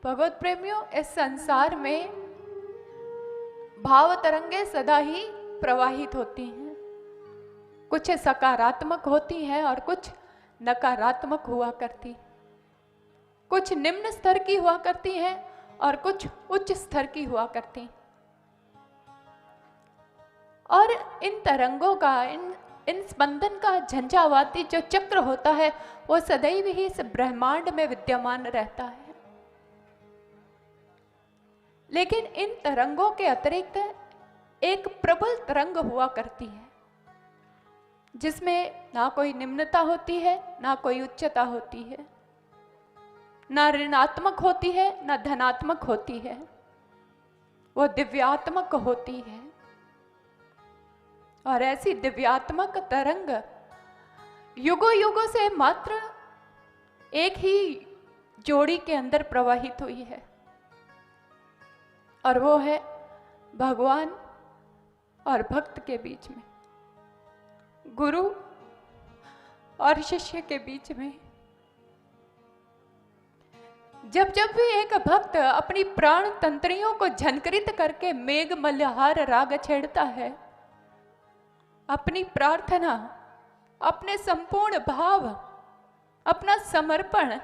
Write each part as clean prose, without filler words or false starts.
भगवत प्रेमियों, इस संसार में भाव तरंगे सदा ही प्रवाहित होती हैं। कुछ सकारात्मक होती हैं और कुछ नकारात्मक हुआ करती, कुछ निम्न स्तर की हुआ करती हैं और कुछ उच्च स्तर की हुआ करती। और इन तरंगों का, इन स्पंदन का झंझावाती जो चक्र होता है वो सदैव ही इस ब्रह्मांड में विद्यमान रहता है। लेकिन इन तरंगों के अतिरिक्त एक प्रबल तरंग हुआ करती है जिसमें ना कोई निम्नता होती है, ना कोई उच्चता होती है, ना ऋणात्मक होती है, ना धनात्मक होती है, वो दिव्यात्मक होती है। और ऐसी दिव्यात्मक तरंग युगों युगों से मात्र एक ही जोड़ी के अंदर प्रवाहित हुई है, और वो है भगवान और भक्त के बीच में, गुरु और शिष्य के बीच में। जब जब भी एक भक्त अपनी प्राण तंत्रियों को झंकृत करके मेघ मल्हार राग छेड़ता है, अपनी प्रार्थना, अपने संपूर्ण भाव, अपना समर्पण,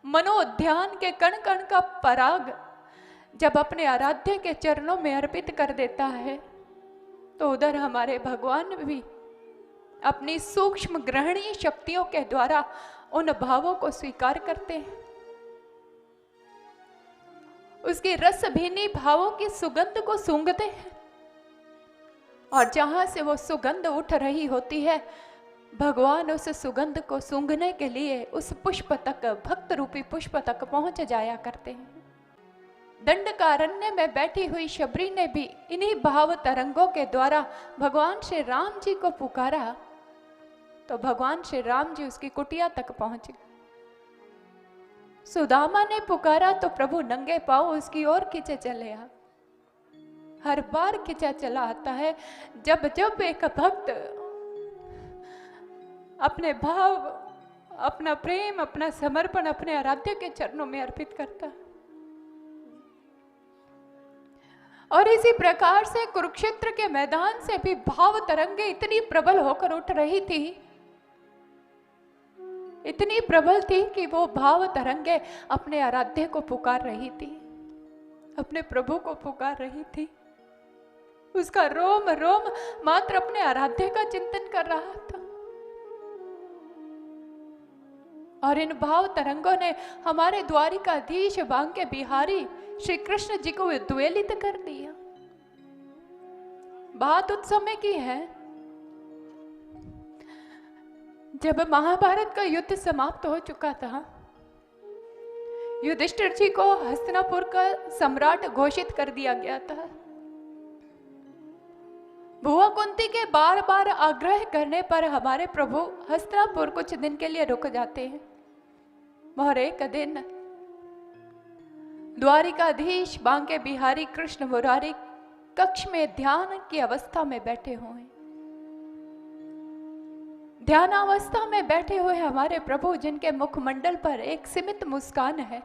मनोध्यान के कण कण का पराग जब अपने आराध्य के चरणों में अर्पित कर देता है, तो उधर हमारे भगवान भी अपनी सूक्ष्म ग्रहणीय शक्तियों के द्वारा उन भावों को स्वीकार करते हैं। उसकी रस भीनी भावों की सुगंध को सूंघते हैं, और जहां से वो सुगंध उठ रही होती है, भगवान उस सुगंध को सूंघने के लिए उस पुष्प तक, भक्त रूपी पुष्प तक पहुंच जाया करते हैं। दंडकारण्य में बैठी हुई शबरी ने भी इन्हीं भाव तरंगों के द्वारा भगवान श्री राम जी को पुकारा, तो भगवान श्री राम जी उसकी कुटिया तक पहुंचे। सुदामा ने पुकारा तो प्रभु नंगे पांव उसकी ओर खींचे चले आ। हर बार खींचा चला आता है जब जब एक भक्त अपने भाव, अपना प्रेम, अपना समर्पण अपने आराध्य के चरणों में अर्पित करता है। और इसी प्रकार से कुरुक्षेत्र के मैदान से भी भाव तरंगे इतनी प्रबल होकर उठ रही थी, इतनी प्रबल थी कि वो भाव तरंगे अपने आराध्य को पुकार रही थी, अपने प्रभु को पुकार रही थी। उसका रोम रोम मात्र अपने आराध्य का चिंतन कर रहा था। और इन भाव तरंगों ने हमारे द्वारिकाधीश बांके बिहारी श्री कृष्ण जी को उद्वेलित कर दिया। बात उस समय की है जब महाभारत का युद्ध समाप्त हो चुका था। युधिष्ठिर जी को हस्तिनापुर का सम्राट घोषित कर दिया गया था। बुआ कुंती के बार बार आग्रह करने पर हमारे प्रभु हस्तिनापुर कुछ दिन के लिए रुक जाते हैं। और एक दिन द्वारिकाधीश बांके बिहारी कृष्ण मुरारी कक्ष में ध्यान की अवस्था में बैठे हुए, ध्यानावस्था में बैठे हुए हमारे प्रभु, जिनके मुखमंडल पर एक सीमित मुस्कान है,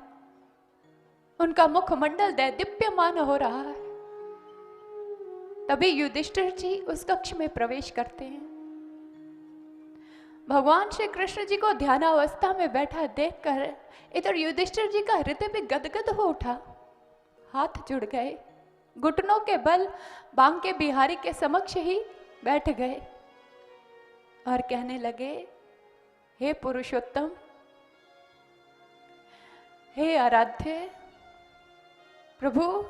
उनका मुखमंडल दैदीप्यमान हो रहा है। तभी युधिष्ठिर जी उस कक्ष में प्रवेश करते हैं। भगवान श्री कृष्ण जी को ध्यानावस्था में बैठा देखकर इधर युधिष्ठिर जी का हृदय भी गदगद हो उठा। हाथ जुड़ गए, घुटनों के बल बांके बिहारी के समक्ष ही बैठ गए और कहने लगे, हे पुरुषोत्तम, हे आराध्य प्रभु,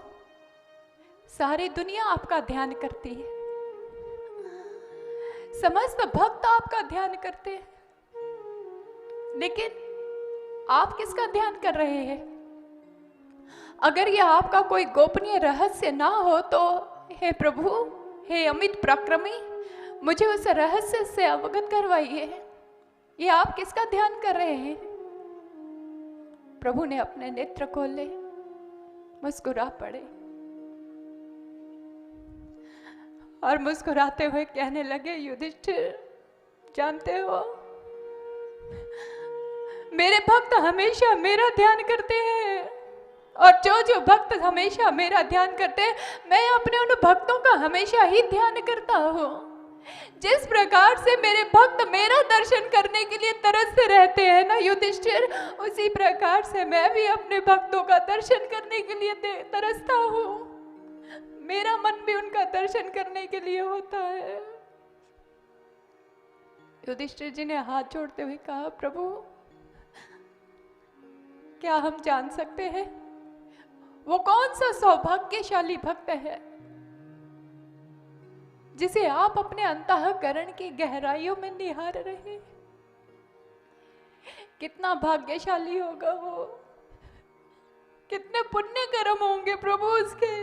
सारी दुनिया आपका ध्यान करती है, समस्त भक्त आपका ध्यान करते हैं, लेकिन आप किसका ध्यान कर रहे हैं? अगर यह आपका कोई गोपनीय रहस्य ना हो तो हे प्रभु, हे अमित पराक्रमी, मुझे उस रहस्य से अवगत करवाइए। ये आप किसका ध्यान कर रहे हैं? प्रभु ने अपने नेत्र खोले, मुस्कुरा पड़े और मुस्कुराते हुए कहने लगे, युधिष्ठिर, जानते हो मेरे भक्त हमेशा मेरा ध्यान करते हैं और जो जो भक्त हमेशा मेरा ध्यान करते हैं, मैं अपने उन भक्तों का हमेशा ही ध्यान करता हूँ। जिस प्रकार से मेरे भक्त मेरा दर्शन करने के लिए तरसते रहते हैं ना युधिष्ठिर, उसी प्रकार से मैं भी अपने भक्तों का दर्शन करने के लिए तरसता हूँ। मेरा मन भी उनका दर्शन करने के लिए होता है। युधिष्ठिर जी ने हाथ जोड़ते हुए कहा, प्रभु क्या हम जान सकते हैं वो कौन सा सौभाग्यशाली भक्त है जिसे आप अपने अंतःकरण की गहराइयों में निहार रहे? कितना भाग्यशाली होगा वो, कितने पुण्य कर्म होंगे प्रभु उसके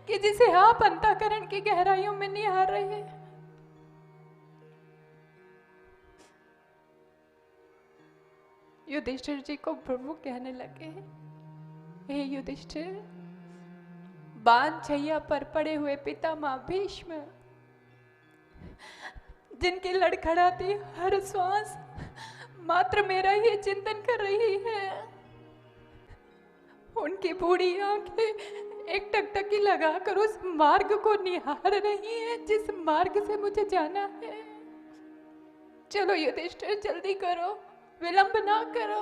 कि जिसे आप अंतःकरण की गहराइयों में निहार रहे। युधिष्ठिर जी को प्रभु कहने लगे, हे युधिष्ठिर, बाण छैया पर पड़े हुए पितामह भीष्म, जिनकी लड़खड़ाती हर श्वास मात्र मेरा ही चिंतन कर रही है, उनकी बूढ़ी आंखें एक टकटकी लगाकर उस मार्ग को निहार रही हैं जिस मार्ग से मुझे जाना है। चलो युधिष्ठिर, जल्दी करो, विलंब ना करो,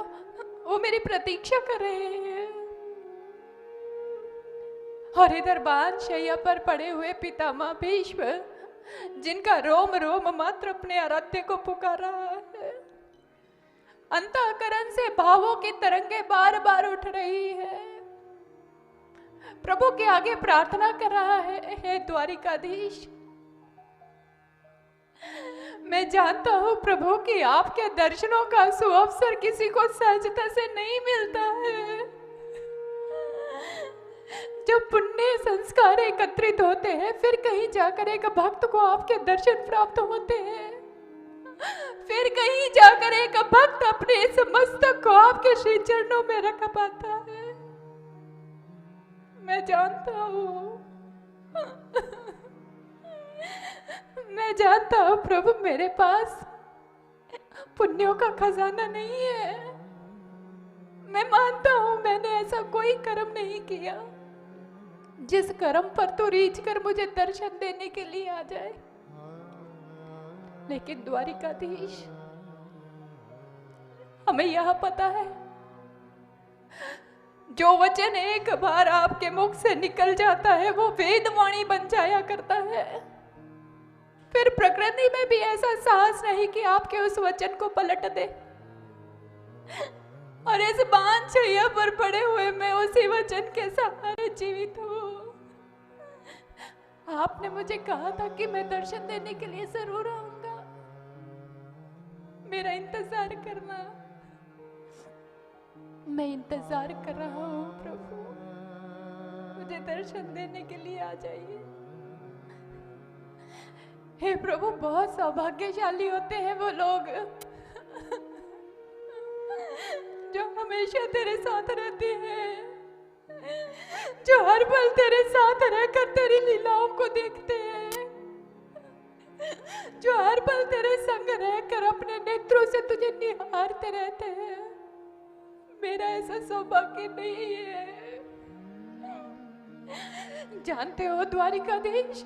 वो मेरी प्रतीक्षा कर रहे हैं। और इधर बाण शैया पर पड़े हुए पितामह भीष्म, जिनका रोम रोम मात्र अपने आराध्य को पुकार रहा है, अंतःकरण से भावों की तरंगे बार बार उठ रही है, प्रभु के आगे प्रार्थना कर रहा है, हे द्वारिकाधीश, मैं जानता हूं प्रभु कि आपके दर्शनों का सुअवसर किसी को सहजता से नहीं मिलता है। जब पुण्य संस्कार एकत्रित होते हैं, फिर कहीं जाकर एक भक्त को आपके दर्शन प्राप्त होते हैं, फिर कहीं जाकर एक भक्त अपने इस मस्तक को आपके श्री चरणों में रख पाता है। मैं जानता हूँ, मैं जानता हूँ प्रभु, मेरे पास पुण्यों का खजाना नहीं है। मैं मानता हूँ मैंने ऐसा कोई कर्म नहीं किया जिस कर्म पर तो रीझ कर मुझे दर्शन देने के लिए आ जाए, लेकिन द्वारिकाधीश, हमें यह पता है जो वचन एक बार आपके मुख से निकल जाता है वो वेदवाणी बन जाया करता है। फिर प्रकृति में भी ऐसा साहस नहीं कि आपके उस वचन को पलट दे। और इस बाण छैया पर पड़े हुए मैं उसी वचन के सहारे जीवित हूँ। आपने मुझे कहा था कि मैं दर्शन देने के लिए जरूर आऊंगा, मेरा इंतजार करना। मैं इंतजार कर रहा हूँ प्रभु, मुझे दर्शन देने के लिए आ जाइए। हे प्रभु, बहुत सौभाग्यशाली होते हैं वो लोग जो हमेशा तेरे साथ रहते हैं, जो हर पल तेरे साथ रहकर तेरी लीलाओं को देखते हैं, जो हर पल तेरे संग रहकर अपने नेत्रों से तुझे निहारते रहते हैं। मेरा ऐसा सौभाग्य नहीं है। जानते हो द्वारिकाधीश,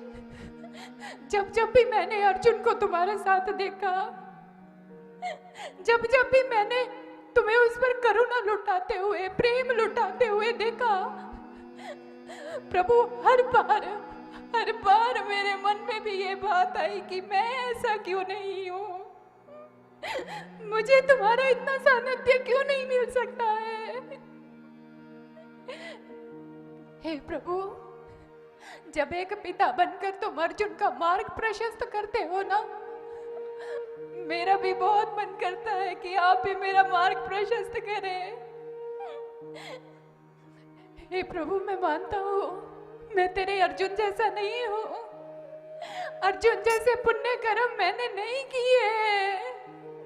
जब जब भी मैंने अर्जुन को तुम्हारे साथ देखा, जब जब भी मैंने तुम्हें उस पर करुणा लुटाते हुए, प्रेम लुटाते हुए देखा, प्रभु, हर बार मेरे मन में भी ये बात आई कि मैं ऐसा क्यों नहीं हूं, मुझे तुम्हारा इतना सानिध्य क्यों नहीं मिल सकता है। हे प्रभु, जब एक पिता बनकर तुम अर्जुन का मार्ग प्रशस्त करते हो ना, मेरा भी बहुत मन करता है कि आप भी मेरा मार्ग प्रशस्त करें। हे प्रभु, मैं मानता हूँ मैं तेरे अर्जुन जैसा नहीं हूँ, अर्जुन जैसे पुण्य कर्म मैंने नहीं किए,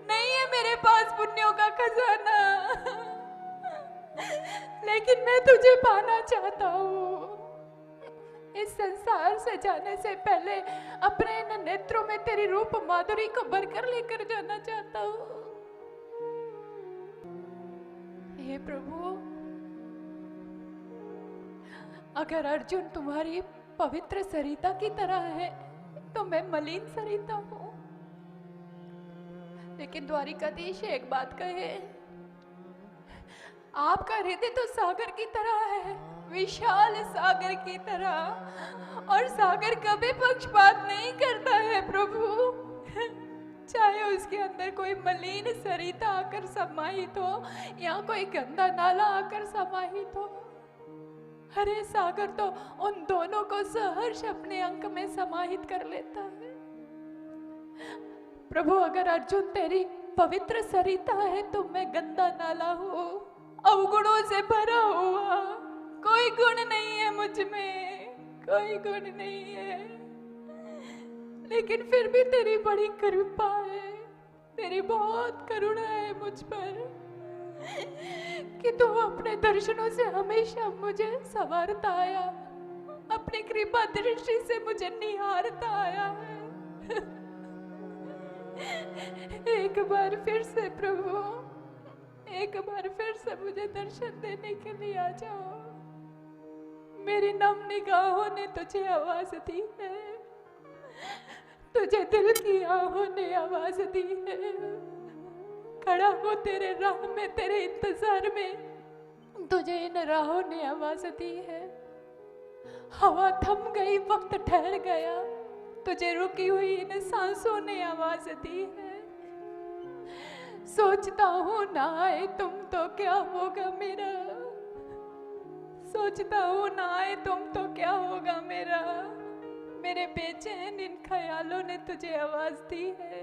नहीं है मेरे पास पुण्यों का खजाना, लेकिन मैं तुझे पाना चाहता हूँ। इस संसार से जाने से पहले अपने इन नेत्रों में तेरी रूप माधुरी को भरकर लेकर जाना चाहता हूँ। हे प्रभु, अगर अर्जुन तुम्हारी पवित्र सरिता की तरह है तो मैं मलिन सरिता हूं। लेकिन द्वारिकाधीश एक बात कहे, आपका हृदय तो सागर की तरह है, विशाल सागर की तरह, और सागर कभी पक्षपात नहीं करता है प्रभु। चाहे उसके अंदर कोई मलिन सरिता आकर समाहित हो या कोई गंदा नाला आकर समाहित हो, अरे सागर तो उन दोनों को सहर्ष अपने अंक में समाहित कर लेता है। प्रभु अगर अर्जुन तेरी पवित्र सरिता है तो मैं गंदा नाला हूं, अवगुणों से भरा हुआ, कोई गुण नहीं है मुझ में, कोई गुण नहीं है। लेकिन फिर भी तेरी बड़ी कृपा है, तेरी बहुत करुणा है मुझ पर कि तू अपने दर्शनों से हमेशा मुझे संवारता आया, अपनी कृपा दृष्टि से मुझे निहारता आया है। एक बार फिर से प्रभु, एक बार फिर से मुझे दर्शन देने के लिए आ जाओ। मेरी नम निगाहों ने तुझे आवाज दी है, तुझे दिल की आहों ने आवाज दी है। खड़ा हो तेरे राह में, तेरे इंतजार में, तुझे इन राहों ने आवाज दी है। हवा थम गई, वक्त ठहर गया, तुझे रुकी हुई इन सांसों ने आवाज दी है। सोचता हूं ना आए तुम तो क्या होगा मेरा, सोचता हूं ना आए तुम तो क्या होगा मेरा। मेरे बेचैन इन ख्यालों ने तुझे आवाज दी है,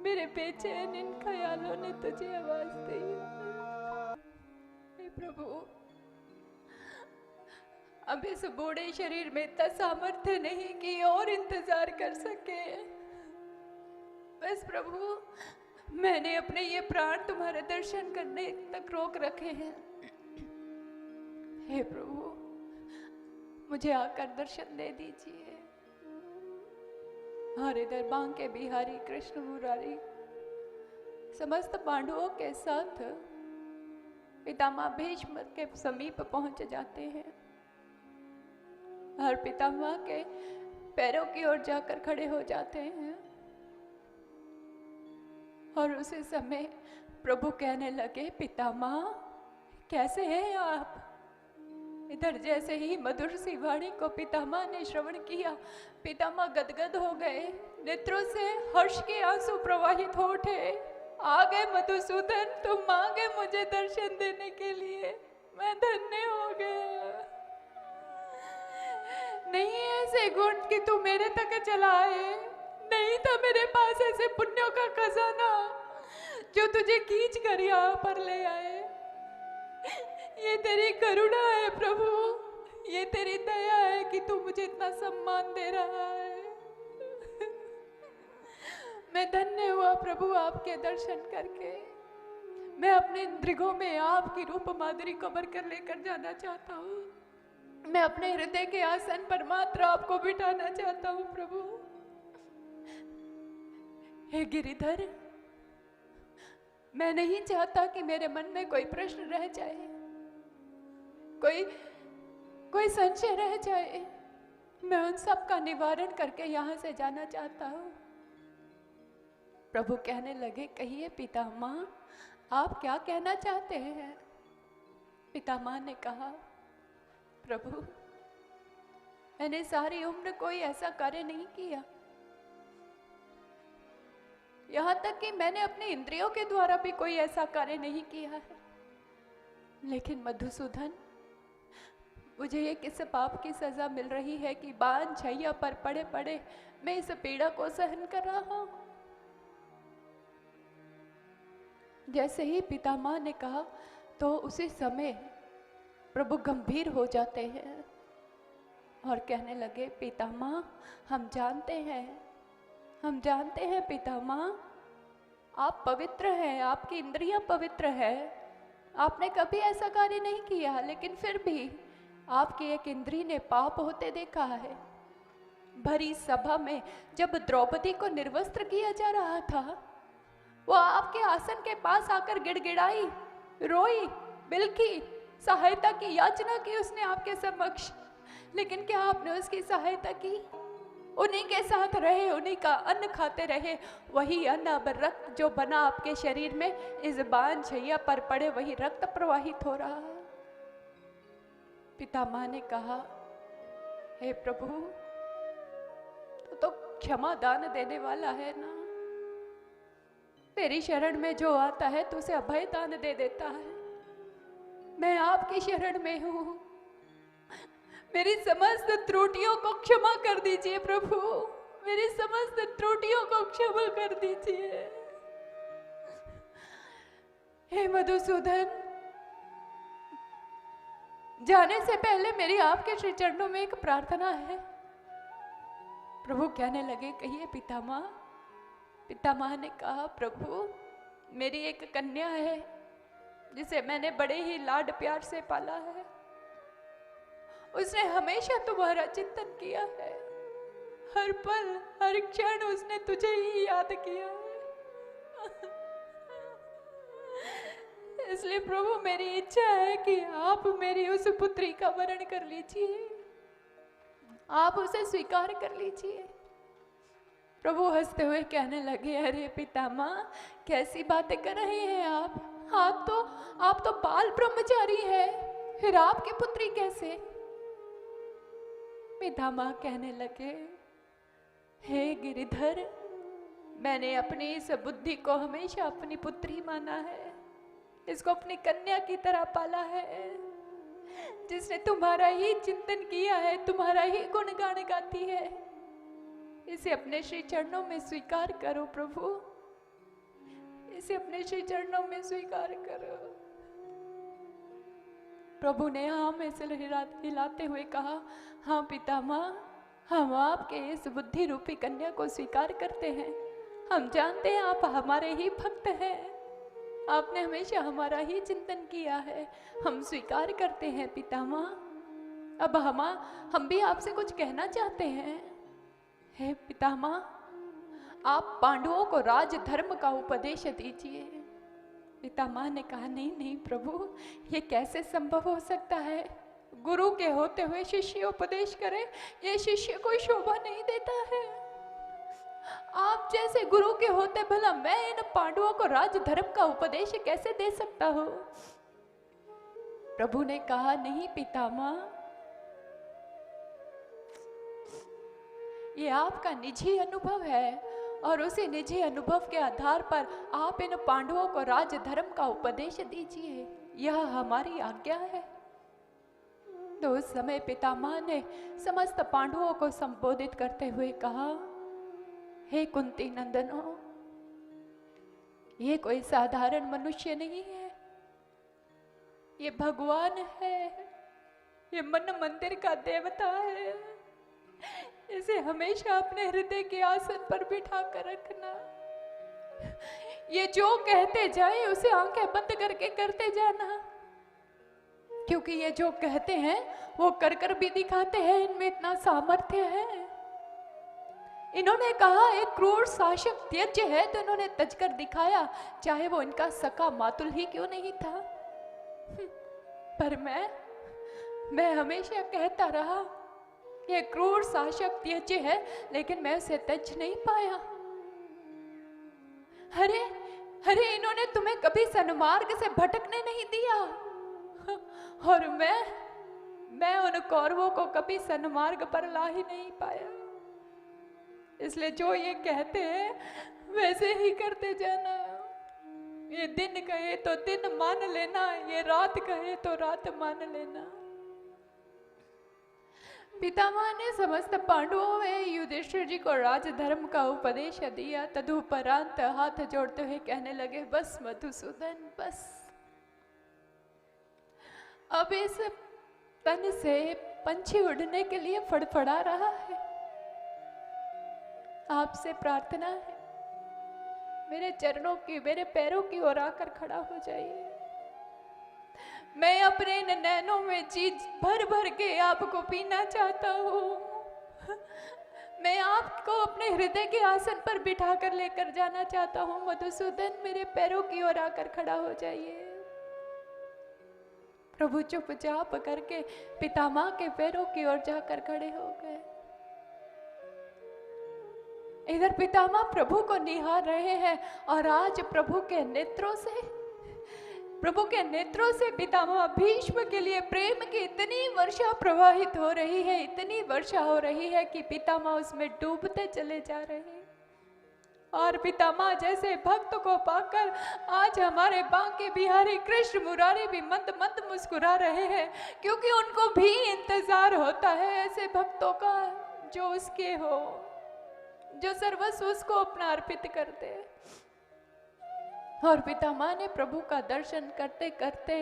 मेरे बेचैन इन ख्यालों ने तुझे आवाज दी है। हे प्रभु, अब इस बूढ़े शरीर में इतना सामर्थ्य नहीं कि और इंतजार कर सके। बस प्रभु, मैंने अपने ये प्राण तुम्हारे दर्शन करने तक रोक रखे हैं। हे प्रभु, मुझे आकर दर्शन दे दीजिए। हरिधर बांके बिहारी कृष्ण मुरारी समस्त पांडवों के साथ पितामह भीष्म के समीप पहुंच जाते हैं और पितामह के पैरों की ओर जाकर खड़े हो जाते हैं। और उसी समय प्रभु कहने लगे, पितामह कैसे हैं आप? इधर जैसे ही मधुर सी वाणी को पितामह ने श्रवण किया, पितामह गदगद हो गए, नेत्रों से हर्ष के आंसू प्रवाहित हो उठे। आ गए मधुसूदन, तुम आ गए मुझे दर्शन देने के लिए, मैं धन्य हो गया। नहीं ऐसे गुण कि तू मेरे तक चला आए, नहीं था मेरे पास ऐसे पुण्यों का खजाना जो तुझे खींच कर यहाँ पर ले आए। ये तेरी करुणा है प्रभु, ये तेरी दया है कि तू मुझे इतना सम्मान दे रहा है। मैं धन्य हुआ प्रभु आपके दर्शन करके। मैं अपने इंद्रियों में आपकी रूप माधुरी को भरकर लेकर जाना चाहता हूँ। मैं अपने हृदय के आसन पर मात्र आपको बिठाना चाहता हूँ प्रभु। हे गिरिधर, मैं नहीं चाहता कि मेरे मन में कोई प्रश्न रह जाए, कोई संशय रह जाए। मैं उन सब का निवारण करके यहाँ से जाना चाहता हूँ। प्रभु कहने लगे, कहिए पितामह, आप क्या कहना चाहते हैं? पितामह ने कहा, प्रभु मैंने सारी उम्र कोई ऐसा कार्य नहीं किया, यहाँ तक कि मैंने अपने इंद्रियों के द्वारा भी कोई ऐसा कार्य नहीं किया है। लेकिन मधुसूदन, मुझे ये किस पाप की सजा मिल रही है कि बाण छैया पर पड़े पड़े मैं इस पीड़ा को सहन कर रहा हूं। जैसे ही पितामह ने कहा तो उसी समय प्रभु गंभीर हो जाते हैं और कहने लगे, पितामह हम जानते हैं पितामह, आप पवित्र हैं, आपकी इंद्रियां पवित्र है, आपने कभी ऐसा कार्य नहीं किया, लेकिन फिर भी आपकी एक इंद्री ने पाप होते देखा है। भरी सभा में जब द्रौपदी को निर्वस्त्र किया जा रहा था, वो आपके आसन के पास आकर गिड़गिड़ाई, रोई, बिलखी, सहायता की याचना की उसने आपके समक्ष, लेकिन क्या आपने उसकी सहायता की? उन्हीं के साथ रहे, उन्हीं का अन्न खाते रहे। वही अन्न अब रक्त जो बना आपके शरीर में इस बांझ छैया पर पड़े वही रक्त प्रवाहित हो रहा है। पितामह ने कहा, हे प्रभु, तो क्षमा दान देने वाला है ना। तेरी शरण में जो आता है तो उसे अभय दान दे देता है। मैं आपकी शरण में हूं, मेरी समस्त त्रुटियों को क्षमा कर दीजिए प्रभु, मेरी समस्त त्रुटियों को क्षमा कर दीजिए। हे मधुसूदन, जाने से पहले मेरी आपके श्री चरणों में एक प्रार्थना है। प्रभु कहने लगे, कहिए पितामह। पितामह ने कहा, प्रभु, मेरी एक कन्या है जिसे मैंने बड़े ही लाड प्यार से पाला है। उसने हमेशा तुम्हारा चिंतन किया है, हर पल हर क्षण उसने तुझे ही याद किया है। इसलिए प्रभु, मेरी इच्छा है कि आप मेरी उस पुत्री का वरण कर लीजिए, आप उसे स्वीकार कर लीजिए। प्रभु हंसते हुए कहने लगे, अरे पितामह, कैसी बातें कर रहे हैं आप तो बाल ब्रह्मचारी है, फिर आपकी पुत्री कैसे? पितामह कहने लगे, हे गिरिधर, मैंने अपनी इस बुद्धि को हमेशा अपनी पुत्री माना है, इसको अपनी कन्या की तरह पाला है, जिसने तुम्हारा ही चिंतन किया है, तुम्हारा ही गुणगान गाती है। इसे अपने श्री चरणों में स्वीकार करो प्रभु, इसे अपने श्री चरणों में स्वीकार करो। प्रभु ने हाँ में सिर हिलाते हुए कहा, हाँ पितामह, हम आपके इस बुद्धि रूपी कन्या को स्वीकार करते हैं। हम जानते हैं आप हमारे ही भक्त हैं, आपने हमेशा हमारा ही चिंतन किया है, हम स्वीकार करते हैं पितामह। अब हम भी आपसे कुछ कहना चाहते हैं। हे पितामह, आप पांडवों को राज धर्म का उपदेश दीजिए। पितामह ने कहा, नहीं नहीं प्रभु, ये कैसे संभव हो सकता है? गुरु के होते हुए शिष्य उपदेश करे, ये शिष्य को शोभा नहीं देता है। आप जैसे गुरु के होते भला मैं इन पांडवों को राज धर्म का उपदेश कैसे दे सकता हूं? प्रभु ने कहा, नहीं पितामह, ये आपका निजी अनुभव है और उसी निजी अनुभव के आधार पर आप इन पांडवों को राज धर्म का उपदेश दीजिए, यह हमारी आज्ञा है। तो उस समय पितामह ने समस्त पांडवों को संबोधित करते हुए कहा, हे कुंती नंदनों, ये कोई साधारण मनुष्य नहीं है, ये भगवान है, ये मन मंदिर का देवता है। इसे हमेशा अपने हृदय के आसन पर बिठा कर रखना। ये जो कहते जाए उसे आंखें बंद करके करते जाना, क्योंकि ये जो कहते हैं वो कर कर भी दिखाते हैं, इनमें इतना सामर्थ्य है। इन्होंने कहा एक क्रूर शासक त्यज्य है, तो इन्होंने तज कर दिखाया, चाहे वो इनका सका मातुल ही क्यों नहीं था। पर मैं हमेशा कहता रहा ये क्रूर शासक त्यज्य है, लेकिन मैं उसे तज नहीं पाया। अरे इन्होंने तुम्हें कभी सन्मार्ग से भटकने नहीं दिया, और मैं उन कौरवों को कभी सन्मार्ग पर ला ही नहीं पाया। इसलिए जो ये कहते हैं वैसे ही करते जाना। ये दिन कहे तो दिन मान लेना, ये रात कहे तो रात मान लेना। पितामह ने समस्त पांडवों में युधिष्ठिर जी को राजधर्म का उपदेश दिया। तदुपरांत हाथ जोड़ते हुए कहने लगे, बस मधुसूदन बस, अब इस तन से पंछी उड़ने के लिए फड़फड़ा रहा है। आपसे प्रार्थना है, मेरे चरणों की, मेरे पैरों की ओर आकर खड़ा हो जाइए। मैं अपने इन नैनों में चीज भर भर के आपको पीना चाहता हूँ। मैं आपको अपने हृदय के आसन पर बिठा कर लेकर जाना चाहता हूँ। मधुसूदन, मेरे पैरों की ओर आकर खड़ा हो जाइए। प्रभु चुपचाप करके पितामह के पैरों की ओर जाकर खड़े हो गए। इधर पितामह प्रभु को निहार रहे हैं और आज प्रभु के नेत्रों से पितामह भीष्म के लिए प्रेम की इतनी वर्षा प्रवाहित हो रही है, इतनी वर्षा हो रही है कि पितामह उसमें डूबते चले जा रहे हैं। और पितामह जैसे भक्त को पाकर आज हमारे बांके बिहारी कृष्ण मुरारी भी मंद मंद मुस्कुरा रहे हैं, क्योंकि उनको भी इंतजार होता है ऐसे भक्तों का जो उसके हो, जो सर्वस्व उसको अपना अर्पित करते हैं। और पितामह ने प्रभु का दर्शन करते करते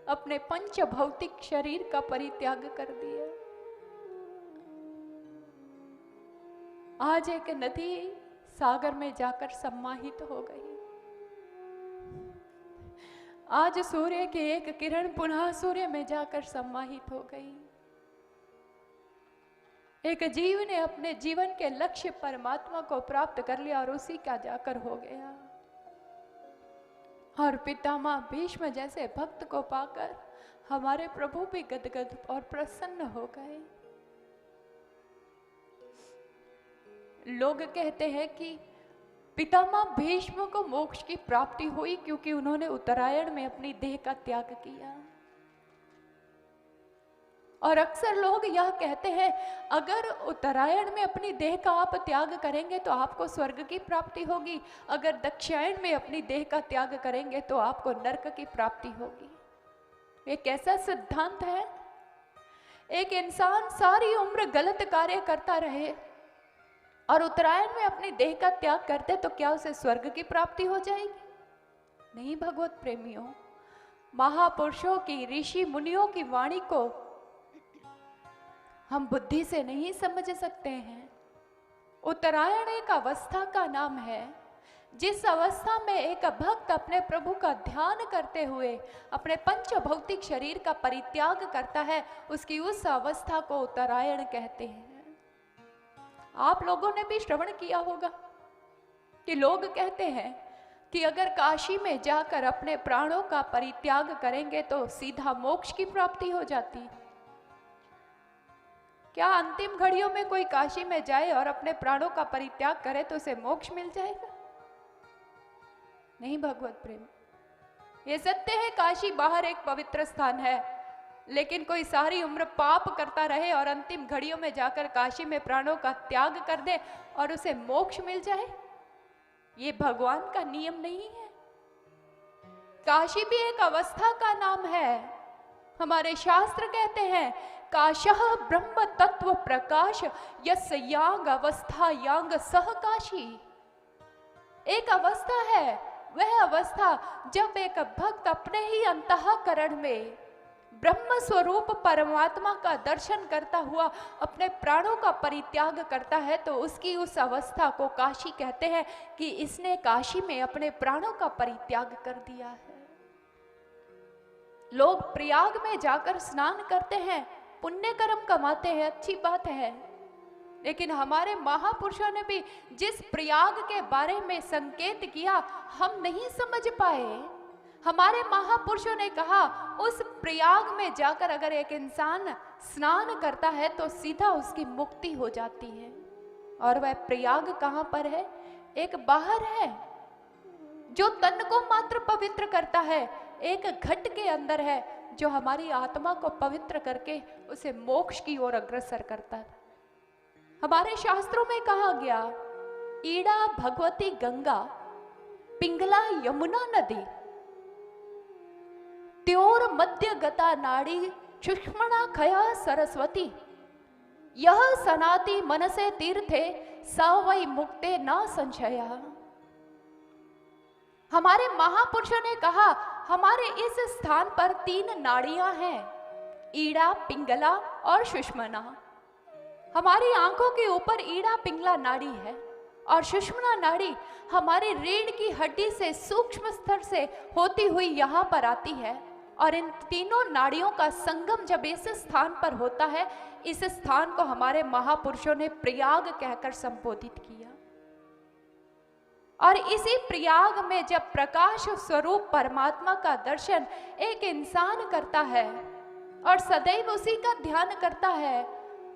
अपने पंच भौतिक शरीर का परित्याग कर दिया। आज एक नदी सागर में जाकर सम्माहित हो गई। आज सूर्य की एक किरण पुनः सूर्य में जाकर सम्माहित हो गई। एक जीव ने अपने जीवन के लक्ष्य परमात्मा को प्राप्त कर लिया और उसी का जाकर हो गया। और पितामह भीष्म जैसे भक्त को पाकर हमारे प्रभु भी गदगद और प्रसन्न हो गए। लोग कहते हैं कि पितामह भीष्म को मोक्ष की प्राप्ति हुई क्योंकि उन्होंने उत्तरायण में अपनी देह का त्याग किया। और अक्सर लोग यह कहते हैं अगर उत्तरायण में अपनी देह का आप त्याग करेंगे तो आपको स्वर्ग की प्राप्ति होगी, अगर दक्षिणायन में अपनी देह का त्याग करेंगे तो आपको नरक की प्राप्ति होगी। ये कैसा सिद्धांत है? एक इंसान सारी उम्र गलत कार्य करता रहे और उत्तरायण में अपनी देह का त्याग करते तो क्या उसे स्वर्ग की प्राप्ति हो जाएगी? नहीं भगवत प्रेमियों, महापुरुषों की, ऋषि मुनियों की वाणी को हम बुद्धि से नहीं समझ सकते हैं। उत्तरायण एक अवस्था का नाम है, जिस अवस्था में एक भक्त अपने प्रभु का ध्यान करते हुए अपने पंच भौतिक शरीर का परित्याग करता है, उसकी उस अवस्था को उत्तरायण कहते हैं। आप लोगों ने भी श्रवण किया होगा कि लोग कहते हैं कि अगर काशी में जाकर अपने प्राणों का परित्याग करेंगे तो सीधा मोक्ष की प्राप्ति हो जाती है। क्या अंतिम घड़ियों में कोई काशी में जाए और अपने प्राणों का परित्याग करे तो उसे मोक्ष मिल जाएगा? नहीं भगवत प्रेम, ये सत्य है काशी बाहर एक पवित्र स्थान है, लेकिन कोई सारी उम्र पाप करता रहे और अंतिम घड़ियों में जाकर काशी में प्राणों का त्याग कर दे और उसे मोक्ष मिल जाए, ये भगवान का नियम नहीं है। काशी भी एक अवस्था का नाम है। हमारे शास्त्र कहते हैं काशः ब्रह्म तत्व प्रकाश यस्य यांग अवस्था यांग सह काशी। एक अवस्था है, वह अवस्था जब एक भक्त अपने ही अंतःकरण में ब्रह्म स्वरूप परमात्मा का दर्शन करता हुआ अपने प्राणों का परित्याग करता है तो उसकी उस अवस्था को काशी कहते हैं कि इसने काशी में अपने प्राणों का परित्याग कर दिया है। लोग प्रयाग में जाकर स्नान करते हैं, पुण्य कर्म कमाते हैं, अच्छी बात है, लेकिन हमारे महापुरुषों ने भी जिस प्रयाग के बारे में संकेत किया हम नहीं समझ पाए। हमारे महापुरुषों ने कहा उस प्रयाग में जाकर अगर एक इंसान स्नान करता है तो सीधा उसकी मुक्ति हो जाती है। और वह प्रयाग कहाँ पर है? एक बाहर है जो तन को मात्र पवित्र करता है, एक घट के अंदर है जो हमारी आत्मा को पवित्र करके उसे मोक्ष की ओर अग्रसर करता है। हमारे शास्त्रों में कहा गया ईड़ा भगवती गंगा पिंगला यमुना नदी त्योर मध्य गता नाड़ी सुष्मणा खया सरस्वती यह सनाति मनसे तीर्थे सवै मुक्ते न संशया। हमारे महापुरुषों ने कहा हमारे इस स्थान पर 3 नाड़ियां हैं, ईड़ा, पिंगला और सुषुम्ना। हमारी आंखों के ऊपर ईड़ा पिंगला नाड़ी है और सुषुम्ना नाड़ी हमारी रीढ़ की हड्डी से सूक्ष्म स्तर से होती हुई यहाँ पर आती है। और इन तीनों नाड़ियों का संगम जब इस स्थान पर होता है, इस स्थान को हमारे महापुरुषों ने प्रयाग कहकर संबोधित किया। और इसी प्रयाग में जब प्रकाश स्वरूप परमात्मा का दर्शन एक इंसान करता है और सदैव उसी का ध्यान करता है,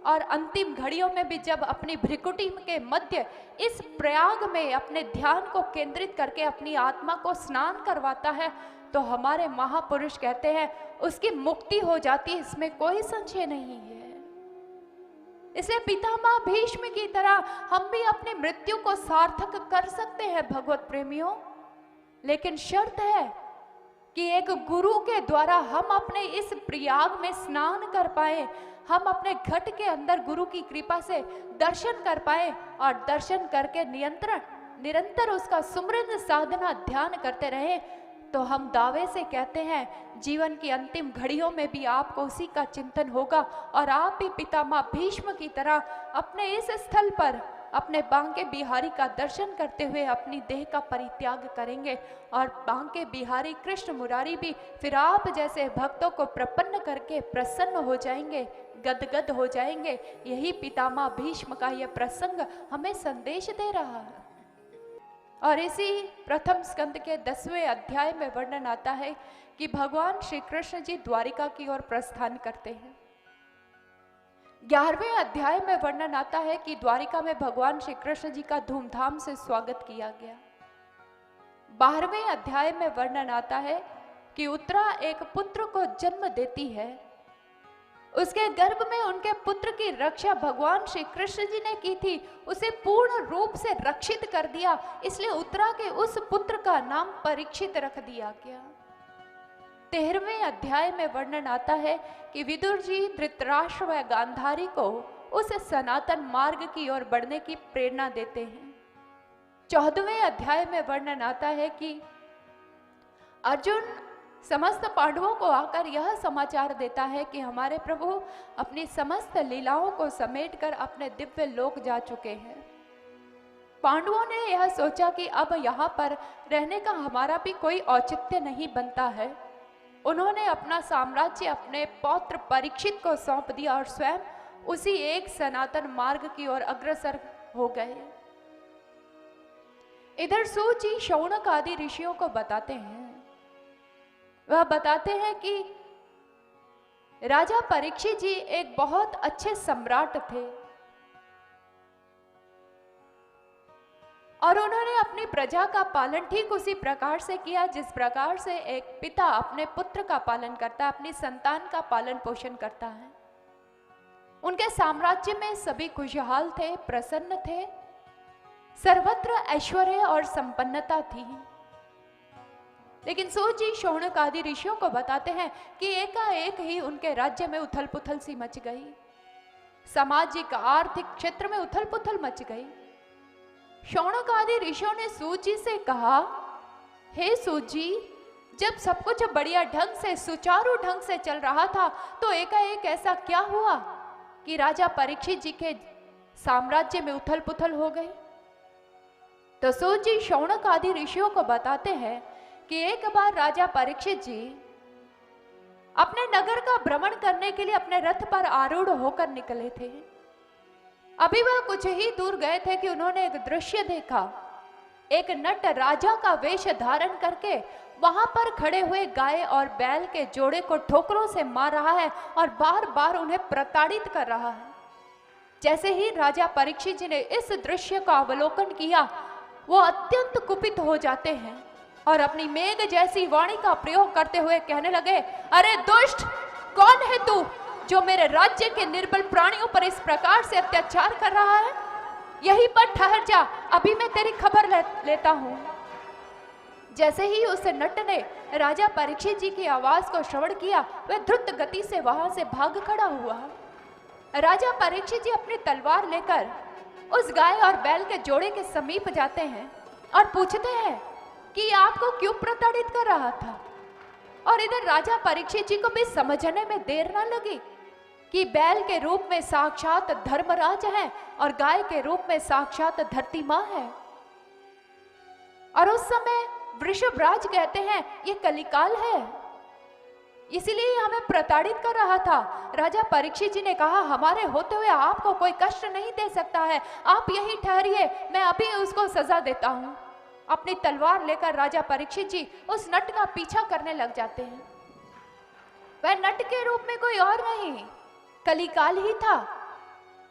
और अंतिम घड़ियों में भी जब अपनी भ्रिकुटी के मध्य इस प्रयाग में अपने ध्यान को केंद्रित करके अपनी आत्मा को स्नान करवाता है, तो हमारे महापुरुष कहते हैं उसकी मुक्ति हो जाती है, इसमें कोई संशय नहीं है। इसलिए पितामह भीष्म की तरह हम भी अपनी मृत्यु को सार्थक कर सकते हैं भगवत प्रेमियों, लेकिन शर्त है कि एक गुरु के द्वारा हम अपने इस प्रयाग में स्नान कर पाए, हम अपने घट के अंदर गुरु की कृपा से दर्शन कर पाए, और दर्शन करके निरंतर उसका सुमरन साधना ध्यान करते रहे, तो हम दावे से कहते हैं जीवन की अंतिम घड़ियों में भी आपको उसी का चिंतन होगा, और आप भी पितामह भीष्म की तरह अपने इस स्थल पर अपने बांके बिहारी का दर्शन करते हुए अपनी देह का परित्याग करेंगे, और बांके बिहारी कृष्ण मुरारी भी फिर आप जैसे भक्तों को प्रपन्न करके प्रसन्न हो जाएंगे, गदगद हो जाएंगे। यही पितामह भीष्म का यह प्रसंग हमें संदेश दे रहा है। और इसी प्रथम स्कंद के 10वें अध्याय में वर्णन आता है कि भगवान श्री कृष्ण जी द्वारिका की ओर प्रस्थान करते हैं। 11वें अध्याय में वर्णन आता है कि द्वारिका में भगवान श्री कृष्ण जी का धूमधाम से स्वागत किया गया। 12वें अध्याय में वर्णन आता है कि उत्तरा एक पुत्र को जन्म देती है, उसके गर्भ में उनके पुत्र की रक्षा भगवान श्री कृष्ण जी ने की थी, उसे पूर्ण रूप से रक्षित कर दिया, इसलिए उत्तरा के उस पुत्र का नाम परीक्षित रख दिया गया। 13वें अध्याय में वर्णन आता है कि विदुर जी धृतराष्ट्र व गांधारी को उस सनातन मार्ग की ओर बढ़ने की प्रेरणा देते हैं। 14वें अध्याय में वर्णन आता है कि अर्जुन समस्त पांडवों को आकर यह समाचार देता है कि हमारे प्रभु अपनी समस्त लीलाओं को समेटकर अपने दिव्य लोक जा चुके हैं। पांडवों ने यह सोचा कि अब यहाँ पर रहने का हमारा भी कोई औचित्य नहीं बनता है। उन्होंने अपना साम्राज्य अपने पौत्र परीक्षित को सौंप दिया और स्वयं उसी एक सनातन मार्ग की ओर अग्रसर हो गए। इधर सूची शौनक आदि ऋषियों को बताते हैं, वह बताते हैं कि राजा परीक्षित जी एक बहुत अच्छे सम्राट थे और उन्होंने अपनी प्रजा का पालन ठीक उसी प्रकार से किया जिस प्रकार से एक पिता अपने पुत्र का पालन करता है, अपनी संतान का पालन पोषण करता है। उनके साम्राज्य में सभी खुशहाल थे, प्रसन्न थे, सर्वत्र ऐश्वर्य और संपन्नता थी। लेकिन सूची शौनक आदि ऋषियों को बताते हैं कि एकाएक ही उनके राज्य में उथल पुथल सी मच गई, सामाजिक आर्थिक क्षेत्र में उथल पुथल मच गई। शौनक आदि ऋषियों ने सूची से कहा, हे सूची, जब सब कुछ बढ़िया ढंग से सुचारू ढंग से चल रहा था तो एकाएक ऐसा क्या हुआ कि राजा परीक्षित जी के साम्राज्य में उथल पुथल हो गई। तो सूची शौनक आदि ऋषियों को बताते हैं कि एक बार राजा परीक्षित जी अपने नगर का भ्रमण करने के लिए अपने रथ पर आरूढ़ होकर निकले थे। अभी वह कुछ ही दूर गए थे कि उन्होंने एक दृश्य देखा। एक नट राजा का वेश धारण करके वहां पर खड़े हुए गाय और बैल के जोड़े को ठोकरों से मार रहा है और बार बार उन्हें प्रताड़ित कर रहा है। जैसे ही राजा परीक्षित जी ने इस दृश्य का अवलोकन किया, वो अत्यंत कुपित हो जाते हैं और अपनी मेघ जैसी वाणी का प्रयोग करते हुए कहने लगे, अरे दुष्ट, कौन है तू जो मेरे राज्य के निर्बल प्राणियों पर इस प्रकार से अत्याचार कर रहा है? यहीं पर ठहर जा, अभी मैं तेरी खबर लेता हूं। जैसे ही उस नट ने राजा परीक्षित जी की आवाज को श्रवण किया, वह द्रुत गति से वहां से भाग खड़ा हुआ। राजा परीक्षित जी अपनी तलवार लेकर उस गाय और बैल के जोड़े के समीप जाते हैं और पूछते हैं कि आपको क्यों प्रताड़ित कर रहा था। और इधर राजा परीक्षित जी को भी समझने में देर न लगी कि बैल के रूप में साक्षात धर्मराज है और गाय के रूप में साक्षात धरती मां है। और उस समय वृषभराज कहते हैं, ये कलिकाल है, इसीलिए हमें प्रताड़ित कर रहा था। राजा परीक्षित जी ने कहा, हमारे होते हुए आपको कोई कष्ट नहीं दे सकता है, आप यहीं ठहरिए, मैं अभी उसको सजा देता हूं। अपनी तलवार लेकर राजा परीक्षित जी उस नट का पीछा करने लग जाते हैं। वह नट के रूप में कोई और नहीं, कलिकाल ही था।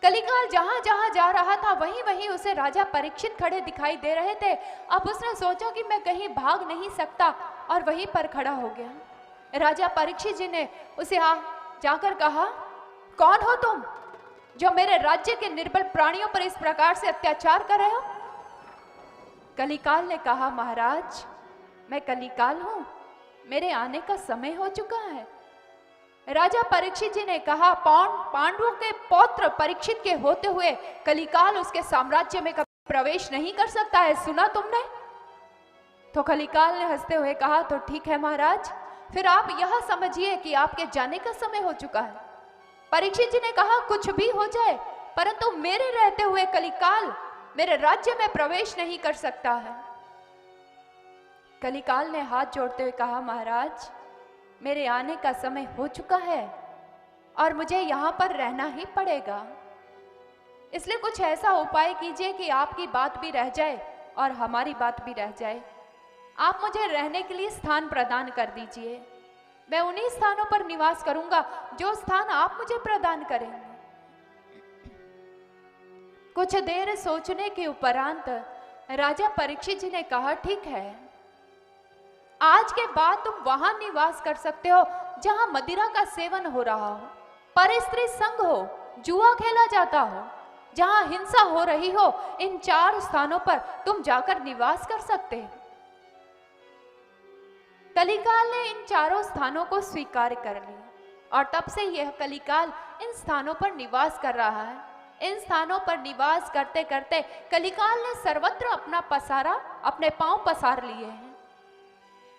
कलिकाल जहां जहां जा रहा था वहीं वहीं उसे राजा परीक्षित खड़े दिखाई दे रहे थे। अब उसने सोचा कि मैं कहीं भाग नहीं सकता और वहीं पर खड़ा हो गया। राजा परीक्षित जी ने उसे जाकर कहा, कौन हो तुम जो मेरे राज्य के निर्बल प्राणियों पर इस प्रकार से अत्याचार कर रहे हो? कलिकाल ने कहा, महाराज मैं कलिकाल हूं, मेरे आने का समय हो चुका है। राजा परीक्षित जी ने कहा, पांडवों के पौत्र परीक्षित के होते हुए कलिकाल उसके साम्राज्य में कभी प्रवेश नहीं कर सकता है, सुना तुमने? तो कलिकाल ने हंसते हुए कहा, तो ठीक है महाराज, फिर आप यह समझिए कि आपके जाने का समय हो चुका है। परीक्षित जी ने कहा, कुछ भी हो जाए परंतु मेरे रहते हुए कलिकाल मेरे राज्य में प्रवेश नहीं कर सकता है। कलिकाल ने हाथ जोड़ते हुए कहा, महाराज मेरे आने का समय हो चुका है और मुझे यहां पर रहना ही पड़ेगा, इसलिए कुछ ऐसा उपाय कीजिए कि आपकी बात भी रह जाए और हमारी बात भी रह जाए। आप मुझे रहने के लिए स्थान प्रदान कर दीजिए, मैं उन्हीं स्थानों पर निवास करूंगा जो स्थान आप मुझे प्रदान करेंगे। कुछ देर सोचने के उपरांत राजा परीक्षित जी ने कहा, ठीक है, आज के बाद तुम वहां निवास कर सकते हो जहां मदिरा का सेवन हो रहा हो, परस्त्री संग हो, जुआ खेला जाता हो, जहां हिंसा हो रही हो, इन 4 स्थानों पर तुम जाकर निवास कर सकते हो। कलिकाल ने इन 4 स्थानों को स्वीकार कर लिया और तब से यह कलिकाल इन स्थानों पर निवास कर रहा है। इन स्थानों पर निवास करते करते कलिकाल ने सर्वत्र अपने पांव पसार लिए हैं।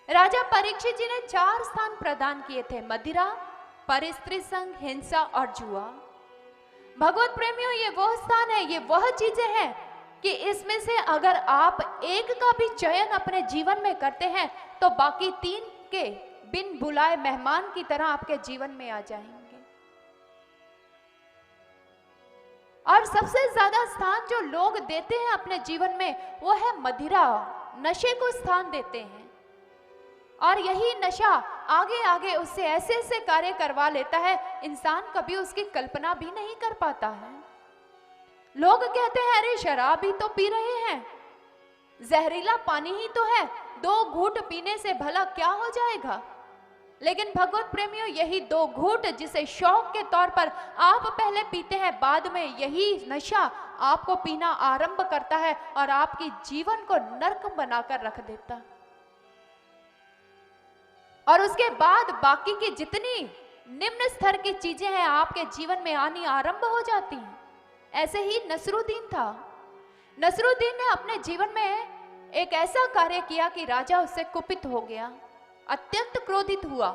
राजा परीक्षित जी ने 4 स्थान प्रदान किए थे, मदिरा, परस्त्री संग, हिंसा और जुआ। भगवत प्रेमियों, ये वह स्थान है, ये वह चीजें हैं कि इसमें से अगर आप एक का भी चयन अपने जीवन में करते हैं तो बाकी 3 के बिन बुलाए मेहमान की तरह आपके जीवन में आ जाएंगे। और सबसे ज्यादा स्थान जो लोग देते हैं अपने जीवन में वो है मदिरा, नशे को स्थान देते हैं। और यही नशा आगे आगे उससे ऐसे ऐसे कार्य करवा लेता है, इंसान कभी उसकी कल्पना भी नहीं कर पाता है। लोग कहते हैं, अरे शराब ही तो पी रहे हैं, जहरीला पानी ही तो है, 2 घूंट पीने से भला क्या हो जाएगा। लेकिन भगवत प्रेमियों, यही 2 घूंट जिसे शौक के तौर पर आप पहले पीते हैं, बाद में यही नशा आपको पीना आरंभ करता है और आपकी जीवन को नरक बनाकर रख देता। और उसके बाद बाकी की जितनी निम्न स्तर की चीजें हैं आपके जीवन में आनी आरंभ हो जाती हैं। ऐसे ही नसरुद्दीन था। नसरुद्दीन ने अपने जीवन में एक ऐसा कार्य किया कि राजा उससे कुपित हो गया, अत्यंत क्रोधित हुआ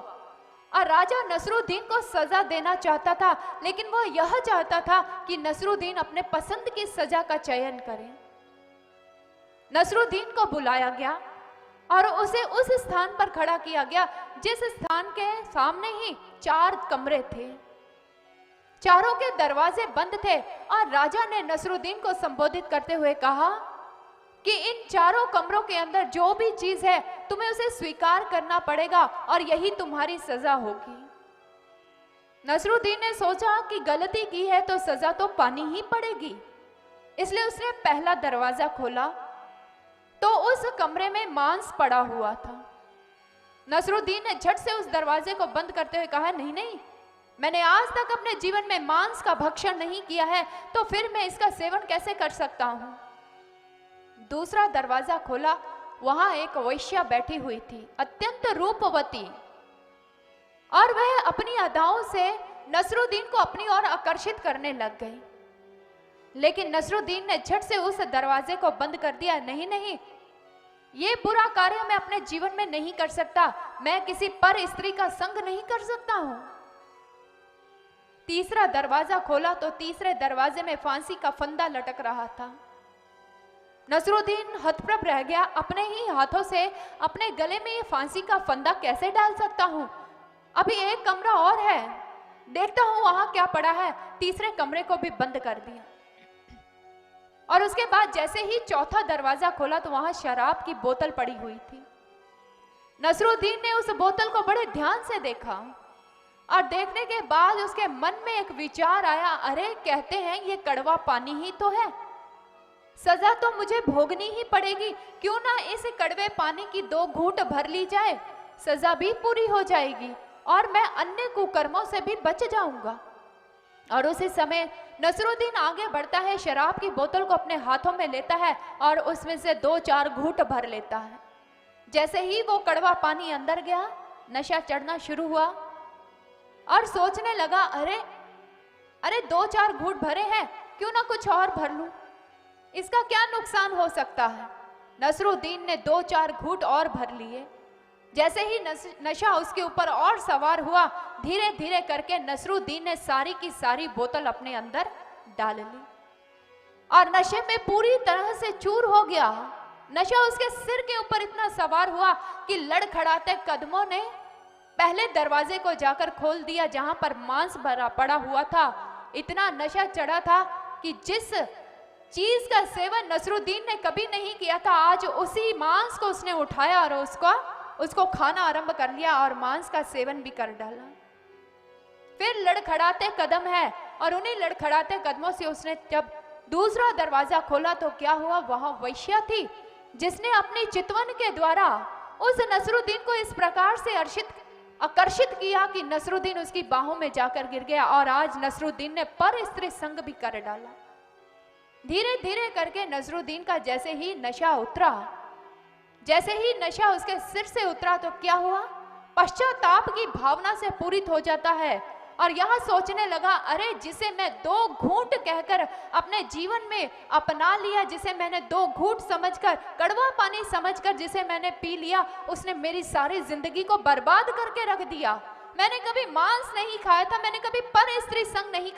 और राजा नसरुद्दीन को सजा देना चाहता था, लेकिन वो यह चाहता था कि नसरुद्दीन अपने पसंद की सजा का चयन करे। नसरुद्दीन को बुलाया गया और उसे उस स्थान पर खड़ा किया गया जिस स्थान के सामने ही 4 कमरे थे, चारों के दरवाजे बंद थे। और राजा ने नसरुद्दीन को संबोधित करते हुए कहा कि इन 4 कमरों के अंदर जो भी चीज है तुम्हें उसे स्वीकार करना पड़ेगा और यही तुम्हारी सजा होगी। नसरुद्दीन ने सोचा कि गलती की है तो सजा तो पानी ही पड़ेगी, इसलिए उसने पहला दरवाजा खोला तो उस कमरे में मांस पड़ा हुआ था। नसरुद्दीन ने झट से उस दरवाजे को बंद करते हुए कहा, नहीं नहीं, मैंने आज तक अपने जीवन में मांस का भक्षण नहीं किया है, तो फिर मैं इसका सेवन कैसे कर सकता हूं। दूसरा दरवाजा खोला, वहां एक वैश्या बैठी हुई थी, अत्यंत रूपवती, और वह अपनी अदाओं से नसरुद्दीन को अपनी ओर आकर्षित करने लग गई। लेकिन नसरुद्दीन ने झट से उस दरवाजे को बंद कर दिया। नहीं नहीं, ये बुरा कार्य मैं अपने जीवन में नहीं कर सकता, मैं किसी पर स्त्री का संग नहीं कर सकता हूं। तीसरा दरवाजा खोला तो तीसरे दरवाजे में फांसी का फंदा लटक रहा था। नसरुद्दीन हतप्रभ रह गया, अपने ही हाथों से अपने गले में ये फांसी का फंदा कैसे डाल सकता हूं। अभी एक कमरा और है, देखता हूं वहां क्या पड़ा है। तीसरे कमरे को भी बंद कर दिया। और उसके बाद जैसे ही चौथा दरवाजा खोला तो वहां शराब की बोतल पड़ी हुई थी। नसरुद्दीन ने उस बोतल को बड़े ध्यान से देखा और देखने के बाद उसके मन में एक विचार आया, अरे कहते हैं ये कड़वा पानी ही तो है, सजा तो मुझे भोगनी ही पड़ेगी, क्यों ना इस कड़वे पानी की 2 घूंट भर ली जाए, सजा भी पूरी हो जाएगी और मैं अन्य कुकर्मों से भी बच जाऊंगा। और उसी समय नसरुद्दीन आगे बढ़ता है, शराब की बोतल को अपने हाथों में लेता है और उसमें से 2-4 घूंट भर लेता है। जैसे ही वो कड़वा पानी अंदर गया, नशा चढ़ना शुरू हुआ और सोचने लगा, अरे 2-4 घूंट भरे हैं, क्यों ना कुछ और भर लूं, इसका क्या नुकसान हो सकता है। नसरुद्दीन ने 2-4 घूंट और भर लिए। जैसे ही नशा उसके ऊपर और सवार हुआ, धीरे धीरे करके नसरुद्दीन ने सारी की सारी बोतल अपने अंदर डाल ली और नशे में पूरी तरह से चूर हो गया। नशा उसके सिर के ऊपर इतना सवार हुआ कि लड़खड़ाते कदमों ने पहले दरवाजे को जाकर खोल दिया जहां पर मांस भरा पड़ा हुआ था। इतना नशा चढ़ा था कि जिस चीज का सेवन नसरुद्दीन ने कभी नहीं किया था, आज उसी मांस को उसने उठाया और उसको खाना आरंभ कर लिया और मांस का सेवन भी कर डाला। फिर लड़खड़ाते कदम है और उन्हीं लड़खड़ाते कदमों से उसने जब दूसरा दरवाजा खोला तो क्या हुआ, वहां वैश्या थी जिसने अपनी चितवन के द्वारा उस नसरुद्दीन को इस प्रकार से आकर्षित किया कि नसरुद्दीन उसकी बाहों में जाकर गिर गया और आज नसरुद्दीन ने पर स्त्री संग भी कर डाला। धीरे धीरे करके नसरुद्दीन का जैसे ही नशा उसके सिर से उतरा तो क्या हुआ, पश्चाताप की भावना से पूरित हो जाता है और यह सोचने लगा, अरे जिसे मैं 2 घूंट कहकर अपने जीवन में अपना लिया, जिसे मैंने 2 घूंट समझकर, कड़वा पानी समझकर जिसे मैंने पी लिया, उसने मेरी सारी जिंदगी को बर्बाद करके रख दिया। मैंने कभी मांस नहीं खाया था, मैंने कभी पर स्त्री संग नहीं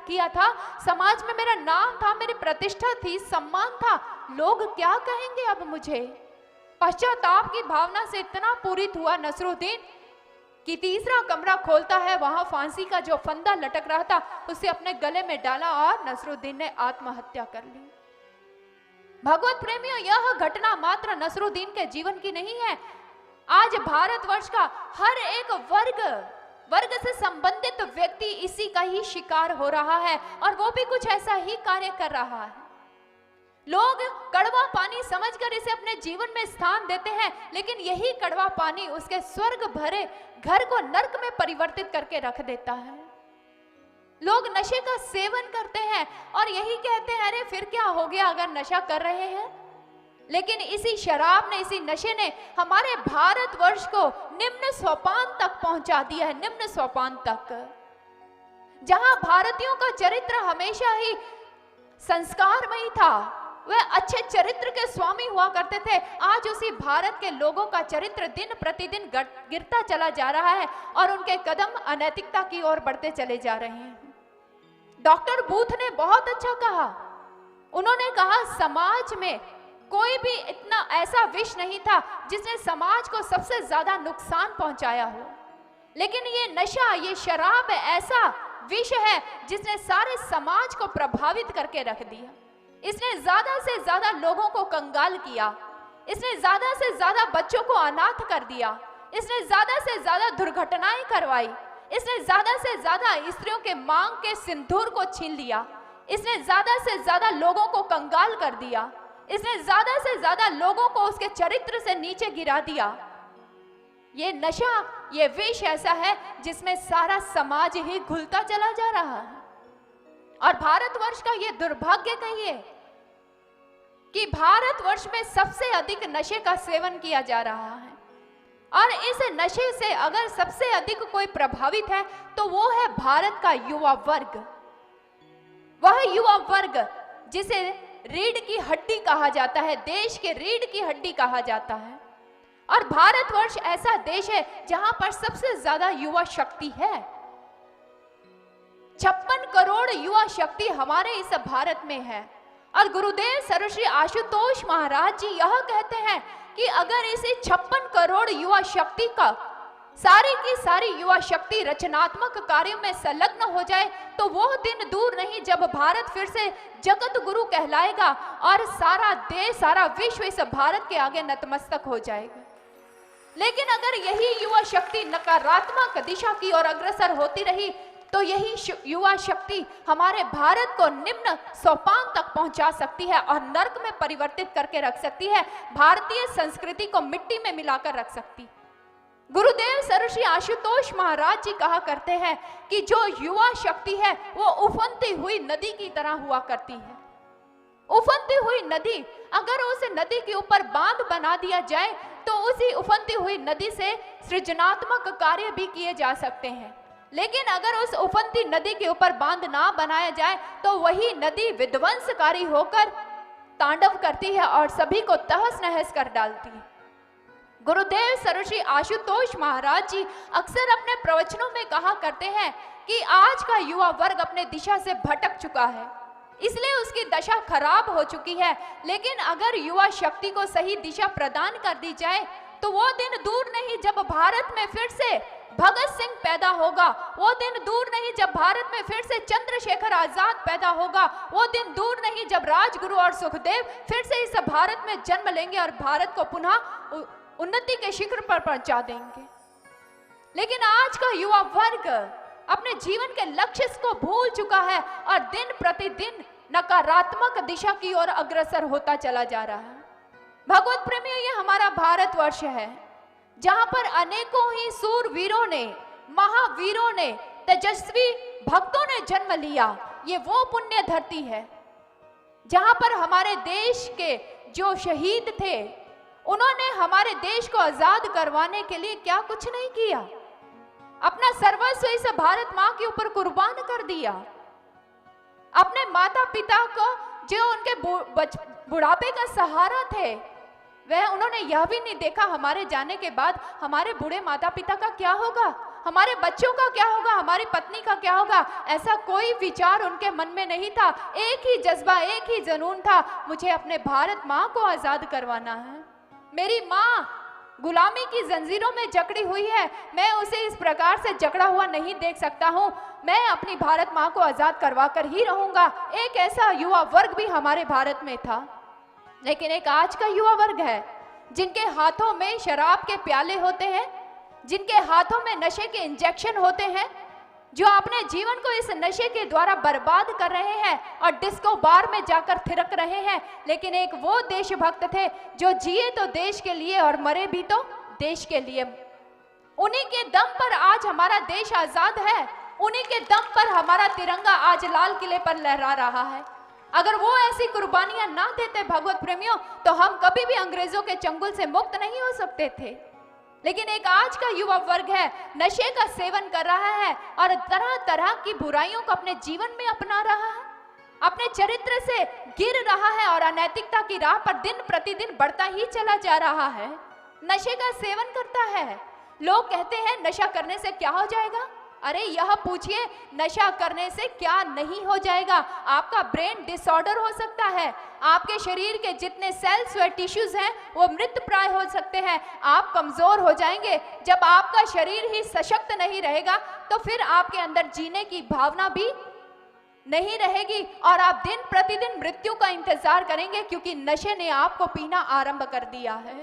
किया था, समाज में मेरा नाम था, मेरी प्रतिष्ठा थी, सम्मान था, लोग क्या कहेंगे अब मुझे। पश्चाताप की भावना से इतना पूरित हुआ नसरुद्दीन कि तीसरा कमरा खोलता है, वहां फांसी का जो फंदा लटक रहा था उसे अपने गले में डाला और नसरुद्दीन ने आत्महत्या कर ली। भगवत प्रेमियों, यह घटना मात्र नसरुद्दीन के जीवन की नहीं है, आज भारतवर्ष का हर एक वर्ग से संबंधित व्यक्ति इसी का ही शिकार हो रहा है और वो भी कुछ ऐसा ही कार्य कर रहा है। लोग कड़वा पानी समझकर इसे अपने जीवन में स्थान देते हैं, लेकिन यही कड़वा पानी उसके स्वर्ग भरे घर को नर्क में परिवर्तित करके रख देता है। लोग नशे का सेवन करते हैं और यही कहते हैं, अरे फिर क्या हो गया अगर नशा कर रहे हैं। लेकिन इसी शराब ने, इसी नशे ने हमारे भारतवर्ष को निम्न सोपान तक पहुंचा दिया है, निम्न सोपान तक, जहां भारतीयों का चरित्र हमेशा ही संस्कारमयी था, वह अच्छे चरित्र के स्वामी हुआ करते थे। आज उसी भारत के लोगों का चरित्र दिन प्रतिदिन गिरता चला जा रहा है और उनके कदम अनैतिकता की ओर बढ़ते चले जा रहे हैं। डॉक्टर बूथ ने बहुत अच्छा कहा, उन्होंने कहा समाज में कोई भी इतना ऐसा विष नहीं था जिसने समाज को सबसे ज्यादा नुकसान पहुंचाया हो, लेकिन ये नशा, ये शराब ऐसा विष है जिसने सारे समाज को प्रभावित करके रख दिया। इसने ज्यादा से ज्यादा लोगों को कंगाल किया, इसने ज्यादा से ज्यादा बच्चों को अनाथ कर दिया, इसने ज्यादा से ज्यादा दुर्घटनाएं करवाई, इसने ज्यादा से ज्यादा स्त्रियों के मांग के सिंदूर को छीन लिया, इसने ज्यादा से ज्यादा लोगों को कंगाल कर दिया, इसने ज्यादा से ज्यादा लोगों को उसके चरित्र से नीचे गिरा दिया। ये नशा, ये विष ऐसा है जिसमें सारा समाज ही घुलता चला जा रहा है। और भारतवर्ष का ये दुर्भाग्य कहिए कि भारतवर्ष में सबसे अधिक नशे का सेवन किया जा रहा है और इस नशे से अगर सबसे अधिक कोई प्रभावित है तो वो है भारत का युवा वर्ग। वह युवा वर्ग जिसे रीढ़ की हड्डी कहा जाता है, देश के रीढ़ की हड्डी कहा जाता है। और भारतवर्ष ऐसा देश है जहां पर सबसे ज्यादा युवा शक्ति है। 56 करोड़ युवा शक्ति हमारे इस भारत में है। और गुरुदेव सर्वश्री आशुतोष महाराज जी यह कहते हैं कि अगर इसे 56 करोड़ युवा शक्ति का सारी की सारी युवा शक्ति रचनात्मक कार्यों में संलग्न हो जाए तो वो दिन दूर नहीं जब भारत फिर से जगत गुरु कहलाएगा और सारा देश, सारा विश्व इस भारत के आगे नतमस्तक हो जाएगा। लेकिन अगर यही युवा शक्ति नकारात्मक दिशा की ओर अग्रसर होती रही तो यही युवा शक्ति हमारे भारत को निम्न सोपान तक पहुंचा सकती है और नर्क में परिवर्तित करके रख सकती है, भारतीय संस्कृति को मिट्टी में मिलाकर रख सकती। गुरुदेव सरश्री आशुतोष महाराज जी कहा करते हैं कि जो युवा शक्ति है वो उफनती हुई नदी की तरह हुआ करती है। उफनती हुई नदी, अगर उस नदी के ऊपर बांध बना दिया जाए तो उसी उफनती हुई नदी से सृजनात्मक कार्य भी किए जा सकते हैं। लेकिन अगर उस उफनती नदी के ऊपर बांध ना बनाया जाए तो वही नदी विध्वंसकारी होकर तांडव करती है और सभी को तहस नहस कर डालती है। गुरुदेव सरश्री आशुतोष महाराज जी अक्सर अपने प्रवचनों में कहा करते हैं कि आज का युवा वर्ग अपने दिशा से भटक चुका है, इसलिए उसकी दशा खराब हो चुकी है। लेकिन अगर युवा शक्ति को सही दिशा प्रदान कर दी जाए तो वो दिन दूर नहीं जब भारत में फिर से भगत सिंह पैदा होगा, वो दिन दूर नहीं जब भारत में फिर से चंद्रशेखर आजाद पैदा होगा, वो दिन दूर नहीं जब राजगुरु और सुखदेव फिर से इस भारत में जन्म लेंगे और भारत को पुनः उन्नति के शिखर पर पहुंचा देंगे। लेकिन आज का युवा वर्ग अपने जीवन के लक्ष्य को भूल चुका है और दिन प्रतिदिन नकारात्मक दिशा की ओर अग्रसर होता चला जा रहा है। भगवत प्रेमियों, ये हमारा भारतवर्ष है जहां पर अनेकों ही सूरवीरों ने, महावीरों ने, तेजस्वी भक्तों ने जन्म लिया। ये वो पुण्य धरती है जहां पर हमारे देश के जो शहीद थे उन्होंने हमारे देश को आजाद करवाने के लिए क्या कुछ नहीं किया, अपना सर्वस्व इस भारत मां के ऊपर कुर्बान कर दिया। अपने माता पिता को जो उनके बुढ़ापे का सहारा थे वह उन्होंने यह भी नहीं देखा हमारे जाने के बाद हमारे बूढ़े माता पिता का क्या होगा, हमारे बच्चों का क्या होगा, हमारी पत्नी का क्या होगा। ऐसा कोई विचार उनके मन में नहीं था। एक ही जज्बा, एक ही जुनून था, मुझे अपने भारत माँ को आजाद करवाना है। मेरी माँ गुलामी की जंजीरों में जकड़ी हुई है, मैं उसे इस प्रकार से जकड़ा हुआ नहीं देख सकता हूँ, मैं अपनी भारत माँ को आजाद करवा कर ही रहूंगा। एक ऐसा युवा वर्ग भी हमारे भारत में था। लेकिन एक आज का युवा वर्ग है जिनके हाथों में शराब के प्याले होते हैं, जिनके हाथों में नशे के इंजेक्शन होते हैं, जो अपने जीवन को इस नशे के द्वारा बर्बाद कर रहे हैं और डिस्को बार में जाकर थिरक रहे हैं। लेकिन एक वो देशभक्त थे जो जिए तो देश के लिए और मरे भी तो देश के लिए। उन्हीं के दम पर आज हमारा देश आजाद है, उन्हीं के दम पर हमारा तिरंगा आज लाल किले पर लहरा रहा है। अगर वो ऐसी कुर्बानियां ना देते भगवत प्रेमियों तो हम कभी भी अंग्रेजों के चंगुल से मुक्त नहीं हो सकते थे। लेकिन एक आज का युवा वर्ग है, नशे का सेवन कर रहा है और तरह तरह की बुराइयों को अपने जीवन में अपना रहा है, अपने चरित्र से गिर रहा है और अनैतिकता की राह पर दिन प्रतिदिन बढ़ता ही चला जा रहा है। नशे का सेवन करता है। लोग कहते हैं नशा करने से क्या हो जाएगा। अरे यह पूछिए नशा करने से क्या नहीं हो जाएगा। आपका ब्रेन डिसऑर्डर हो सकता है, आपके शरीर के जितने सेल्स व टिश्यूज हैं वो मृत प्राय हो सकते हैं, आप कमजोर हो जाएंगे। जब आपका शरीर ही सशक्त नहीं रहेगा तो फिर आपके अंदर जीने की भावना भी नहीं रहेगी और आप दिन प्रतिदिन मृत्यु का इंतजार करेंगे, क्योंकि नशे ने आपको पीना आरंभ कर दिया है।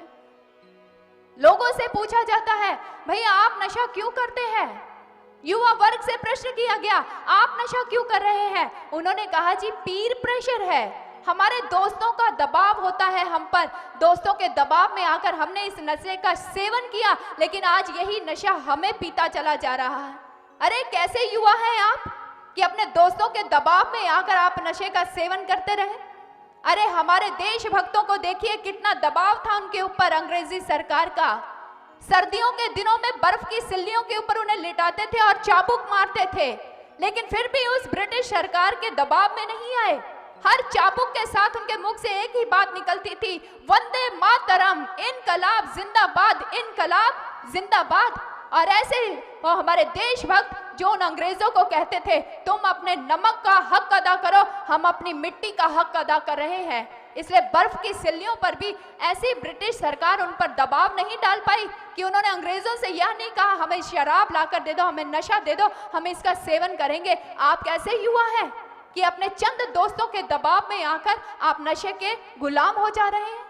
लोगों से पूछा जाता है भैया आप नशा क्यों करते हैं। युवा वर्ग से प्रश्न किया गया आप नशा क्यों कर रहे हैं। उन्होंने कहा जी पीर प्रेशर है, हमारे दोस्तों का दबाव होता है हम पर, दोस्तों के दबाव में आकर हमने इस नशे का सेवन किया, लेकिन आज यही नशा हमें पीता चला जा रहा है। अरे कैसे युवा हैं आप कि अपने दोस्तों के दबाव में आकर आप नशे का सेवन करते रहे। अरे हमारे देशभक्तों को देखिए कितना दबाव था उनके ऊपर अंग्रेजी सरकार का। सर्दियों के दिनों में बर्फ की सिल्लियों के ऊपर उन्हें लिटाते थे और चाबुक मारते थे, लेकिन फिर भी उस ब्रिटिश सरकार के दबाव में नहीं आए। हर चाबुक के साथ उनके मुख से एक ही बात निकलती थी, वंदे मातरम, इनकलाब जिंदाबाद, इनकलाब जिंदाबाद। और ऐसे वो हमारे देशभक्त जो उन अंग्रेजों को कहते थे तुम अपने नमक का हक अदा करो, हम अपनी मिट्टी का हक अदा कर रहे हैं। इसलिए बर्फ की सिल्लियों पर भी ऐसी ब्रिटिश सरकार उन पर दबाव नहीं डाल पाई कि उन्होंने अंग्रेजों से यह नहीं कहा हमें शराब लाकर दे दो, हमें नशा दे दो, हम इसका सेवन करेंगे। आप कैसे युवा हैं कि अपने चंद दोस्तों के दबाव में आकर आप नशे के गुलाम हो जा रहे हैं।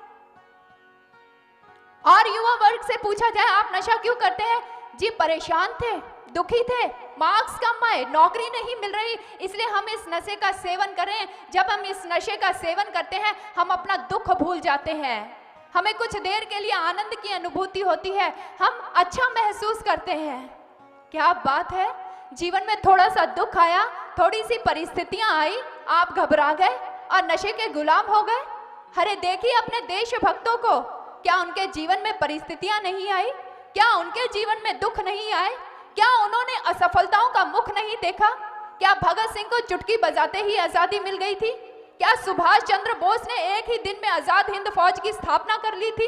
और युवा वर्ग से पूछा जाए आप नशा क्यों करते हैं? जी परेशान थे, दुखी थे, मार्क्स कम आए, नौकरी नहीं मिल रही, इसलिए हम इस नशे का सेवन करें। जब हम इस नशे का सेवन करते हैं हम अपना दुख भूल जाते हैं, हमें कुछ देर के लिए आनंद की अनुभूति होती है, हम अच्छा महसूस करते हैं। क्या बात है, जीवन में थोड़ा सा दुख आया, थोड़ी सी परिस्थितियां आई, आप घबरा गए और नशे के गुलाम हो गए। अरे देखिए अपने देशभक्तों को, क्या उनके जीवन में परिस्थितियां नहीं आई? क्या उनके जीवन में दुख नहीं आए? क्या उन्होंने असफलताओं का मुख नहीं देखा? क्या भगत सिंह को चुटकी बजाते ही आजादी मिल गई थी? क्या सुभाष चंद्र बोस ने एक ही दिन में आजाद हिंद फौज की स्थापना कर ली थी?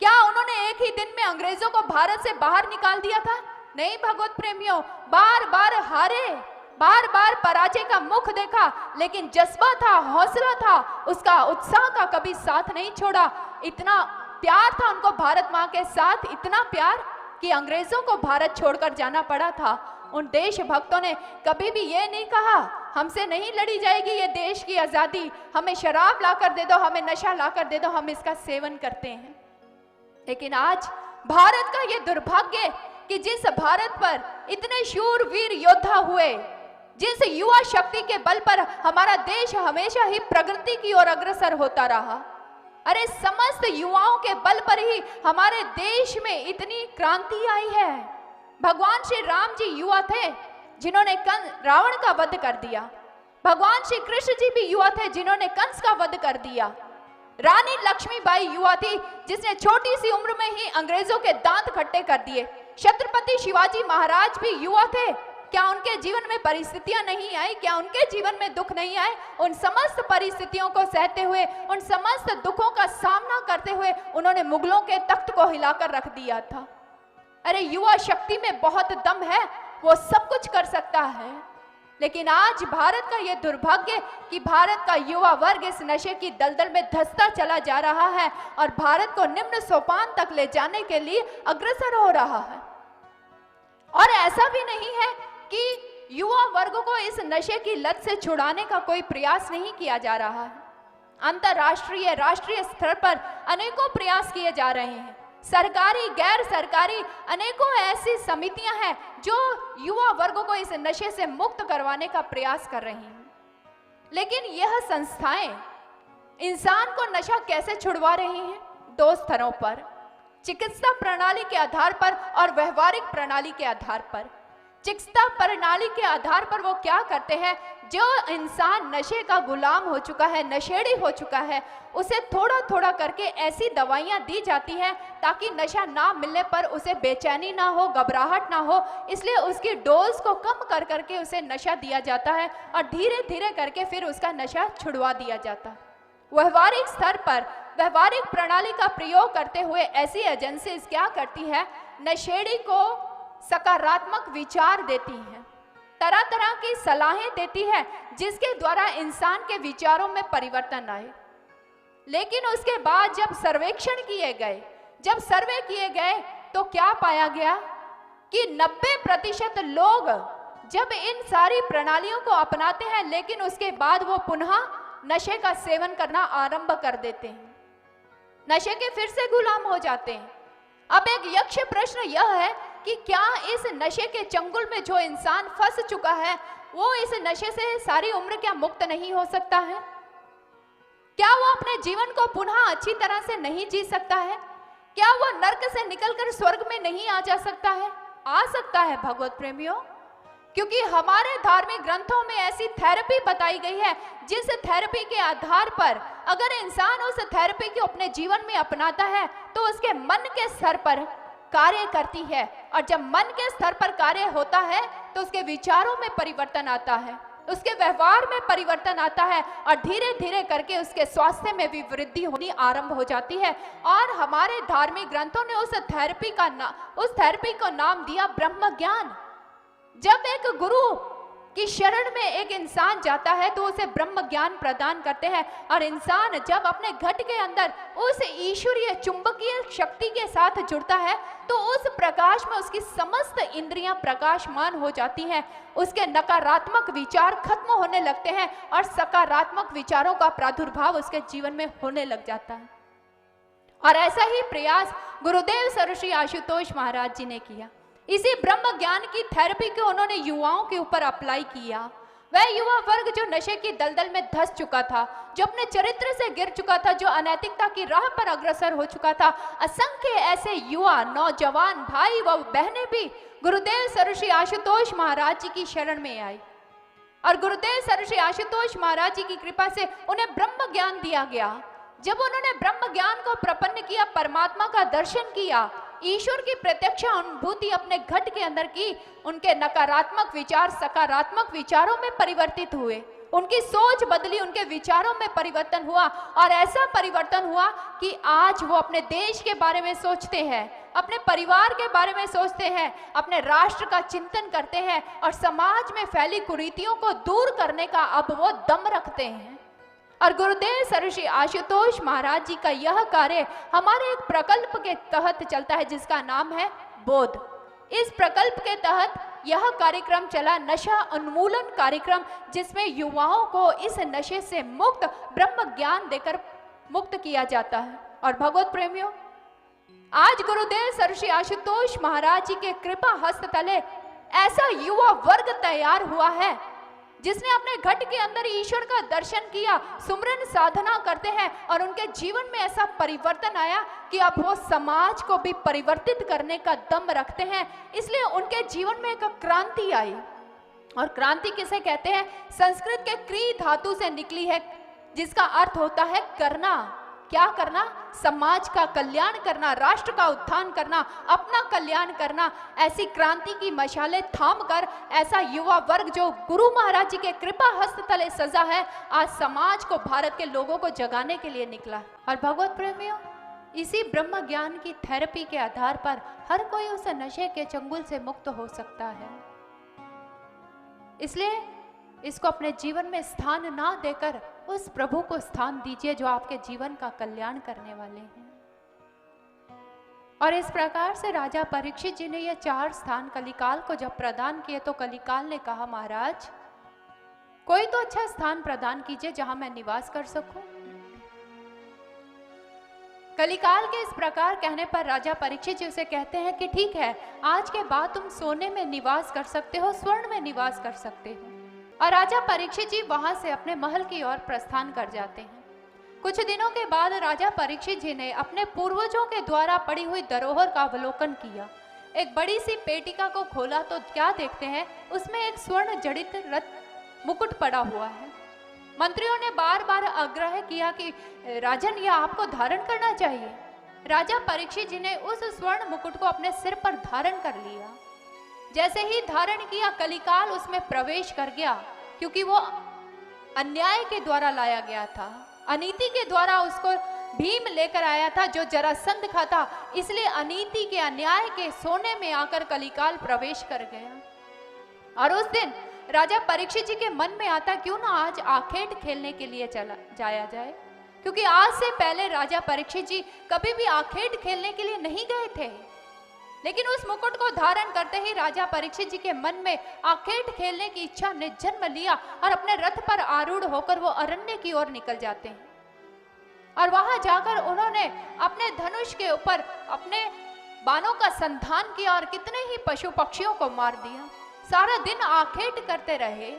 क्या उन्होंने एक ही दिन में अंग्रेजों को भारत से बाहर निकाल दिया था? नहीं भगवत प्रेमियों, बार बार हारे, बार बार पराजय का मुख देखा, लेकिन जज्बा था, हौसला था, उसका उत्साह का कभी साथ नहीं छोड़ा। इतना प्यार था उनको भारत माँ के साथ, इतना प्यार कि अंग्रेजों को भारत छोड़कर जाना पड़ा था। उन देशभक्तों ने कभी भी ये नहीं कहा हमसे नहीं लड़ी जाएगी ये देश की आजादी, हमें शराब लाकर दे दो, हमें नशा लाकर दे दो, हम इसका सेवन करते हैं। लेकिन आज भारत का ये दुर्भाग्य कि जिस भारत पर इतने शूर वीर योद्धा हुए, जिस युवा शक्ति के बल पर हमारा देश हमेशा ही प्रगति की ओर अग्रसर होता रहा, अरे समस्त युवाओं के बल पर ही हमारे देश में इतनी क्रांति आई है। भगवान श्री राम जी युवा थे जिन्होंने रावण का वध कर दिया। भगवान श्री कृष्ण जी भी युवा थे जिन्होंने कंस का वध कर दिया। रानी लक्ष्मीबाई युवा थी जिसने छोटी सी उम्र में ही अंग्रेजों के दांत खट्टे कर दिए। छत्रपति शिवाजी महाराज भी युवा थे, क्या उनके जीवन में परिस्थितियां नहीं आई? क्या उनके जीवन में दुख नहीं आए? उन समस्त परिस्थितियों को सहते हुए, उन समस्त दुखों का सामना करते हुए उन्होंने मुगलों के तख्त को हिलाकर रख दिया था। अरे युवा शक्ति में बहुत दम है, वो सब कुछ कर सकता है। लेकिन आज भारत का ये दुर्भाग्य कि भारत का युवा वर्ग इस नशे की दलदल में धंसता चला जा रहा है और भारत को निम्न सोपान तक ले जाने के लिए अग्रसर हो रहा है। और ऐसा भी नहीं है कि युवा वर्ग को इस नशे की लत से छुड़ाने का कोई प्रयास नहीं किया जा रहा है। अंतरराष्ट्रीय, राष्ट्रीय स्तर पर अनेकों प्रयास किए जा रहे हैं। सरकारी, गैर सरकारी अनेकों ऐसी समितियां हैं जो युवा वर्ग को इस नशे से मुक्त करवाने का प्रयास कर रही हैं। लेकिन यह संस्थाएं इंसान को नशा कैसे छुड़वा रही हैं? दो स्तरों पर, चिकित्सा प्रणाली के आधार पर और व्यवहारिक प्रणाली के आधार पर। चिकित्सा प्रणाली के आधार पर वो क्या करते हैं, जो इंसान नशे का गुलाम हो चुका है, नशेड़ी हो चुका है, उसे थोड़ा थोड़ा करके ऐसी दवाइयां दी जाती हैं ताकि नशा ना मिलने पर उसे बेचैनी ना हो, घबराहट ना हो, इसलिए उसकी डोज को कम कर करके उसे नशा दिया जाता है और धीरे धीरे करके फिर उसका नशा छुड़वा दिया जाता है। व्यवहारिक स्तर पर व्यवहारिक प्रणाली का प्रयोग करते हुए ऐसी एजेंसीज क्या करती है, नशेड़ी को सकारात्मक विचार देती हैं, तरह तरह की सलाहें देती है जिसके द्वारा इंसान के विचारों में परिवर्तन आए। लेकिन उसके बाद जब सर्वेक्षण किए गए, जब सर्वे किए गए तो क्या पाया गया कि 90% लोग जब इन सारी प्रणालियों को अपनाते हैं लेकिन उसके बाद वो पुनः नशे का सेवन करना आरंभ कर देते हैं, नशे के फिर से गुलाम हो जाते हैं। अब एक यक्ष प्रश्न यह है कि क्या इस नशे के चंगुल में जो इंसान फंस चुका है वो इस नशे से सारी उम्र क्या मुक्त नहीं हो सकता है? क्या वो अपने जीवन को पुनः अच्छी तरह से नहीं जी सकता है? क्या वो नर्क से निकलकर स्वर्ग में नहीं आ जा सकता है? आ सकता है भगवत प्रेमियों, क्योंकि हमारे धार्मिक ग्रंथों में ऐसी थेरेपी बताई गई है जिस थेरेपी के आधार पर अगर इंसान उस थेरेपी को अपने जीवन में अपनाता है तो उसके मन के स्तर पर कार्य करती है, और जब मन के स्तर पर कार्य होता है तो उसके विचारों में परिवर्तन आता है, उसके व्यवहार में परिवर्तन आता है और धीरे धीरे करके उसके स्वास्थ्य में भी वृद्धि होनी आरंभ हो जाती है। और हमारे धार्मिक ग्रंथों ने उस थेरेपी को नाम दिया ब्रह्म ज्ञान। जब एक गुरु कि शरण में एक इंसान जाता है तो उसे ब्रह्म ज्ञान प्रदान करते हैं, और इंसान जब अपने घट के अंदर उस ईश्वरीय चुंबकीय शक्ति के साथ जुड़ता है तो उस प्रकाश में उसकी समस्त इंद्रियां प्रकाशमान हो जाती हैं, उसके नकारात्मक विचार खत्म होने लगते हैं और सकारात्मक विचारों का प्रादुर्भाव उसके जीवन में होने लग जाता है। और ऐसा ही प्रयास गुरुदेव सर्वश्री आशुतोष महाराज जी ने किया। इसी ब्रह्म ज्ञान की थेरेपी को उन्होंने युवाओं के ऊपर अप्लाई किया। वह युवा वर्ग जो नशे की दलदल में धंस चुका था, जो अपने चरित्र से गिर चुका था, जो अनैतिकता की राह पर अग्रसर हो चुका था, असंख्य ऐसे युवा नौजवान भाई व बहनें भी गुरुदेव सर्वश्री आशुतोष महाराज जी की शरण में आई, और गुरुदेव सर्वश्री आशुतोष महाराज जी की कृपा से उन्हें ब्रह्म ज्ञान दिया गया। जब उन्होंने ब्रह्म ज्ञान को प्रपन्न किया, परमात्मा का दर्शन किया, ईश्वर की प्रत्यक्ष अनुभूति अपने घट के अंदर की, उनके नकारात्मक विचार सकारात्मक विचारों में परिवर्तित हुए, उनकी सोच बदली, उनके विचारों में परिवर्तन हुआ, और ऐसा परिवर्तन हुआ कि आज वो अपने देश के बारे में सोचते हैं, अपने परिवार के बारे में सोचते हैं, अपने राष्ट्र का चिंतन करते हैं, और समाज में फैली कुरीतियों को दूर करने का अब वो दम रखते हैं। और गुरुदेव सर्वश्री आशुतोष महाराज जी का यह कार्य हमारे एक प्रकल्प के तहत चलता है जिसका नाम है बोध। इस प्रकल्प के तहत यह कार्यक्रम चला, नशा उन्मूलन कार्यक्रम, जिसमें युवाओं को इस नशे से मुक्त ब्रह्म ज्ञान देकर मुक्त किया जाता है। और भगवत प्रेमियों, आज गुरुदेव सर्वश्री आशुतोष महाराज जी के कृपा हस्त तले ऐसा युवा वर्ग तैयार हुआ है जिसने अपने घट के अंदर ईश्वर का दर्शन किया, सुमरन साधना करते हैं, और उनके जीवन में ऐसा परिवर्तन आया कि अब वो समाज को भी परिवर्तित करने का दम रखते हैं। इसलिए उनके जीवन में एक क्रांति आई, और क्रांति किसे कहते हैं? संस्कृत के क्री धातु से निकली है, जिसका अर्थ होता है करना। क्या करना? समाज का कल्याण करना, राष्ट्र का उत्थान करना, अपना कल्याण करना। ऐसी क्रांति की मशाले थाम कर ऐसा युवा वर्ग जो गुरु महाराज जी के कृपा हस्त तले सजा है, आज समाज को, भारत के लोगों को जगाने के लिए निकला। और भगवत प्रेमियों, इसी ब्रह्म ज्ञान की थेरेपी के आधार पर हर कोई उस नशे के चंगुल से मुक्त हो सकता है। इसलिए इसको अपने जीवन में स्थान ना देकर उस प्रभु को स्थान दीजिए जो आपके जीवन का कल्याण करने वाले हैं। और इस प्रकार से राजा परीक्षित जी ने ये 4 स्थान कलिकाल को जब प्रदान किए तो कलिकाल ने कहा, महाराज कोई तो अच्छा स्थान प्रदान कीजिए जहां मैं निवास कर सकूं। कलिकाल के इस प्रकार कहने पर राजा परीक्षित जी उसे कहते हैं कि ठीक है, आज के बाद तुम सोने में निवास कर सकते हो, स्वर्ण में निवास कर सकते हो। और राजा परीक्षित जी वहां से अपने महल की ओर प्रस्थान कर जाते हैं। कुछ दिनों के बाद राजा परीक्षित जी ने अपने पूर्वजों के द्वारा पड़ी हुई धरोहर का अवलोकन किया। एक बड़ी सी पेटिका को खोला तो क्या देखते हैं, उसमें एक स्वर्ण जड़ित रत्न मुकुट पड़ा हुआ है। मंत्रियों ने बार बार आग्रह किया कि राजन, यह आपको धारण करना चाहिए। राजा परीक्षित जी ने उस स्वर्ण मुकुट को अपने सिर पर धारण कर लिया। जैसे ही धारण किया, कलिकाल उसमें प्रवेश कर गया, क्योंकि वो अन्याय के द्वारा लाया गया था, अनीति के द्वारा उसको भीम लेकर आया था जो जरासंध का था। इसलिए अनीति के, अन्याय के सोने में आकर कलिकाल प्रवेश कर गया। और उस दिन राजा परीक्षित जी के मन में आता, क्यों ना आज आखेट खेलने के लिए चला जाया जाए, क्योंकि आज से पहले राजा परीक्षित जी कभी भी आखेट खेलने के लिए नहीं गए थे। लेकिन उस मुकुट को धारण करते ही राजा परीक्षित जी के मन में आखेट खेलने की इच्छा ने जन्म लिया, और अपने रथ पर आरूढ़ होकर वो अरण्य की ओर निकल जाते हैं। और वहां जाकर उन्होंने अपने धनुष के ऊपर अपने बाणों का संधान किया और कितने ही पशु पक्षियों को मार दिया। सारा दिन आखेट करते रहे।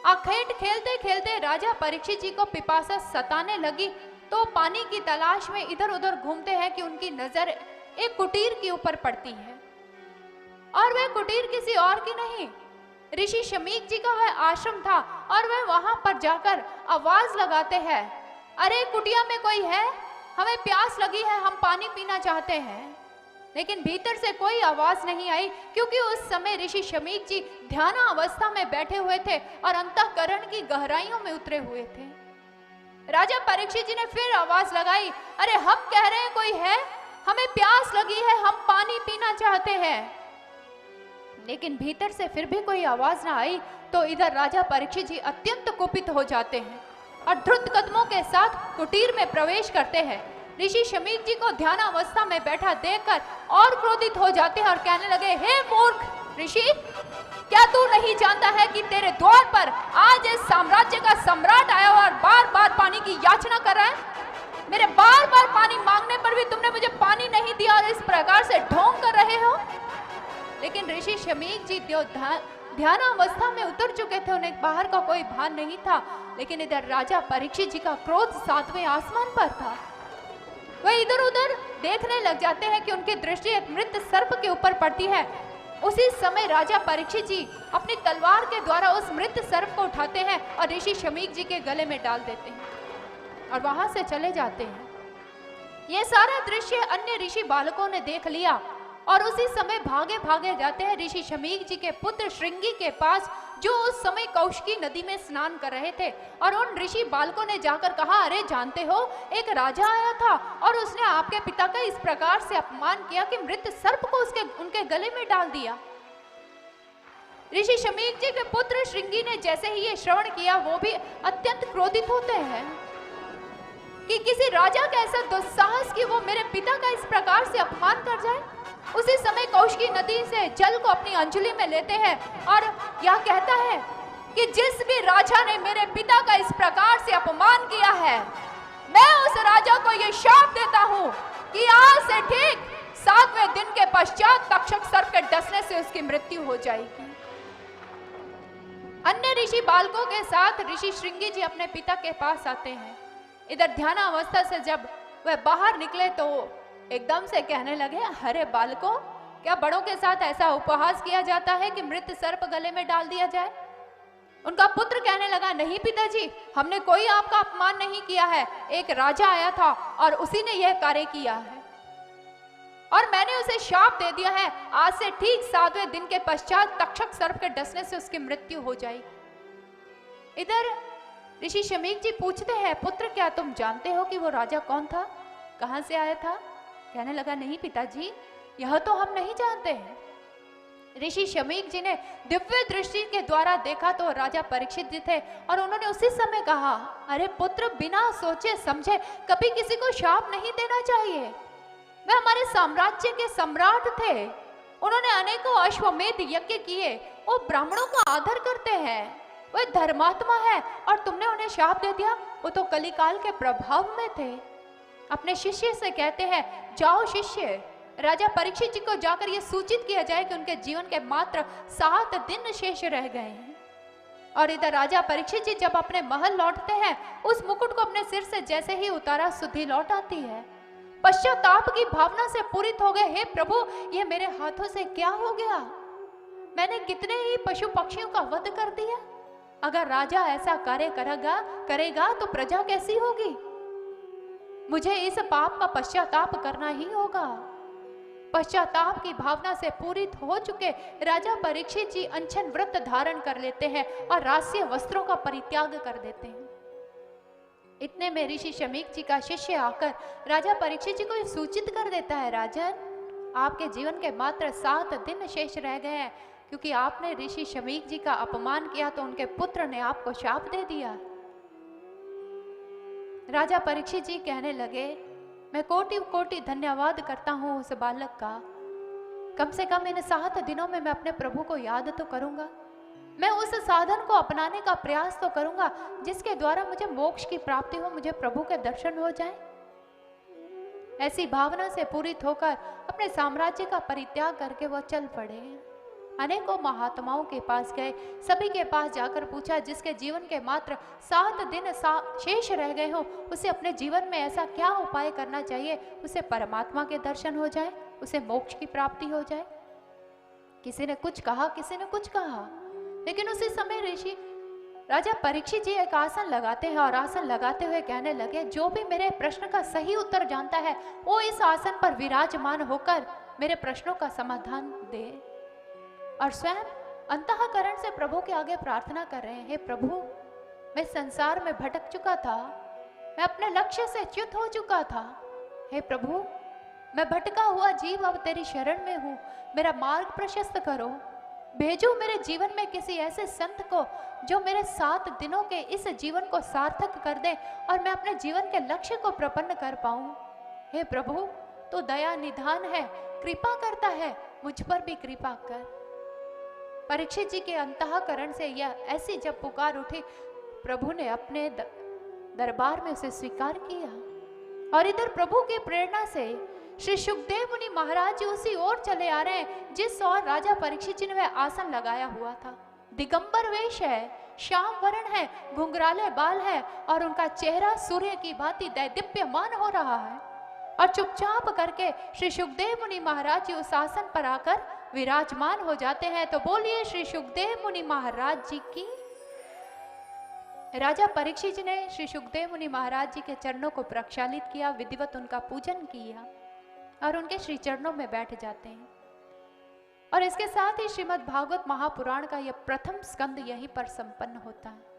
आखेट खेलते खेलते राजा परीक्षित जी को पिपासा सताने लगी, तो पानी की तलाश में इधर उधर घूमते हैं कि उनकी नजर एक कुटीर के ऊपर पड़ती है। और वह कुटीर किसी और की नहीं, ऋषि शमीक जी का वह आश्रम था। और वह वहां पर जाकर आवाज लगाते हैं, अरे कुटिया में कोई है, हमें प्यास लगी है, हम पानी पीना चाहते हैं। लेकिन भीतर से कोई आवाज नहीं आई, क्योंकि उस समय ऋषि शमीक जी ध्यान अवस्था में बैठे हुए थे और अंतःकरण की गहराइयों में उतरे हुए थे। राजा परीक्षित जी ने फिर आवाज लगाई, अरे हम कह रहे हैं कोई है, हमें प्यास लगी है, हम पानी पीना चाहते हैं। लेकिन भीतर से फिर भी कोई आवाज ना आई तो इधर राजा परीक्षित जी अत्यंत कुपित हो जाते हैं और द्रुत कदमों के साथ कुटीर में प्रवेश करते हैं। ऋषि शमीक जी को ध्यान अवस्था में बैठा देखकर और क्रोधित हो जाते हैं और कहने लगे, हे मूर्ख ऋषि, क्या तू नहीं जानता है कि तेरे द्वार पर आज इस साम्राज्य का सम्राट आया और बार बार पानी की याचना कर रहा है? मेरे बार बार पानी मांगने पर भी तुमने मुझे पानी नहीं दिया और इस प्रकार से ढोंग कर रहे हो। लेकिन ऋषि शमीक जी ध्यान अवस्था में उतर चुके थे, उन्हें बाहर का कोई भान नहीं था। लेकिन इधर राजा परीक्षित जी का क्रोध 7वें आसमान पर था। वह इधर उधर देखने लग जाते हैं कि उनकी दृष्टि एक मृत सर्प के ऊपर पड़ती है। उसी समय राजा परीक्षित जी अपनी तलवार के द्वारा उस मृत सर्प को उठाते हैं और ऋषि शमीक जी के गले में डाल देते हैं और वहां से चले जाते हैं। यह सारा दृश्य अन्य ऋषि बालकों ने देख लिया और उसी समय भागे भागे जाते हैं ऋषि शमीक जी के पुत्र श्रृंगी के पास, जो उस समय कौशिकी नदी में स्नान कर रहे थे। और उन ऋषि बालकों ने जाकर कहा, अरे जानते हो, एक राजा आया था और उसने आपके पिता का इस प्रकार से अपमान किया कि मृत सर्प को उनके गले में डाल दिया। ऋषि शमीक जी के पुत्र श्रृंगी ने जैसे ही ये श्रवण किया, वो भी अत्यंत क्रोधित होते हैं कि किसी राजा का ऐसा दुस्साहस कि वो मेरे पिता का इस प्रकार से अपमान कर जाए। उसी समय कौशिकी नदी से जल को अपनी अंजलि में लेते हैं और यह कहता है कि जिस भी राजा ने मेरे पिता का इस प्रकार से अपमान किया है, मैं उस राजा को यह शाप देता हूं कि आज से ठीक 7वें दिन के पश्चात तक्षक सर्प के डसने से उसकी मृत्यु हो जाएगी। अन्य ऋषि बालकों के साथ ऋषि श्रृंगी जी अपने पिता के पास आते हैं। इधर ध्यान अवस्था से जब वह बाहर निकले तो एकदम से कहने लगे, अरे बालकों, क्या बड़ों के साथ ऐसा उपहास किया जाता है कि मृत सर्प गले में डाल दिया जाए? उनका पुत्र कहने लगा, नहीं पिताजी, हमने कोई आपका अपमान नहीं किया है। एक राजा आया था और उसी ने यह कार्य किया है और मैंने उसे शाप दे दिया है, आज से ठीक 7वें दिन के पश्चात तक्षक सर्प के डसने से उसकी मृत्यु हो जाएगी। इधर ऋषि शमीक जी पूछते हैं, पुत्र क्या तुम जानते हो कि वो राजा कौन था, कहां से आया था? कहने लगा, नहीं पिताजी, यह तो हम नहीं जानते हैं। ऋषि शमीक जी ने दिव्य दृष्टि के द्वारा देखा तो राजा परीक्षित जी थे और उन्होंने उसी समय कहा, अरे पुत्र, बिना सोचे समझे कभी किसी को शाप नहीं देना चाहिए। वे हमारे साम्राज्य के सम्राट थे, उन्होंने अनेकों अश्वमेध यज्ञ किए, वो ब्राह्मणों का आदर करते हैं, वह धर्मात्मा है और तुमने उन्हें शाप दे दिया। वो तो कलिकाल के प्रभाव में थे। अपने शिष्य से कहते हैं, जाओ शिष्य, राजा परीक्षित जी को जाकर यह सूचित किया जाए कि उनके जीवन के मात्र 7 दिन शेष रह गए हैं। और इधर राजा परीक्षित जी जब अपने महल लौटते हैं, उस मुकुट को अपने सिर से जैसे ही उतारा, सुधि लौट आती है। पश्चाताप की भावना से पूरित हो गए, हे प्रभु, यह मेरे हाथों से क्या हो गया? मैंने कितने ही पशु पक्षियों का वध कर दिया। अगर राजा ऐसा कार्य करेगा तो प्रजा कैसी होगी? मुझे इस पाप का पश्चाताप करना ही होगा। पश्चाताप की भावना से पूरित हो चुके राजा परीक्षित जी अनशन व्रत धारण कर लेते हैं और राष्ट्रीय वस्त्रों का परित्याग कर देते हैं। इतने में ऋषि शमीक जी का शिष्य आकर राजा परीक्षित जी को सूचित कर देता है, राजन, आपके जीवन के मात्र 7 दिन शेष रह गए हैं, क्योंकि आपने ऋषि शमीक जी का अपमान किया तो उनके पुत्र ने आपको शाप दे दिया। राजा परीक्षित जी कहने लगे, मैं कोटि कोटि धन्यवाद करता हूं उस बालक का। कम से कम इन 7 दिनों में मैं अपने प्रभु को याद तो करूंगा, मैं उस साधन को अपनाने का प्रयास तो करूंगा जिसके द्वारा मुझे मोक्ष की प्राप्ति हो, मुझे प्रभु के दर्शन हो जाए। ऐसी भावना से पूरित होकर अपने साम्राज्य का परित्याग करके वो चल पड़े। अनेकों महात्माओं के पास गए, सभी के पास जाकर पूछा, जिसके जीवन के मात्र 7 दिन शेष रह गए हो, उसे अपने जीवन में ऐसा क्या उपाय करना चाहिए उसे परमात्मा के दर्शन हो जाए, उसे मोक्ष की प्राप्ति हो जाए। किसी ने कुछ कहा, किसी ने कुछ कहा, लेकिन उसी समय ऋषि राजा परीक्षित जी एक आसन लगाते हैं और आसन लगाते हुए कहने लगे, जो भी मेरे प्रश्न का सही उत्तर जानता है वो इस आसन पर विराजमान होकर मेरे प्रश्नों का समाधान दे। और स्वयं अंतःकरण से प्रभु के आगे प्रार्थना कर रहे हैं, हे प्रभु, मैं संसार में भटक चुका था, मैं अपने लक्ष्य से च्युत हो चुका था। हे प्रभु, मैं भटका हुआ जीव अब तेरी शरण में हूँ, मेरा मार्ग प्रशस्त करो। भेजो मेरे जीवन में किसी ऐसे संत को जो मेरे 7 दिनों के इस जीवन को सार्थक कर दे और मैं अपने जीवन के लक्ष्य को प्रपन्न कर पाऊं। हे प्रभु, तो दया निधान है, कृपा करता है, मुझ पर भी कृपा कर। परीक्षित जी के अंतःकरण से यह ऐसी जब पुकार उठी, प्रभु ने अपने दरबार में उसे स्वीकार किया। और इधर प्रभु की प्रेरणा से श्री सुखदेव मुनि महाराज जी उसी ओर चले आ रहे हैं जिस ओर राजा परीक्षित जी ने वह आसन लगाया हुआ था। दिगंबर वेश है, श्याम वर्ण है, घुंघराले बाल है और उनका चेहरा सूर्य की भांति दैदीप्यमान हो रहा है। और चुपचाप करके श्री सुखदेव मुनि महाराज जी उस आसन पर आकर विराजमान हो जाते हैं। तो बोलिए श्री सुखदेव मुनि महाराज जी की। राजा परीक्षित जी ने श्री सुखदेव मुनि महाराज जी के चरणों को प्रक्षालित किया, विधिवत उनका पूजन किया और उनके श्री चरणों में बैठ जाते हैं। और इसके साथ ही श्रीमद् भागवत महापुराण का यह प्रथम स्कंद यहीं पर संपन्न होता है।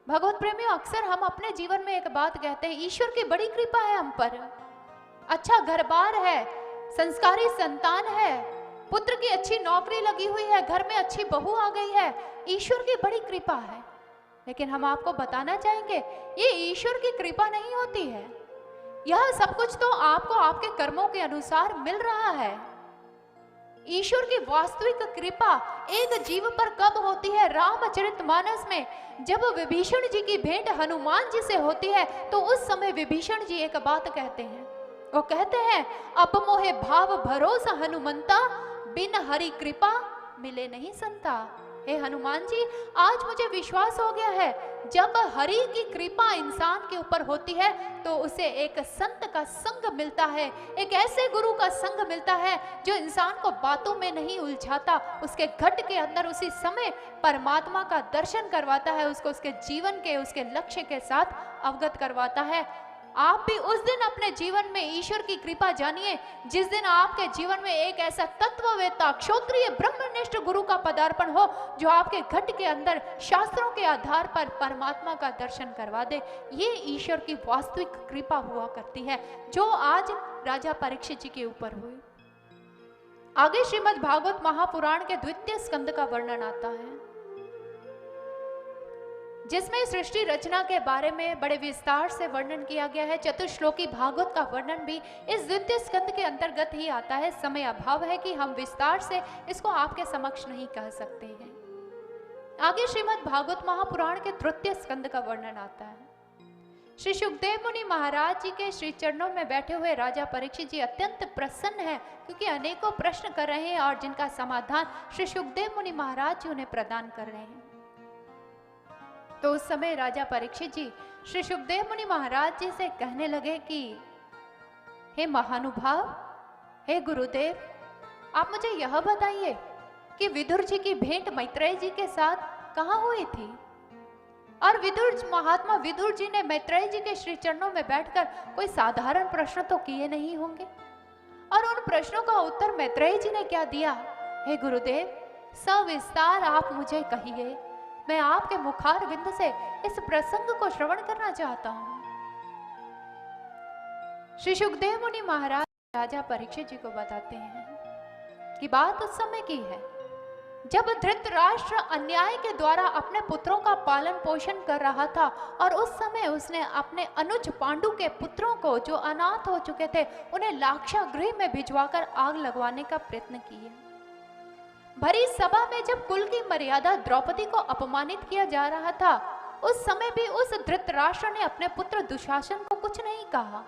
भगवत प्रेमियों, अक्सर हम अपने जीवन में एक बात कहते हैं, ईश्वर की बड़ी कृपा है हम पर, अच्छा घर बार है, संस्कारी संतान है, पुत्र की अच्छी नौकरी लगी हुई है, घर में अच्छी बहू आ गई है, ईश्वर की बड़ी कृपा है। लेकिन हम आपको बताना चाहेंगे ये ईश्वर की कृपा नहीं होती है। यह सब कुछ तो आपको आपके कर्मों के अनुसार मिल रहा है। ईश्वर की वास्तविक कृपा एक जीव पर कब होती है? रामचरितमानस में जब विभीषण जी की भेंट हनुमान जी से होती है तो उस समय विभीषण जी एक बात कहते हैं। वो कहते हैं, अब मोहे भाव भरोसा हनुमंता, बिन हरि कृपा मिले नहीं संता। हे हनुमान जी, आज मुझे विश्वास हो गया है, जब हरि की कृपा इंसान के ऊपर होती है तो उसे एक संत का संग मिलता है, एक ऐसे गुरु का संग मिलता है जो इंसान को बातों में नहीं उलझाता, उसके घट के अंदर उसी समय परमात्मा का दर्शन करवाता है, उसको उसके जीवन के उसके लक्ष्य के साथ अवगत करवाता है। आप भी उस दिन अपने जीवन में ईश्वर की कृपा जानिए जिस दिन आपके जीवन में एक ऐसा तत्ववेत्ता क्षत्रिय ब्रह्मनिष्ठ गुरु का पदार्पण हो जो आपके घट के अंदर शास्त्रों के आधार पर परमात्मा का दर्शन करवा दे। ये ईश्वर की वास्तविक कृपा हुआ करती है जो आज राजा परीक्षित जी के ऊपर हुई। आगे श्रीमद् भागवत महापुराण के द्वितीय स्कंद का वर्णन आता है जिसमें सृष्टि रचना के बारे में बड़े विस्तार से वर्णन किया गया है। चतुश्लोकी भागवत का वर्णन भी इस द्वितीय स्कंद के अंतर्गत ही आता है। समय अभाव है कि हम विस्तार से इसको आपके समक्ष नहीं कह सकते हैं। आगे श्रीमद् भागवत महापुराण के तृतीय स्कंद का वर्णन आता है। श्री सुखदेव मुनि महाराज जी के श्री चरणों में बैठे हुए राजा परीक्षित जी अत्यंत प्रसन्न है क्योंकि अनेकों प्रश्न कर रहे हैं और जिनका समाधान श्री सुखदेव मुनि महाराज जी उन्हें प्रदान कर रहे हैं। तो उस समय राजा परीक्षित जी श्री सुखदेव मुनि महाराज जी से कहने लगे कि हे महानुभाव, हे गुरुदेव, आप मुझे यह बताइए कि विदुर जी की भेंट मैत्रेय जी के साथ कहाँ हुई थी? और महात्मा विदुर जी ने मैत्रेय जी के श्री चरणों में बैठकर कोई साधारण प्रश्न तो किए नहीं होंगे, और उन प्रश्नों का उत्तर मैत्रेय जी ने क्या दिया? हे गुरुदेव, सविस्तार आप मुझे कहिए, मैं आपके मुखार विंद से इस प्रसंग को श्रवण करना चाहता हूं। श्री सुखदेव मुनि महाराज राजा परीक्षित जी को बताते हैं कि बात उस समय की है जब धृतराष्ट्र अन्याय के द्वारा अपने पुत्रों का पालन पोषण कर रहा था और उस समय उसने अपने अनुज पांडु के पुत्रों को जो अनाथ हो चुके थे उन्हें लाक्षागृह में भिजवाकर आग लगवाने का प्रयत्न किया। भरी सभा में जब कुल की मर्यादा द्रौपदी को अपमानित किया जा रहा था उस समय भी उस धृतराष्ट्र ने अपने पुत्र दुशासन को कुछ नहीं कहा।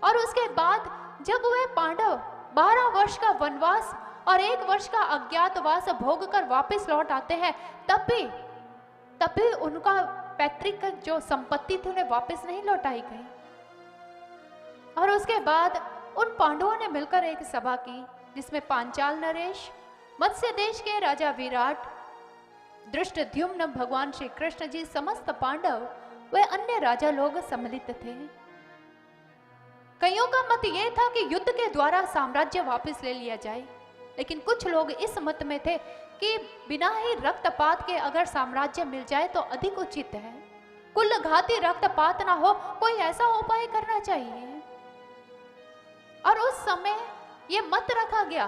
और उसके बाद जब वह पांडव 12 वर्ष का वनवास और 1 वर्ष का अज्ञातवास भोग कर वापस लौट आते हैं तब भी उनका पैतृक जो संपत्ति थी उन्हें वापस नहीं लौटाई गई। और उसके बाद उन पांडवों ने मिलकर एक सभा की जिसमें पांचाल नरेश, मत्स्य देश के राजा विराट, धृष्टद्युम्न, भगवान श्री कृष्ण जी, समस्त पांडव व अन्य राजा लोग सम्मिलित थे। कईयों का मत यह था कि युद्ध के द्वारा साम्राज्य वापस ले लिया जाए, लेकिन कुछ लोग इस मत में थे कि बिना ही रक्तपात के अगर साम्राज्य मिल जाए तो अधिक उचित है, कुल घाती रक्तपात ना हो, कोई ऐसा उपाय करना चाहिए। और उस समय ये मत रखा गया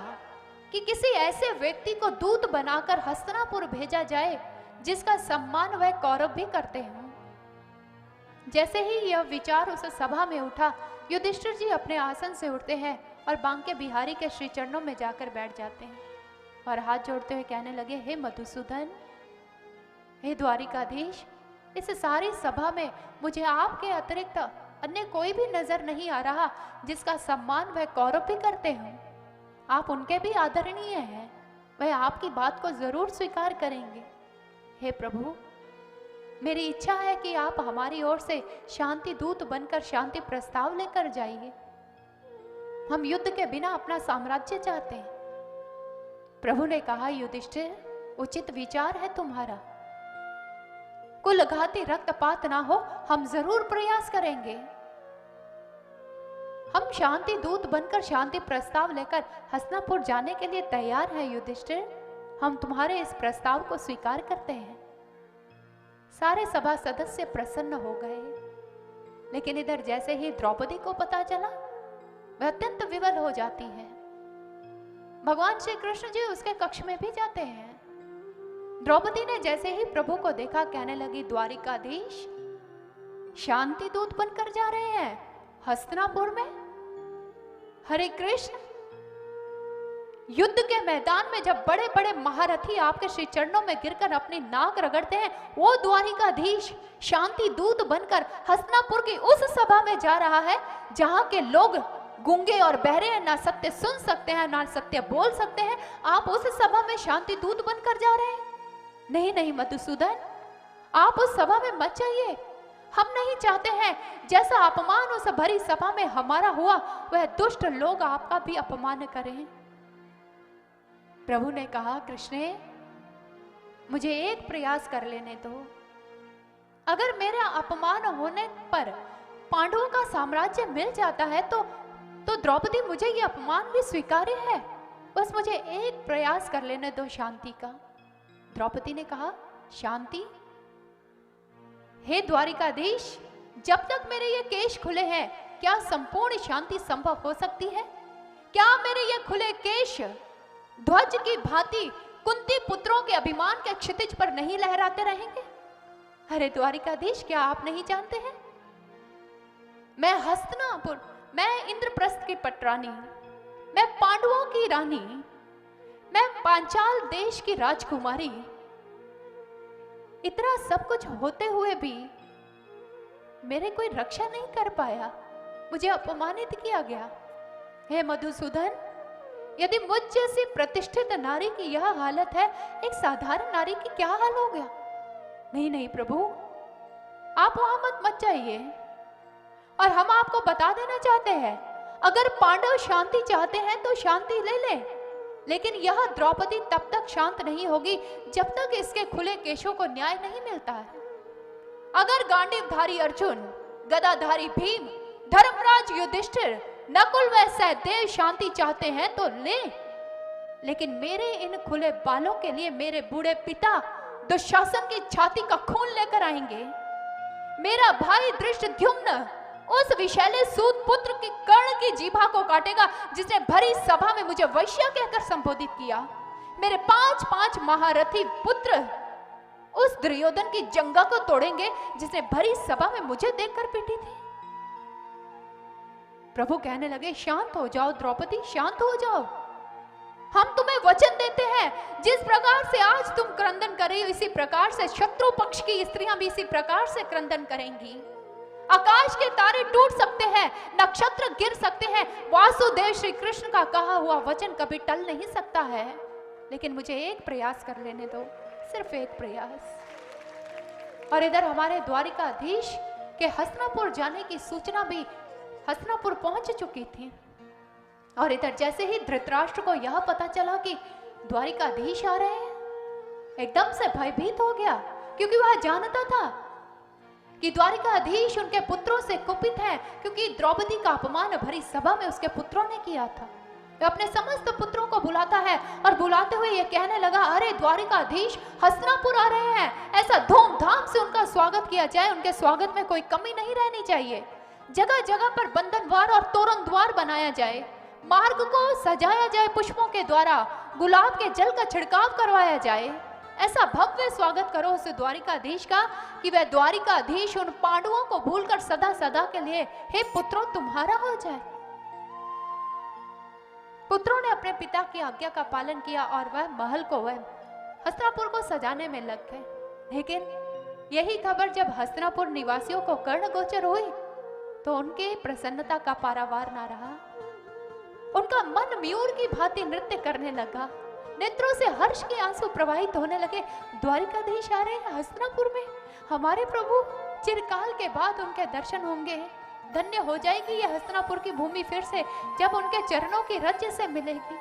कि किसी ऐसे व्यक्ति को दूत बनाकर हस्तिनापुर भेजा जाए जिसका सम्मान वह कौरव भी करते हों। जैसे ही यह विचार उस सभा में उठा, युधिष्ठिर जी अपने आसन से उठते हैं और बांके बिहारी के श्री चरणों में जाकर बैठ जाते हैं और हाथ जोड़ते हुए कहने लगे, हे मधुसूदन, हे द्वारिकाधीश, इस सारी सभा में मुझे आपके अतिरिक्त अन्य कोई भी नजर नहीं आ रहा जिसका सम्मान वह कौरव भी करते हों। आप उनके भी आदरणीय हैं, वह आपकी बात को जरूर स्वीकार करेंगे। हे प्रभु, मेरी इच्छा है कि आप हमारी ओर से शांति दूत बनकर शांति प्रस्ताव लेकर जाइए। हम युद्ध के बिना अपना साम्राज्य चाहते हैं। प्रभु ने कहा, युधिष्ठिर, उचित विचार है तुम्हारा। कुल घाती रक्तपात ना हो, हम जरूर प्रयास करेंगे। हम शांति दूत बनकर शांति प्रस्ताव लेकर हस्तिनापुर जाने के लिए तैयार हैं युधिष्ठिर। हम तुम्हारे इस प्रस्ताव को स्वीकार करते हैं। सारे सभा सदस्य प्रसन्न हो गए, लेकिन इधर जैसे ही द्रौपदी को पता चला, वह अत्यंत विवल हो जाती है। भगवान श्री कृष्ण जी उसके कक्ष में भी जाते हैं। द्रौपदी ने जैसे ही प्रभु को देखा, कहने लगी, द्वारिकाधीश शांति दूत बनकर जा रहे हैं हस्तिनापुर में? हरे कृष्ण, युद्ध के मैदान में जब बड़े बड़े महारथी आपके श्री चरणों में गिरकर अपनी नाक रगड़ते हैं, वो द्वारिकाधीश शांति दूत बनकर हस्तिनापुर की उस सभा में जा रहा है जहां के लोग गूंगे और बहरे हैं, ना सत्य सुन सकते हैं ना सत्य बोल सकते हैं। आप उस सभा में शांति दूत बनकर जा रहे हैं? नहीं नहीं मधुसूदन, आप उस सभा में मत जाइए। हम नहीं चाहते हैं जैसा अपमान उस भरी सभा में हमारा हुआ, वह दुष्ट लोग आपका भी अपमान करें। प्रभु ने कहा, कृष्णे, मुझे एक प्रयास कर लेने दो। अगर मेरे अपमान होने पर पांडवों का साम्राज्य मिल जाता है तो द्रौपदी, मुझे ये अपमान भी स्वीकार्य है। बस मुझे एक प्रयास कर लेने दो शांति का। द्रौपदी ने कहा, शांति? हे द्वारिकाधीश, जब तक मेरे ये केश खुले हैं, क्या संपूर्ण शांति संभव हो सकती है? क्या मेरे ये खुले केश ध्वज की भांति कुंती पुत्रों के अभिमान के क्षितिज पर नहीं लहराते रहेंगे? अरे द्वारिकाधीश, क्या आप नहीं जानते हैं, मैं हस्तिनापुर, मैं इंद्रप्रस्थ की पटरानी, मैं पांडवों की रानी, मैं पांचाल देश की राजकुमारी, इतना सब कुछ होते हुए भी मेरे कोई रक्षा नहीं कर पाया, मुझे अपमानित किया गया। हे मधुसूदन, यदि मुझ जैसी प्रतिष्ठित नारी की यह हालत है, एक साधारण नारी की क्या हाल हो गया? नहीं नहीं प्रभु, आप वहां मत जाइए। और हम आपको बता देना चाहते हैं, अगर पांडव शांति चाहते हैं तो शांति ले लें, लेकिन यह द्रौपदी तब तक शांत नहीं होगी जब तक इसके खुले केशों को न्याय नहीं मिलता है। अगर गांडीवधारी अर्जुन, गदाधारी भीम, धर्मराज युधिष्ठिर, नकुल व सहदेव शांति चाहते हैं तो ले, लेकिन मेरे इन खुले बालों के लिए मेरे बूढ़े पिता दुशासन की छाती का खून लेकर आएंगे। मेरा भाई धृष्टद्युम्न उस विशैले सूत पुत्र की कर्ण की जीभा को काटेगा जिसने भरी सभा में मुझे वैश्या कहकर संबोधित किया। मेरे 5 महारथी पुत्र उस दुर्योधन की जंगा को तोड़ेंगे जिसने भरी सभा में मुझे देखकर पीटी थी। प्रभु कहने लगे, शांत हो जाओ द्रौपदी, शांत हो जाओ। हम तुम्हें वचन देते हैं, जिस प्रकार से आज तुम क्रंदन कर रही हो, इसी प्रकार से शत्रु पक्ष की स्त्रियां भी इसी प्रकार से क्रंदन करेंगी। आकाश के तारे टूट सकते हैं, नक्षत्र गिर सकते हैं, वासुदेव श्री कृष्ण का कहा हुआ वचन कभी टल नहीं सकता है, लेकिन मुझे एक प्रयास कर लेने दो, सिर्फ एक प्रयास। और इधर हमारे द्वारिकाधीश के हस्तिनापुर जाने की सूचना भी हस्तिनापुर पहुंच चुकी थी। और इधर जैसे ही धृतराष्ट्र को यह पता चला कि द्वारिकाधीश आ रहे हैं, एकदम से भयभीत हो गया, क्योंकि वह जानता था कि द्वारिकाधीश उनके पुत्रों से कुपित है, क्योंकि द्रौपदी का अपमान भरी सभा में उसके पुत्रों ने किया था। वह अपने समस्त पुत्रों को बुलाता है और बुलाते हुए यह कहने लगा, अरे द्वारिकाधीश हस्तिनापुर आ रहे हैं, ऐसा धूमधाम से उनका स्वागत किया जाए, उनके स्वागत में कोई कमी नहीं रहनी चाहिए। जगह जगह पर बंधन द्वार और तोरण द्वार बनाया जाए, मार्ग को सजाया जाए पुष्पों के द्वारा, गुलाब के जल का छिड़काव करवाया जाए। ऐसा भव्य स्वागत करो उस द्वारिकाधीश का कि वह द्वारिकाधीश उन पांडवों को भूलकर सदा सदा के लिए हे पुत्रों तुम्हारा हो जाए। पुत्रों ने अपने पिता की आज्ञा का पालन किया और वह महल को, वह हस्तिनापुर को सजाने में लग गए। लेकिन यही खबर जब हस्तिनापुर निवासियों को कर्णगोचर हुई तो उनके प्रसन्नता का पारावार ना रहा। उनका मन मयूर की भांति नृत्य करने लगा, नेत्रों से हर्ष के आंसू प्रवाहित होने लगे। द्वारिकाधीश आ रहे हैं हस्तिनापुर में, हमारे प्रभु, चिरकाल के बाद उनके दर्शन होंगे। धन्य हो जाएगी यह हस्तिनापुर की भूमि फिर से जब उनके चरणों की रज से मिलेगी।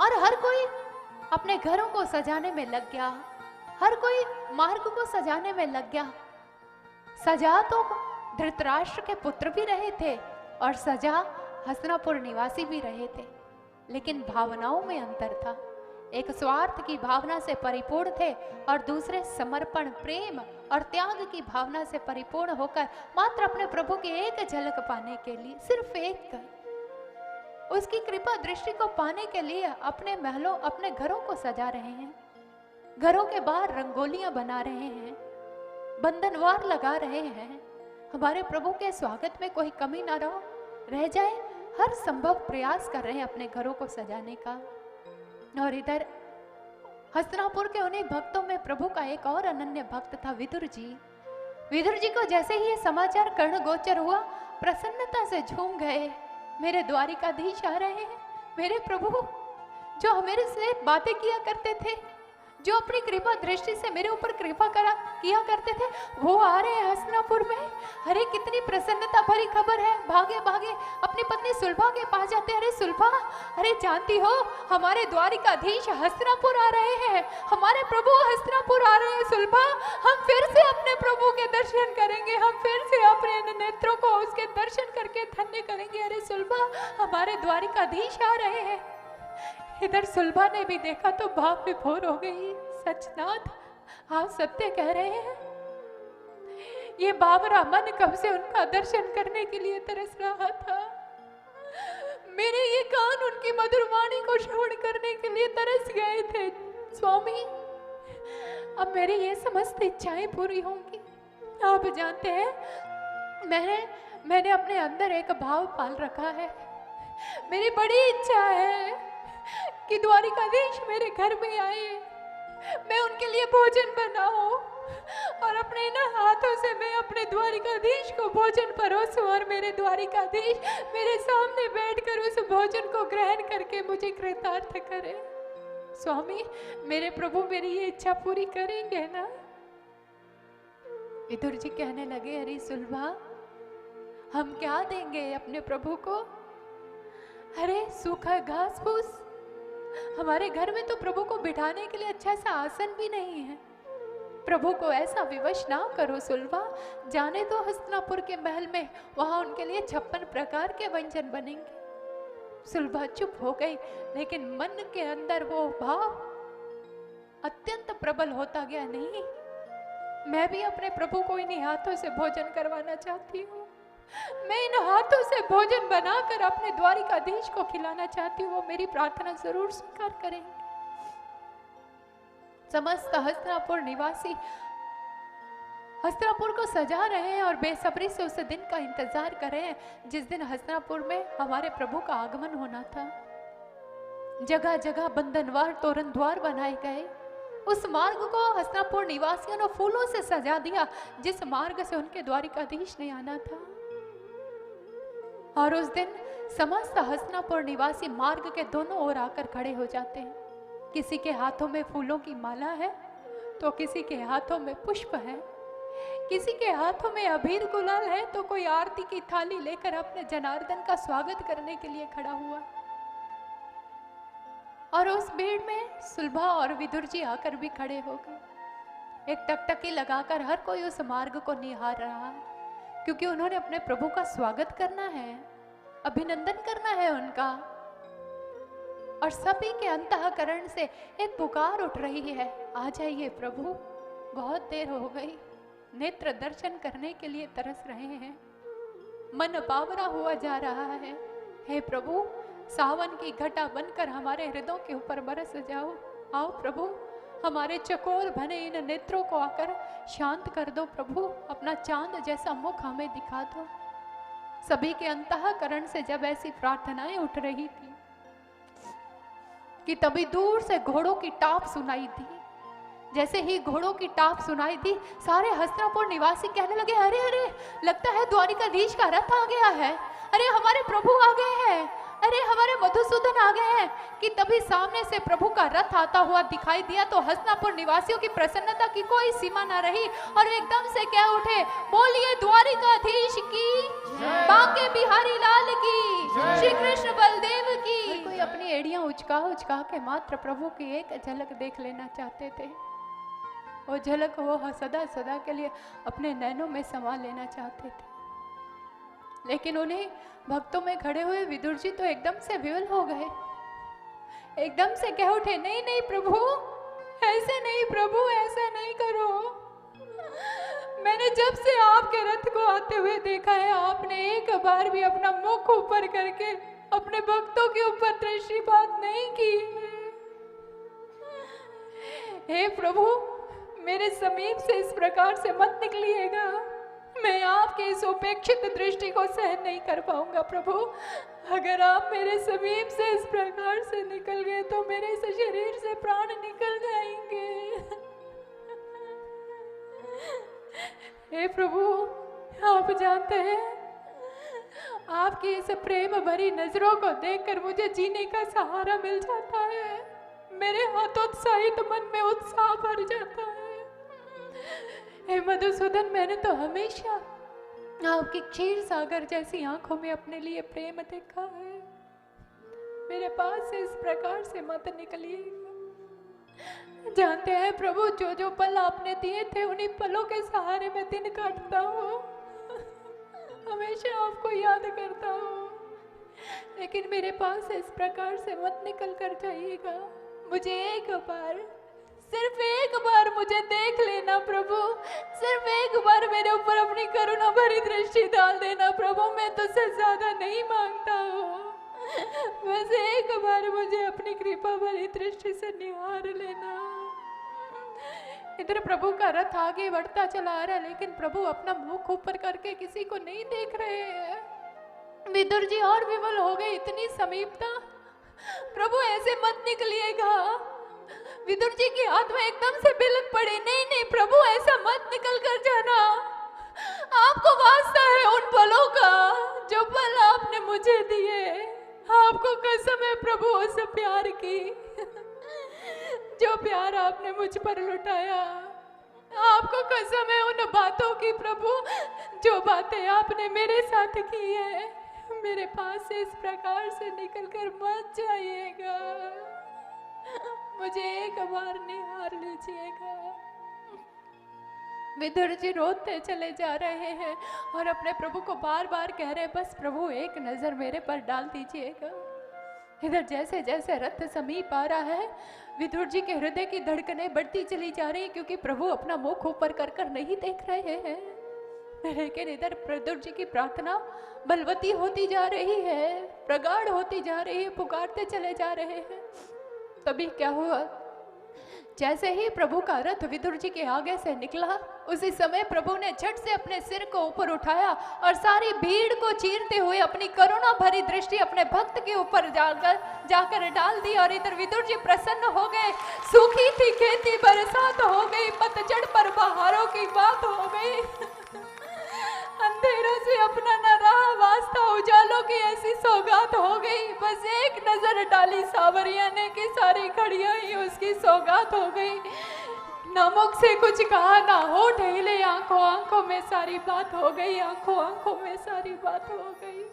और हर कोई अपने घरों को सजाने में लग गया, हर कोई मार्ग को सजाने में लग गया। सजा तो धृतराष्ट्र के पुत्र भी रहे थे और सजा हस्तिनापुर निवासी भी रहे थे, लेकिन भावनाओं में अंतर था। एक स्वार्थ की भावना से परिपूर्ण थे और दूसरे समर्पण, प्रेम और त्याग की भावना से परिपूर्ण होकर मात्र अपने प्रभु की एक झलक पाने के लिए, सिर्फ एक, उसकी कृपा दृष्टि को पाने के लिए अपने महलों, अपने घरों को सजा रहे हैं। घरों के बाहर रंगोलियां बना रहे हैं, बंधनवार लगा रहे हैं। हमारे प्रभु के स्वागत में कोई कमी ना रह जाए, हर संभव प्रयास कर रहे हैं अपने घरों को सजाने का। और इधर हस्तिनापुर के उन्हीं भक्तों में प्रभु का एक और अनन्य भक्त था, विदुर जी। विदुर जी को जैसे ही ये समाचार कर्णगोचर हुआ, प्रसन्नता से झूम गए। मेरे द्वारिकाधीश आ रहे हैं, मेरे प्रभु जो मेरे से बातें किया करते थे, जो अपनी कृपा दृष्टि से मेरे ऊपर कृपा किया करते थे, वो आ रहे हैं हस्तिनापुर में। अरे कितनी प्रसन्नता भरी खबर है। भागे भागे अपनी पत्नी सुलभा के पास जाते, अरे सुलभा, अरे जानती हो हमारे द्वारिकाधीश हस्तिनापुर आ रहे हैं, हमारे प्रभु हस्तिनापुर आ रहे हैं सुलभा, हम फिर से अपने प्रभु के दर्शन करेंगे, हम फिर से अपने नेत्रों को उसके दर्शन करके धन्य करेंगे। अरे सुलभा, हमारे द्वारिकाधीश आ रहे हैं। इधर सुलभा ने भी देखा तो भाव विभोर हो गई। सचनाथ, आप सत्य कह रहे हैं, ये बावरा मन कब से उनका दर्शन करने के लिए तरस रहा था। मेरे ये कान उनकी मधुर वाणी को श्रवण करने के लिए तरस गए थे। स्वामी, अब मेरी ये समस्त इच्छाएं पूरी होंगी। आप जानते हैं मैंने अपने अंदर एक भाव पाल रखा है। मेरी बड़ी इच्छा है कि द्वारिकाधीश मेरे घर में आए, मैं उनके लिए भोजन बनाऊं और अपने ना हाथों से मैं अपने द्वारिकाधीश को भोजन परोसूं और मेरे द्वारिकाधीश मेरे सामने बैठकर उस भोजन को ग्रहण करके मुझे कृतार्थ करे। स्वामी, मेरे प्रभु मेरी ये इच्छा पूरी करेंगे ना? विदुर जी कहने लगे, अरे सुलभा, हम क्या देंगे अपने प्रभु को? अरे सूखा घास फूस, हमारे घर में तो प्रभु को बिठाने के लिए अच्छा सा आसन भी नहीं है। प्रभु को ऐसा विवश ना करो सुलभा, जाने तो हस्तिनापुर के महल में वहां उनके लिए 56 प्रकार के व्यंजन बनेंगे। सुलभा चुप हो गई, लेकिन मन के अंदर वो भाव अत्यंत प्रबल होता गया। नहीं, मैं भी अपने प्रभु को इन्हीं हाथों से भोजन करवाना चाहती हूँ, मैं इन हाथों से भोजन बनाकर अपने द्वारिकाधीश को खिलाना चाहती हूँ, वो मेरी प्रार्थना जरूर स्वीकार करेंगे। समस्त हस्तिनापुर निवासी हस्तिनापुर को सजा रहे हैं और बेसब्री से उस दिन का इंतजार कर रहे हैं जिस दिन हस्तिनापुर में हमारे प्रभु का आगमन होना था। जगह जगह बंधनवार तोरण द्वार बनाए गए। उस मार्ग को हस्तिनापुर निवासियों ने फूलों से सजा दिया जिस मार्ग से उनके द्वारिकाधीश ने आना था। और उस दिन समस्त हस्तिनापुर निवासी मार्ग के दोनों ओर आकर खड़े हो जाते हैं। किसी के हाथों में फूलों की माला है तो किसी के हाथों में पुष्प है, किसी के हाथों में अबीर गुलाल है तो कोई आरती की थाली लेकर अपने जनार्दन का स्वागत करने के लिए खड़ा हुआ। और उस भीड़ में सुलभा और विदुर जी आकर भी खड़े हो गए। एक टकटकी लगाकर हर कोई उस मार्ग को निहार रहा है, क्योंकि उन्होंने अपने प्रभु का स्वागत करना है, अभिनंदन करना है उनका। और सभी के अंतःकरण से एक पुकार उठ रही है, आ जाइए प्रभु, बहुत देर हो गई, नेत्र दर्शन करने के लिए तरस रहे हैं, मन बावरा हुआ जा रहा है। हे प्रभु, सावन की घटा बनकर हमारे हृदयों के ऊपर बरस जाओ। आओ प्रभु, हमारे चकोर बने इन नेत्रों को आकर शांत कर दो प्रभु। अपना चांद जैसा मुख हमें दिखा दो। सभी के अंतःकरण से जब ऐसी प्रार्थनाएं उठ रही थी कि तभी दूर से घोड़ों की टाप सुनाई दी। जैसे ही घोड़ों की टाप सुनाई दी, सारे हस्तिनापुर निवासी कहने लगे, अरे अरे, लगता है द्वारिकाधीश का रथ आ गया है। अरे हमारे प्रभु आ गए हैं, अरे हमारे मधुसूदन आ गए हैं। कि तभी सामने से प्रभु का रथ आता हुआ दिखाई दिया तो हस्तिनापुर निवासियों की प्रसन्नता की कोई सीमा ना रही और एकदम से कह उठे, बोलिए द्वारिकाधीश की, बांके बिहारी लाल की, श्री कृष्ण बलदेव की। कोई अपनी एड़ियां उचका उचका के मात्र प्रभु की एक झलक देख लेना चाहते थे। वो झलक वो सदा सदा के लिए अपने नैनों में समा लेना चाहते थे। लेकिन उन्हें भक्तों में खड़े हुए विदुर जी तो एकदम से विवल हो गए। एकदम से कह उठे, नहीं नहीं प्रभु, ऐसे नहीं प्रभु, ऐसा नहीं करो। मैंने जब से आपके रथ को आते हुए देखा है, आपने एक बार भी अपना मुख ऊपर करके अपने भक्तों के ऊपर दृष्टिपात नहीं की। हे प्रभु, मेरे समीप से इस प्रकार से मत निकलिएगा। मैं आपके इस उपेक्षित दृष्टि को सहन नहीं कर पाऊंगा प्रभु। अगर आप मेरे समीप से इस प्रकार से निकल गए तो मेरे इस शरीर से प्राण निकल जाएंगे। हे प्रभु, आप जानते हैं, आपकी इस प्रेम भरी नजरों को देखकर मुझे जीने का सहारा मिल जाता है। मेरे हतोत्साहित मन में उत्साह भर जाता है। हे मधुसूदन, मैंने तो हमेशा आपकी क्षीर सागर जैसी आंखों में अपने लिए प्रेम देखा है। मेरे पास से इस प्रकार से मत निकलिएगा। जानते हैं प्रभु, जो जो पल आपने दिए थे उन्हीं पलों के सहारे मैं दिन काटता हूँ, हमेशा आपको याद करता हूँ। लेकिन मेरे पास से इस प्रकार से मत निकल कर जाइएगा। मुझे एक बार, सिर्फ एक बार मुझे देख लेना प्रभु। सिर्फ एक बार मेरे ऊपर अपनी करुणा भरी दृष्टि डाल देना प्रभु। मैं तुझसे ज्यादा नहीं मांगता हूँ, बस एक बार मुझे अपनी कृपा भरी दृष्टि से निहार लेना। इधर प्रभु का रथ आगे बढ़ता चला आ रहा है, लेकिन प्रभु अपना मुख ऊपर करके किसी को नहीं देख रहे हैं। विदुर जी और विवल हो गए, इतनी समीपता। प्रभु ऐसे मत निकलिएगा। विदुर जी की आत्मा एकदम से बिलक पड़ी, नहीं नहीं प्रभु, ऐसा मत निकल कर जाना। आपको वास्ता है उन पलों का जो पल आपने मुझे दिए। आपको कसम है प्रभु उस प्यार की जो प्यार आपने मुझ पर लुटाया। आपको कसम है उन बातों की प्रभु, जो बातें आपने मेरे साथ की है। मेरे पास से इस प्रकार से निकल कर मत जाइएगा। मुझे एक बार निहार लीजिएगा। विदुर जी रोते चले जा रहे हैं और अपने प्रभु को बार बार कह रहे, बस प्रभु एक नजर मेरे पर डाल दीजिएगा। इधर जैसे जैसे रथ समीप आ रहा है, विदुर जी के हृदय की धड़कनें बढ़ती चली जा रही, क्योंकि प्रभु अपना मुख ऊपर कर कर नहीं देख रहे हैं। लेकिन इधर विदुर जी की प्रार्थना बलवती होती जा रही है, प्रगाढ़ होती जा रही है, पुकारते चले जा रहे हैं। तभी क्या हुआ, जैसे ही प्रभु का रथ विदुर जी के आगे से निकला, उसी समय प्रभु ने झट से अपने सिर को ऊपर उठाया और सारी भीड़ को चीरते हुए अपनी करुणा भरी दृष्टि अपने भक्त के ऊपर जाकर डाल दी। और इधर विदुर जी प्रसन्न हो गए। सूखी थी खेती बरसात हो गई, पतझड़ पर बहारों की बात हो गई। अंधेरों से अपना न रहा वास्ता, उजालों की ऐसी सौगात हो गई। बस एक नजर डाली सावरिया ने कि सारी घड़ियां ही उसकी सौगात हो गई। ना मुख से कुछ कहा, ना होठ हिले, आंखों आंखों में सारी बात हो गई, आंखों आंखों में सारी बात हो गई।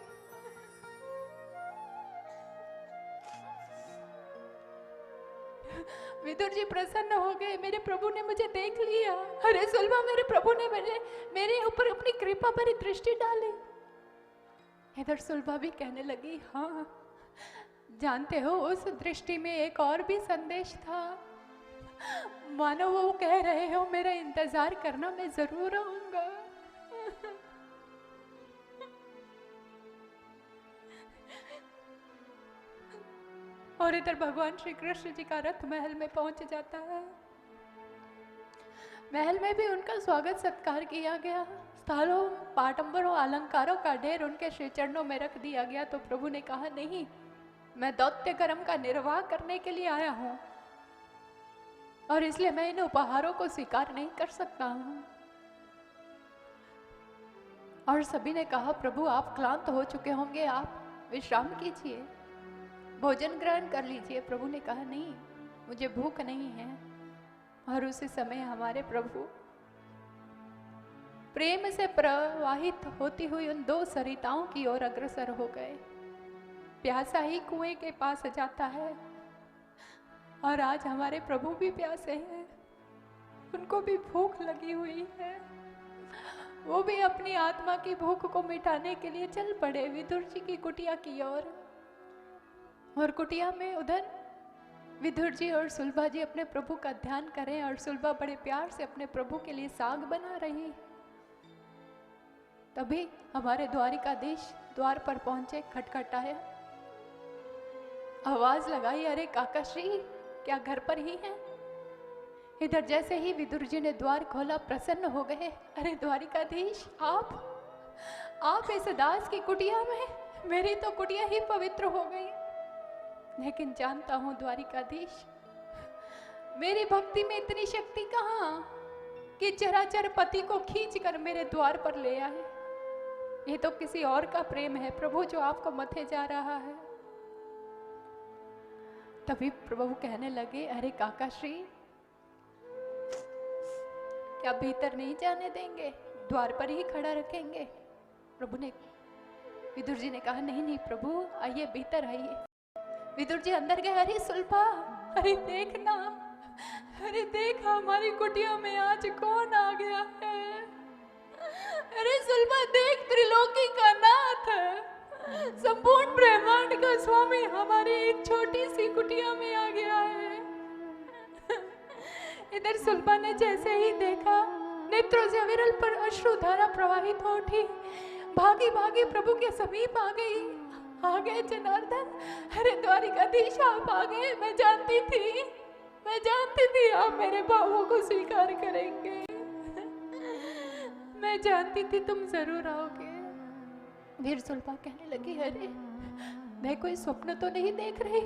विदुर जी प्रसन्न हो गए, मेरे प्रभु ने मुझे देख लिया। अरे सुलभा, मेरे प्रभु ने मेरे ऊपर अपनी कृपा भरी दृष्टि डाली। इधर सुलभा भी कहने लगी, हाँ जानते हो, उस दृष्टि में एक और भी संदेश था। मानो वो कह रहे हो मेरा इंतजार करना, मैं जरूर आऊंगा। और इधर भगवान श्री कृष्ण जी का रथ महल में पहुंच जाता है। महल में भी उनका स्वागत सत्कार किया गया, स्थालों पाटंबरों अलंकारों का ढेर उनके श्री चरणों में रख दिया गया। तो प्रभु ने कहा, नहीं, मैं दौत्य कर्म का निर्वाह करने के लिए आया हूं और इसलिए मैं इन उपहारों को स्वीकार नहीं कर सकता हूं। और सभी ने कहा, प्रभु आप क्लांत हो चुके होंगे, आप विश्राम कीजिए, भोजन ग्रहण कर लीजिए। प्रभु ने कहा, नहीं, मुझे भूख नहीं है। और उसी समय हमारे प्रभु प्रेम से प्रवाहित होती हुई उन दो सरिताओं की ओर अग्रसर हो गए। प्यासा ही कुएं के पास जाता है और आज हमारे प्रभु भी प्यासे हैं, उनको भी भूख लगी हुई है। वो भी अपनी आत्मा की भूख को मिटाने के लिए चल पड़े विदुर जी की कुटिया की ओर। और कुटिया में उधर विदुर जी और सुलभा जी अपने प्रभु का ध्यान करें और सुलभा बड़े प्यार से अपने प्रभु के लिए साग बना रही। तभी हमारे द्वारिकाधीश द्वार पर पहुंचे, खटखटाया, आवाज लगाई, अरे काका श्री क्या घर पर ही हैं? इधर जैसे ही विदुर जी ने द्वार खोला प्रसन्न हो गए। अरे द्वारिकाधीश, आप इस दास की कुटिया में, मेरी तो कुटिया ही पवित्र हो गई। लेकिन जानता हूं द्वारिकाधीश, मेरी भक्ति में इतनी शक्ति कहां कि चराचर पति को खींचकर मेरे द्वार पर ले आए। ये तो किसी और का प्रेम है प्रभु जो आपको मथे जा रहा है। तभी प्रभु कहने लगे, अरे काका श्री क्या भीतर नहीं जाने देंगे, द्वार पर ही खड़ा रखेंगे? प्रभु ने, विदुर जी ने कहा, नहीं नहीं प्रभु, आइए भीतर आइए। विदुर जी अंदर गए। अरे सुलभा, अरे देखना, अरे देख हमारी कुटिया में आज कौन आ गया है। अरे सुलभा देख, त्रिलोकी का नाथ, संपूर्ण ब्रह्मांड का स्वामी हमारी एक छोटी सी कुटिया में आ गया है। इधर सुलभा ने जैसे ही देखा, नेत्रों से विरल पर अश्रुधारा प्रवाहित हो उठी, भागी भागी प्रभु के समीप आ गई। आ गए जनार्दन, अरे द्वारिकाधीश आप आ गए। मैं जानती थी आप मेरे भावों को स्वीकार करेंगे। मैं जानती थी तुम जरूर आओगे। फिर सुलभा कहने लगी, अरे मैं कोई स्वप्न तो नहीं देख रही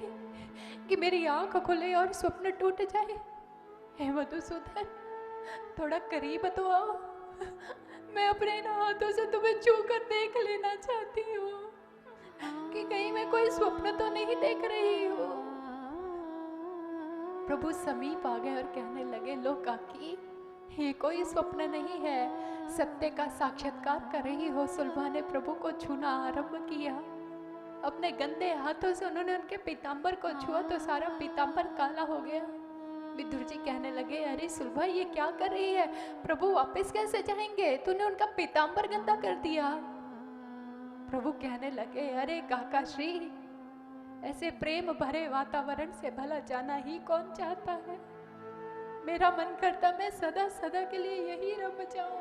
कि मेरी आंख खुले और स्वप्न टूट जाए। हे मधुसूदन, थोड़ा करीब तो आओ, मैं अपने इन हाथों से तुम्हें छू कर देख लेना चाहती हूँ कि कहीं मैं कोई स्वप्न तो नहीं देख रही हूँ। प्रभु समीप आ गए और कहने लगे, लो काकी, ये कोई स्वप्न नहीं है, सत्य का साक्षात्कार कर रही हो। सुलभा ने प्रभु को छूना आरंभ किया। अपने गंदे हाथों से उन्होंने उनके पीतांबर को छुआ तो सारा पीतांबर काला हो गया। विदुर जी कहने लगे, अरे सुलभा ये क्या कर रही है? प्रभु वापस कैसे जाएंगे? तूने उनका पीतांबर गंदा कर दिया। प्रभु कहने लगे, अरे काका श्री, ऐसे प्रेम भरे वातावरण से भला जाना ही कौन चाहता है? मेरा मन करता मैं सदा सदा के लिए यही रम जाऊं,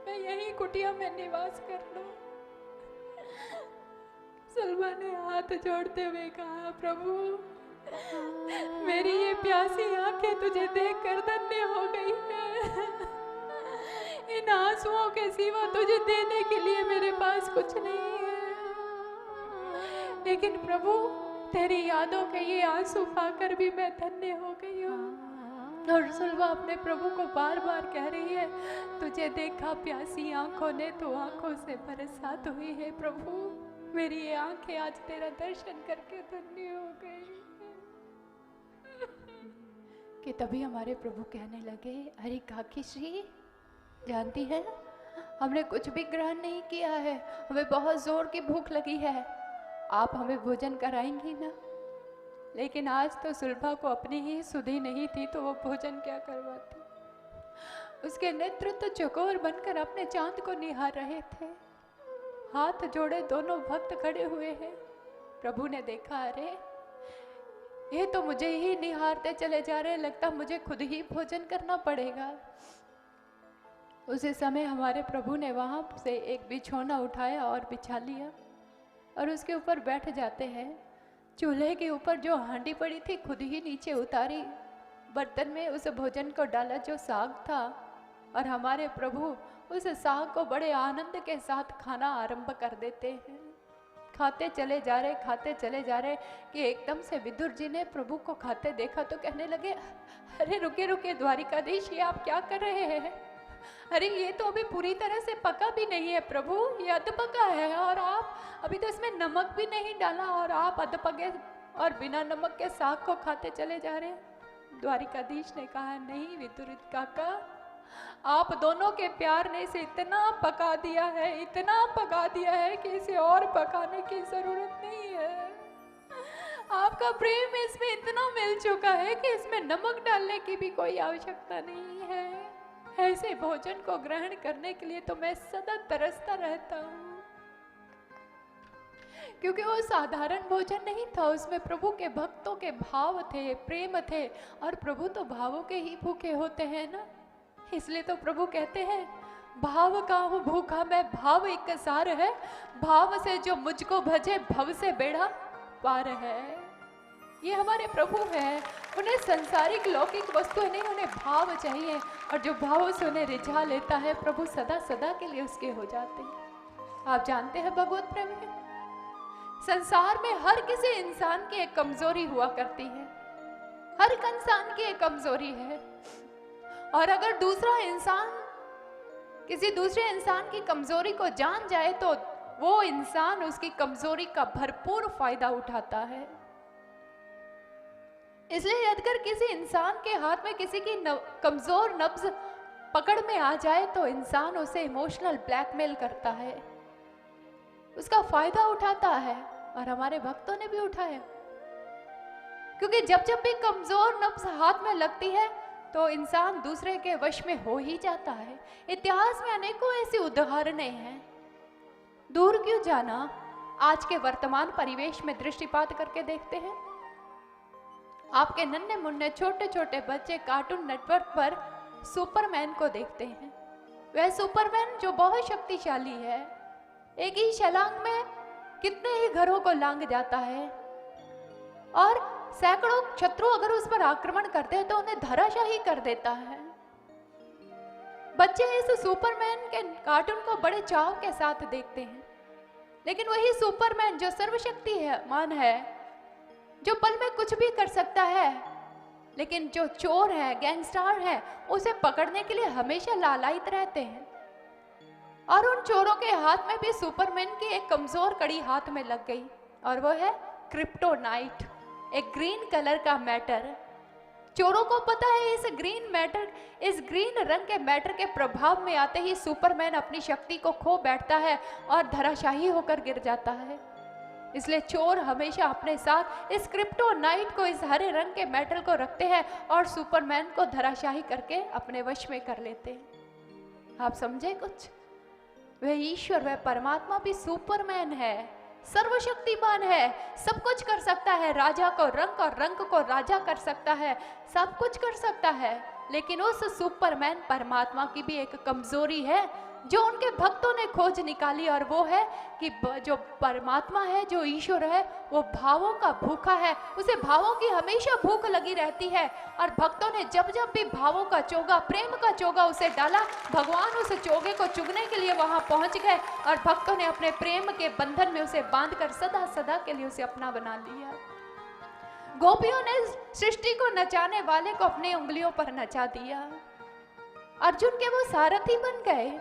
मैं यही कुटिया में निवास कर लूं। सुलभा ने हाथ जोड़ते हुए कहा, प्रभु मेरी ये प्यासी आंखें तुझे देखकर धन्य हो गई है। इन आंसुओं के सिवा तुझे देने के लिए मेरे पास कुछ नहीं है, लेकिन प्रभु तेरी यादों के ये आंसू पाकर भी मैं धन्य हो गई हूँ। और सुलभा अपने प्रभु को बार बार कह रही है, तुझे देखा प्यासी आंखों ने तो आंखों से बरसात हुई है। प्रभु मेरी ये आंखें आज तेरा दर्शन करके धन्य हो गई। कि तभी हमारे प्रभु कहने लगे, अरे काकी श्री, जानती है हमने कुछ भी ग्रहण नहीं किया है, हमें बहुत जोर की भूख लगी है, आप हमें भोजन कराएंगी ना? लेकिन आज तो सुलभा को अपनी ही सुधि नहीं थी तो वो भोजन क्या करवाती। उसके नेत्र तो चकोर बनकर अपने चांद को निहार रहे थे। हाथ जोड़े दोनों भक्त खड़े हुए हैं। प्रभु ने देखा, अरे ये तो मुझे ही निहारते चले जा रहे, लगता मुझे खुद ही भोजन करना पड़ेगा। उसी समय हमारे प्रभु ने वहां से एक बिछौना उठाया और बिछा लिया और उसके ऊपर बैठ जाते हैं। चूल्हे के ऊपर जो हांडी पड़ी थी खुद ही नीचे उतारी, बर्तन में उस भोजन को डाला जो साग था, और हमारे प्रभु उस साग को बड़े आनंद के साथ खाना आरंभ कर देते हैं। खाते चले जा रहे कि एकदम से विदुर जी ने प्रभु को खाते देखा तो कहने लगे, अरे रुके रुके द्वारिकाधीश, ये आप क्या कर रहे हैं? अरे ये तो अभी पूरी तरह से पका भी नहीं है प्रभु, ये अध पका है, और आप अभी तो इसमें नमक भी नहीं डाला और आप अध पके और बिना नमक के साग को खाते चले जा रहे हैं। द्वारिकाधीश ने कहा, नहीं विदुर काका, आप दोनों के प्यार ने इसे इतना पका दिया है कि इसे और पकाने की जरूरत नहीं है। आपका प्रेम इसमें इतना मिल चुका है कि इसमें नमक डालने की भी कोई आवश्यकता नहीं है। ऐसे भोजन को ग्रहण करने के लिए तो मैं सदा तरसता रहता हूँ, क्योंकि वो साधारण भोजन नहीं था, उसमें प्रभु के भक्तों के भाव थे, प्रेम थे, और प्रभु तो भावों के ही भूखे होते हैं ना। इसलिए तो प्रभु कहते हैं, भाव का हूँ भूखा मैं, भाव एक सार है, भाव से जो मुझको भजे भव से बेड़ा पार है। ये हमारे प्रभु हैं, उन्हें सांसारिक लौकिक वस्तुएं नहीं, उन्हें भाव चाहिए, और जो भावों से उन्हें रिझा लेता है प्रभु सदा सदा के लिए उसके हो जाते हैं। आप जानते हैं भगवत प्रेम में संसार में हर किसी इंसान की एक कमजोरी हुआ करती है, हर एक इंसान की एक कमजोरी है, और अगर दूसरा इंसान किसी दूसरे इंसान की कमजोरी को जान जाए तो वो इंसान उसकी कमजोरी का भरपूर फायदा उठाता है। इसलिए यदि किसी इंसान के हाथ में किसी की कमजोर नब्ज पकड़ में आ जाए तो इंसान उसे इमोशनल ब्लैकमेल करता है, उसका फायदा उठाता है, और हमारे भक्तों ने भी उठाया। क्योंकि जब जब भी कमजोर नब्ज हाथ में लगती है तो इंसान दूसरे के वश में हो ही जाता है। इतिहास में अनेकों ऐसी उदाहरणें हैं। दूर क्यों जाना, आज के वर्तमान परिवेश में दृष्टिपात करके देखते हैं। आपके नन्हे मुन्ने छोटे छोटे बच्चे कार्टून नेटवर्क पर सुपरमैन को देखते हैं। वह सुपरमैन जो बहुत शक्तिशाली है, एक ही छलांग में कितने ही घरों को लांग जाता है, और सैकड़ों शत्रु अगर उस पर आक्रमण करते हैं तो उन्हें धराशाही कर देता है। बच्चे इस सुपरमैन के कार्टून को बड़े चाव के साथ देखते हैं, लेकिन वही सुपरमैन जो सर्वशक्तिमान है, जो पल में कुछ भी कर सकता है, लेकिन जो चोर है, गैंगस्टर है, उसे पकड़ने के लिए हमेशा लालायित रहते हैं। और उन चोरों के हाथ में भी सुपरमैन की एक कमजोर कड़ी हाथ में लग गई, और वो है क्रिप्टोनाइट, एक ग्रीन कलर का मैटर। चोरों को पता है इस ग्रीन रंग के मैटर के प्रभाव में आते ही सुपरमैन अपनी शक्ति को खो बैठता है और धराशाही होकर गिर जाता है। इसलिए चोर हमेशा अपने साथ इस क्रिप्टोनाइट को, इस हरे रंग के मेटल को रखते हैं और सुपरमैन को धराशाही करके अपने वश में कर लेते हैं। आप समझे कुछ? वह ईश्वर, वह परमात्मा भी सुपरमैन है, सर्वशक्तिमान है, सब कुछ कर सकता है, राजा को रंक और रंक को राजा कर सकता है, सब कुछ कर सकता है। लेकिन उस सुपरमैन परमात्मा की भी एक कमजोरी है जो उनके भक्तों ने खोज निकाली, और वो है कि जो परमात्मा है, जो ईश्वर है, वो भावों का भूखा है, उसे भावों की हमेशा भूख लगी रहती है। और भक्तों ने जब जब भी भावों का चोगा, प्रेम का चोगा उसे डाला, भगवान उस चोगे को चुगने के लिए वहां पहुंच गए, और भक्तों ने अपने प्रेम के बंधन में उसे बांधकर सदा सदा के लिए उसे अपना बना लिया। गोपियों ने सृष्टि को नचाने वाले को अपनी उंगलियों पर नचा दिया। अर्जुन के वो सारथी बन गए।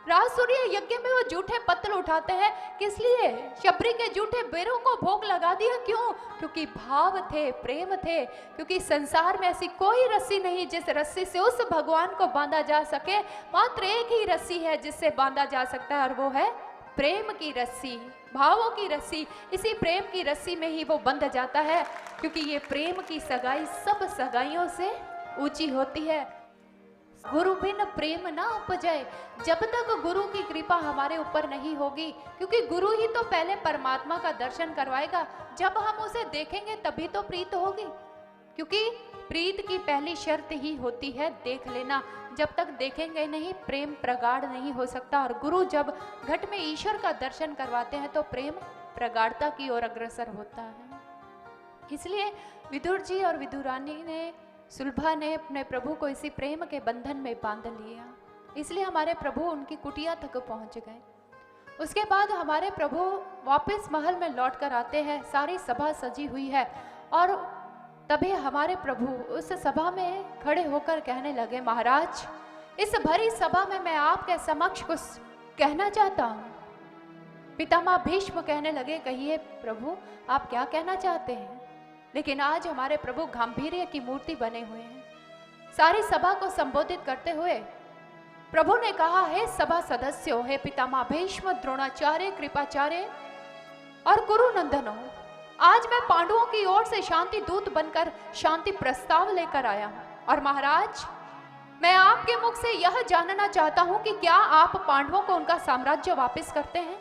रासूर्य यज्ञ में वो जूठे पत्थर उठाते हैं, किस लिए? शबरी के जूठे बेरों को भोग लगा दिया। क्यों? क्योंकि भाव थे, प्रेम थे। क्योंकि संसार में ऐसी कोई रस्सी नहीं जिस रस्सी से उस भगवान को बांधा जा सके। मात्र एक ही रस्सी है जिससे बांधा जा सकता है, और वो है प्रेम की रस्सी, भावों की रस्सी। इसी प्रेम की रस्सी में ही वो बंध जाता है, क्योंकि ये प्रेम की सगाई सब सगाइयों से ऊंची होती है। गुरु बिन प्रेम ना उपजे, जब तक गुरु की कृपा हमारे ऊपर नहीं होगी, क्योंकि गुरु ही तो पहले परमात्मा का दर्शन करवाएगा। जब हम उसे देखेंगे तभी तो प्रीत होगी, क्योंकि प्रीत की पहली शर्त ही होती है देख लेना। जब तक देखेंगे नहीं, प्रेम प्रगाढ़ नहीं हो सकता। और गुरु जब घट में ईश्वर का दर्शन करवाते हैं तो प्रेम प्रगाढ़ता की ओर अग्रसर होता है। इसलिए विदुर जी और विदुरानी ने, सुलभा ने अपने प्रभु को इसी प्रेम के बंधन में बांध लिया। इसलिए हमारे प्रभु उनकी कुटिया तक पहुंच गए। उसके बाद हमारे प्रभु वापस महल में लौट कर आते हैं। सारी सभा सजी हुई है और तभी हमारे प्रभु उस सभा में खड़े होकर कहने लगे, महाराज, इस भरी सभा में मैं आपके समक्ष कुछ कहना चाहता हूँ। पितामह भीष्म कहने लगे, कहिए प्रभु, आप क्या कहना चाहते हैं? लेकिन आज हमारे प्रभु गांभीर्य की मूर्ति बने हुए हैं। सारी सभा को संबोधित करते हुए प्रभु ने कहा, हे सभा सदस्यों, हे पितामह भीष्म, द्रोणाचार्य, कृपाचार्य और कुरुनंदनों, आज मैं पांडवों की ओर से शांति दूत बनकर शांति प्रस्ताव लेकर आया हूं। और महाराज, मैं आपके मुख से यह जानना चाहता हूं कि क्या आप पांडवों को उनका साम्राज्य वापस करते हैं?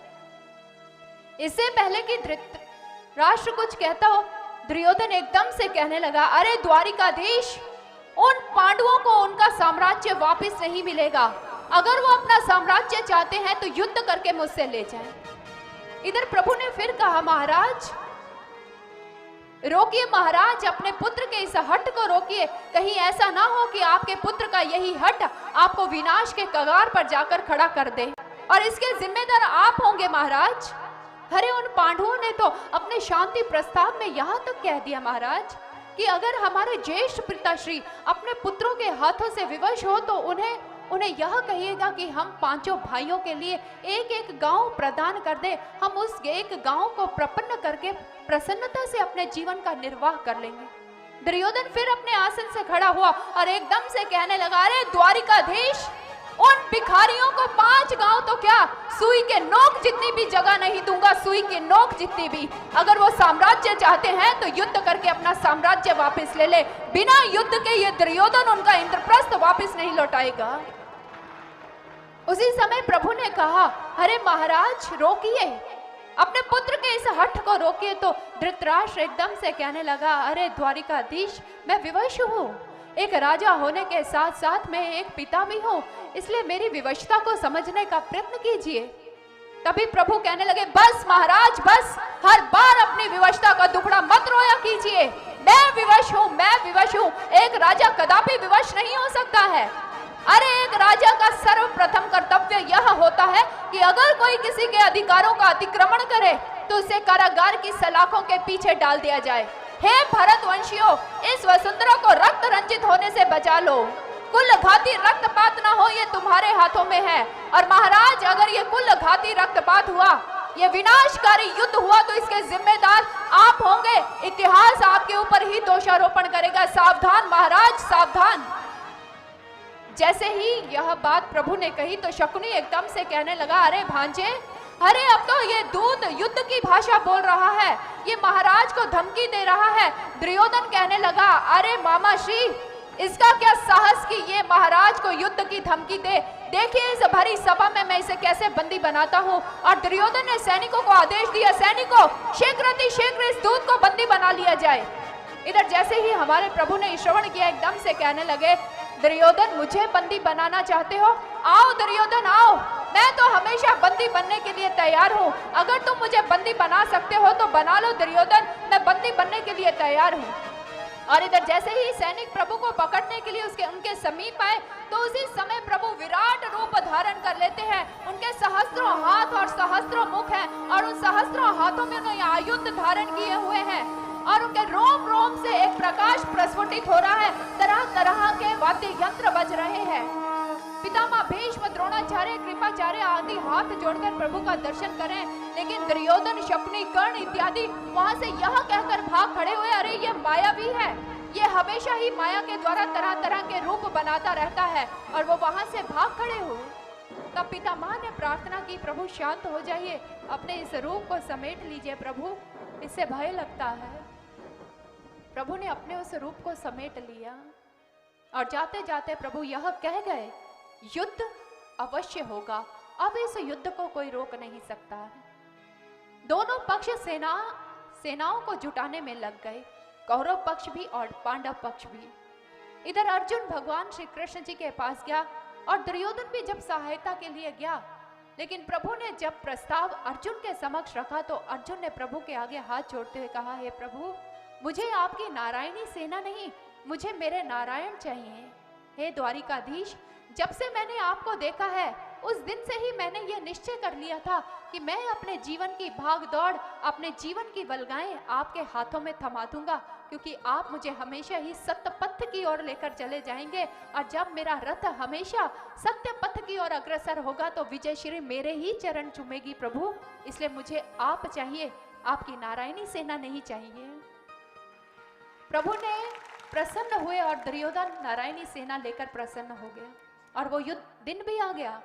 इससे पहले कि धृतराष्ट्र कुछ कहता हो, दुर्योधन एकदम से कहने लगा, अरे द्वारिकाधीश, उन पांडवों को उनका साम्राज्य वापस नहीं मिलेगा। अगर वो अपना साम्राज्य चाहते हैं तो युद्ध करके मुझसे ले जाएं। इधर प्रभु ने फिर कहा, महाराज रोकिए, महाराज अपने पुत्र के इस हट को रोकिए। कहीं ऐसा ना हो कि आपके पुत्र का यही हट आपको विनाश के कगार पर जाकर खड़ा कर दे और इसके जिम्मेदार आप होंगे महाराज। अरे उन पांडवों ने तो अपने शांति प्रस्ताव में यहाँ तक कह दिया महाराज कि अगर हमारे ज्येष्ठ पिताश्री अपने पुत्रों के हाथों से विवश हो तो उन्हें यह कहिएगा कि हम पांचों भाइयों के लिए एक एक गांव प्रदान कर दे। हम उस एक गांव को प्रपन्न करके प्रसन्नता से अपने जीवन का निर्वाह कर लेंगे। दुर्योधन फिर अपने आसन से खड़ा हुआ और एकदम से कहने लगा, अरे द्वारिकाधीश, उन भिखारियों को 5 गांव तो क्या, सुई के नोक जितनी भी जगह नहीं दूंगा, सुई के नोक जितनी भी। अगर वो साम्राज्य चाहते हैं तो युद्ध करके अपना साम्राज्य वापस ले ले। बिना युद्ध के ये दुर्योधन उनका इंद्रप्रस्थ वापस नहीं लौटाएगा। उसी समय प्रभु ने कहा, अरे महाराज रोकिए, अपने पुत्र के इस हठ को रोकिए। तो धृतराष्ट्र एकदम से कहने लगा, अरे द्वारिकाधीश, मैं विवश हूँ। एक राजा होने के साथ साथ मैं एक पिता भी हूँ, इसलिए मेरी विवशता को समझने का प्रयत्न कीजिए। तभी प्रभु कहने लगे, बस महाराज बस, हर बार अपनी विवशता का दुखड़ा मत रोया कीजिए। मैं विवश हूँ, मैं विवश हूँ। एक राजा कदापि विवश नहीं हो सकता है। अरे एक राजा का सर्वप्रथम कर्तव्य यह होता है कि अगर कोई किसी के अधिकारों का अतिक्रमण करे तो उसे कारागार की सलाखों के पीछे डाल दिया जाए। हे भरतवंशियों, इस वसुंधरा को रक्त रंजित होने से बचा लो। कुल घाती रक्तपात ना हो, ये तुम्हारे हाथों में है। और महाराज, अगर ये कुल घाती रक्तपात हुआ, ये विनाशकारी युद्ध हुआ, तो इसके जिम्मेदार आप होंगे। इतिहास आपके ऊपर ही दोषारोपण करेगा। सावधान महाराज, सावधान। जैसे ही यह बात प्रभु ने कही तो शकुनी एकदम से कहने लगा, अरे भांजे, अरे अब तो ये दूत युद्ध की भाषा बोल रहा है, ये महाराज को धमकी दे रहा है। दुर्योधन कहने लगा, अरे मामा श्री, इसका क्या साहस कि ये महाराज को युद्ध की धमकी दे। देखिए इस भरी सभा में मैं इसे कैसे बंदी बनाता हूँ। और दुर्योधन ने सैनिकों को आदेश दिया, सैनिकों शीघ्र इस दूत को बंदी बना लिया जाए। इधर जैसे ही हमारे प्रभु ने श्रवण किया, एकदम से कहने लगे, दुर्योधन मुझे बंदी बनाना चाहते हो? आओ दुर्योधन आओ, मैं तो हमेशा बंदी बनने के लिए तैयार हूँ। अगर तुम मुझे बंदी बना सकते हो तो बना लो दुर्योधन, मैं बंदी बनने के लिए तैयार हूँ। और इधर जैसे ही सैनिक प्रभु को पकड़ने के लिए उनके समीप आए तो उसी समय प्रभु विराट रूप धारण कर लेते हैं। उनके सहस्त्रों हाथ और सहस्त्रों मुख हैं और उन सहस्त्रों हाथों में उन्होंने आयुध धारण किए हुए हैं और उनके रोम रोम से एक प्रकाश प्रस्फुटित हो रहा है। तरह तरह के वाद्य यंत्र बज रहे हैं। पितामह भीष्म, द्रोणाचार्य, कृपाचार्य आदि हाथ जोड़कर प्रभु का दर्शन करें, लेकिन दुर्योधन, शकुनी, कर्ण इत्यादि वहां से यह कहकर भाग खड़े हुए, अरे ये मायावी है, ये हमेशा ही माया के द्वारा तरह तरह के रूप बनाता रहता है। और वो वहां से भाग खड़े हुए। तब पितामह ने प्रार्थना की, प्रभु शांत हो जाइए, अपने इस रूप को समेट लीजिए प्रभु, इससे भय लगता है। प्रभु ने अपने उस रूप को समेट लिया और जाते जाते प्रभु यह कह गए, युद्ध अवश्य होगा, अब इस युद्ध को कोई रोक नहीं सकता है। दोनों पक्ष सेनाओं को जुटाने में लग गए, कौरव पक्ष भी और पांडव पक्ष भी। इधर अर्जुन भगवान श्री कृष्ण जी के पास गया और दुर्योधन भी जब सहायता के लिए गया, लेकिन प्रभु ने जब प्रस्ताव अर्जुन के समक्ष रखा तो अर्जुन ने प्रभु के आगे हाथ जोड़ते हुए कहा, हे प्रभु, मुझे आपकी नारायणी सेना नहीं, मुझे मेरे नारायण चाहिए। हे द्वारिकाधीश, जब से मैंने आपको देखा है उस दिन से ही मैंने यह निश्चय कर लिया था कि मैं अपने जीवन की भाग दौड़, अपने जीवन की बलगाएं आपके हाथों में थमा दूंगा, क्योंकि आप मुझे हमेशा ही सत्य पथ की ओर लेकर चले जाएंगे। और जब मेरा रथ हमेशा सत्य पथ की ओर अग्रसर होगा तो विजय श्री मेरे ही चरण चूमेगी प्रभु। इसलिए मुझे आप चाहिए, आपकी नारायणी सेना नहीं चाहिए। प्रभु ने प्रसन्न हुए और दुर्योधन नारायणी सेना लेकर प्रसन्न हो गया। और वो युद्ध दिन भी आ गया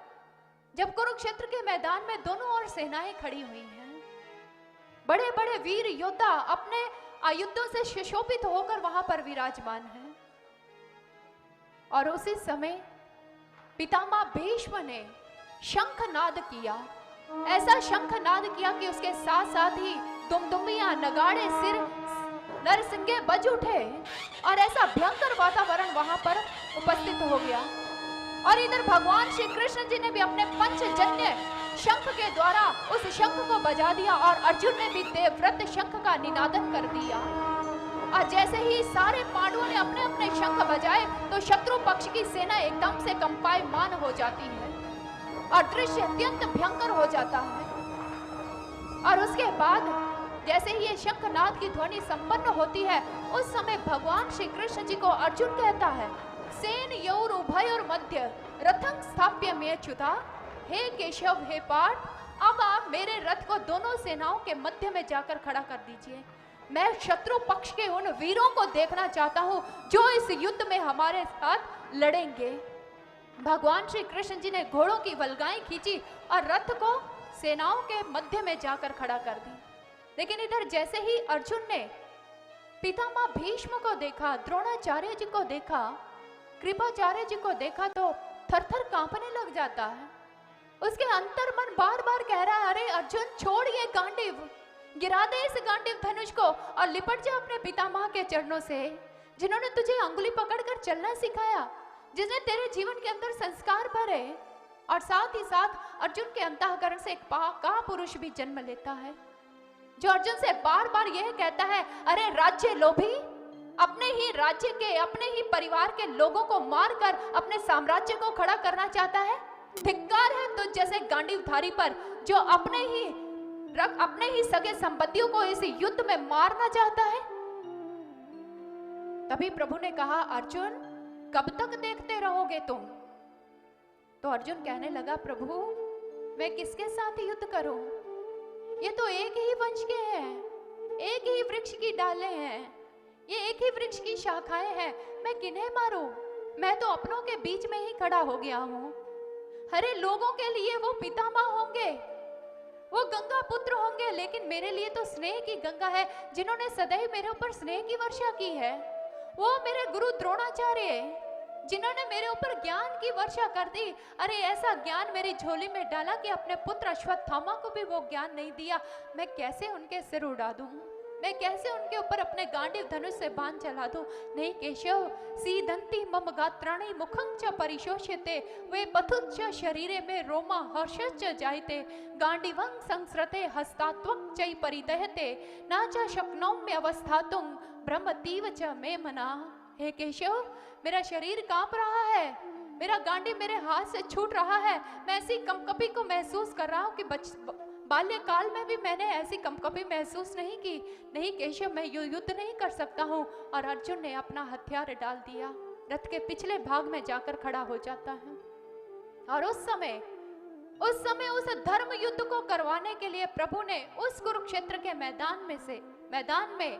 जब कुरुक्षेत्र के मैदान में दोनों ओर सेनाएं खड़ी हुई हैं। बड़े बड़े वीर योद्धा अपने आयुधों से सुशोभित होकर वहां पर विराजमान हैं। और उसी समय पितामह भीष्म ने शंखनाद किया। ऐसा शंखनाद किया कि उसके साथ साथ ही दुमदुमियां, नगाड़े, सिर नरसिंगे बज उठे और ऐसा भयंकर वातावरण वहां पर उपस्थित हो गया। और इधर भगवान श्री कृष्ण जी ने भी अपने पंचजन्य शंख के द्वारा उस शंख को बजा दिया और अर्जुन ने भी देवव्रत शंख का निनादन कर दिया। और जैसे ही सारे पांडवों ने अपने अपने शंख बजाए तो शत्रु पक्ष की सेना एकदम से कंपायमान हो जाती है और दृश्य अत्यंत भयंकर हो जाता है। और उसके बाद जैसे ही ये शंखनाद की ध्वनि संपन्न होती है, उस समय भगवान श्री कृष्ण जी को अर्जुन कहता है, सेन योर उभयोर मध्य रथं स्थाप्य मेच्युता। हे केशव, हे पार्थ, अब आप मेरे रथ को दोनों सेनाओं के मध्य में जाकर खड़ा कर दीजिए। मैं शत्रु पक्ष के उन वीरों को देखना चाहता हूं जो इस युद्ध में हमारे साथ लड़ेंगे। भगवान श्री कृष्ण जी ने घोड़ों की वल्गाएं खींची और रथ को सेनाओं के मध्य में जाकर खड़ा कर दी। लेकिन इधर जैसे ही अर्जुन ने पितामह भीष्म को देखा, द्रोणाचार्य जी को देखा, कृपाचार्य जी को देखा तो थरथर कांपने लग जाता है। उसके अंतर्मन बार बार कह रहा है, अरे अर्जुन छोड़ ये गांडीव, गिरा दे इस गांडीव धनुष को और लिपट जा अपने पितामह के चरणों से, जिन्होंने तुझे अंगुली पकड़कर चलना सिखाया, जिसने तेरे जीवन के अंदर संस्कार भरे। और साथ ही साथ अर्जुन के अंतःकरण से एक का पुरुष भी जन्म लेता है जो अर्जुन से बार बार यह कहता है, अरे राज्य लोभी, अपने ही राज्य के, अपने ही परिवार के लोगों को मारकर अपने साम्राज्य को खड़ा करना चाहता है। धिक्कार है तुझ जैसे गांडीवधारी पर जो अपने ही सगे संबंधियों को इस युद्ध में मारना चाहता है। तभी प्रभु ने कहा, अर्जुन कब तक देखते रहोगे तुम? तो अर्जुन कहने लगा, प्रभु मैं किसके साथ युद्ध करूं? ये तो एक ही वंश के हैं, एक ही वृक्ष की डालें हैं, ये एक ही वृक्ष की शाखाएं हैं, मैं किन्हें मारूं? मैं तो अपनों के बीच में ही खड़ा हो गया हूं। अरे लोगों के लिए वो पितामह होंगे, वो गंगा पुत्र होंगे, लेकिन मेरे लिए तो स्नेह की गंगा है जिन्होंने सदैव मेरे ऊपर स्नेह की वर्षा की है। वो मेरे गुरु द्रोणाचार्य जिन्होंने मेरे ऊपर ज्ञान की वर्षा कर दी। अरे ऐसा ज्ञान मेरी झोली में डाला कि अपने पुत्र अश्वत्थामा को भी वो ज्ञान नहीं दिया। मैं कैसे उनके सिर उड़ा दूं? मैं कैसे उनके ऊपर अपने गांडीव धनुष से बाण चला दूं? नहीं केशव, सीदंती मम गात्राणि मुखं च परिशोष्यते, वे पथुच्च शरीरे में रोमा हर्षश्च जायते, गांडीवं संस्रते हस्तात्वं चै परिदहते, ना च शक्नोम्य अवस्थातुं ब्रह्मतीव च मे मना। हे केशव, मेरा शरीर कांप रहा है, मेरा गांडी मेरे हाथ से छूट रहा है। मैं ऐसी कंपकपी को महसूस कर रहा हूँ कि बाल्यकाल में भी मैंने ऐसी कंपकपी महसूस नहीं की। नहीं केशव, मैं युद्ध नहीं कर सकता हूँ। और अर्जुन ने अपना हथियार डाल दिया, रथ के पिछले भाग में जाकर खड़ा हो जाता है। और उस समय उस धर्म युद्ध को करवाने के लिए प्रभु ने उस कुरुक्षेत्र के मैदान में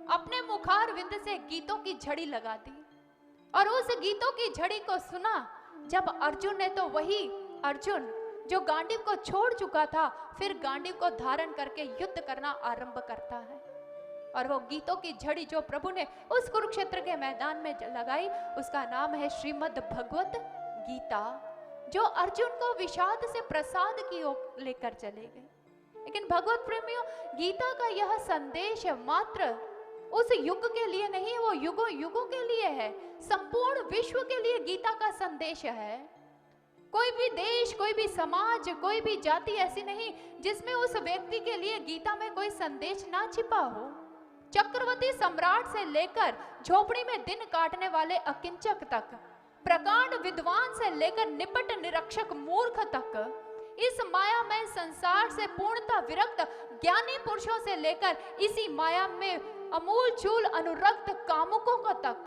अपने मुखार विंद से गीतों की झड़ी लगा दी। और उस गीतों की झड़ी को सुना जब अर्जुन ने, तो वही अर्जुन जो गांडीव को छोड़ चुका था, फिर गांडीव को धारण करके युद्ध करना आरंभ करता है। और वो गीतों की झड़ी जो प्रभु ने उस कुरुक्षेत्र के मैदान में लगाई, उसका नाम है श्रीमद् भगवत गीता, जो अर्जुन को विषाद से प्रसाद की ओर लेकर चले गए। लेकिन भगवत प्रेमियों, गीता का यह संदेश मात्र उस युग के लिए नहीं, वो युगों युगों के लिए है, संपूर्ण विश्व के लिए गीता का संदेश है। कोई भी देश, कोई भी समाज, कोई भी जाति ऐसी नहीं जिसमें उस व्यक्ति के लिए गीता में कोई संदेश ना छिपा हो। चक्रवर्ती सम्राट से लेकर झोपड़ी में दिन काटने वाले अकिंचक तक, प्रकांड विद्वान से लेकर निपट निरक्षक मूर्ख तक, इस मायामय संसार से पूर्णतः विरक्त ज्ञानी पुरुषों से लेकर इसी माया में अमूल चूल अनुरक्त कामुकों को तक,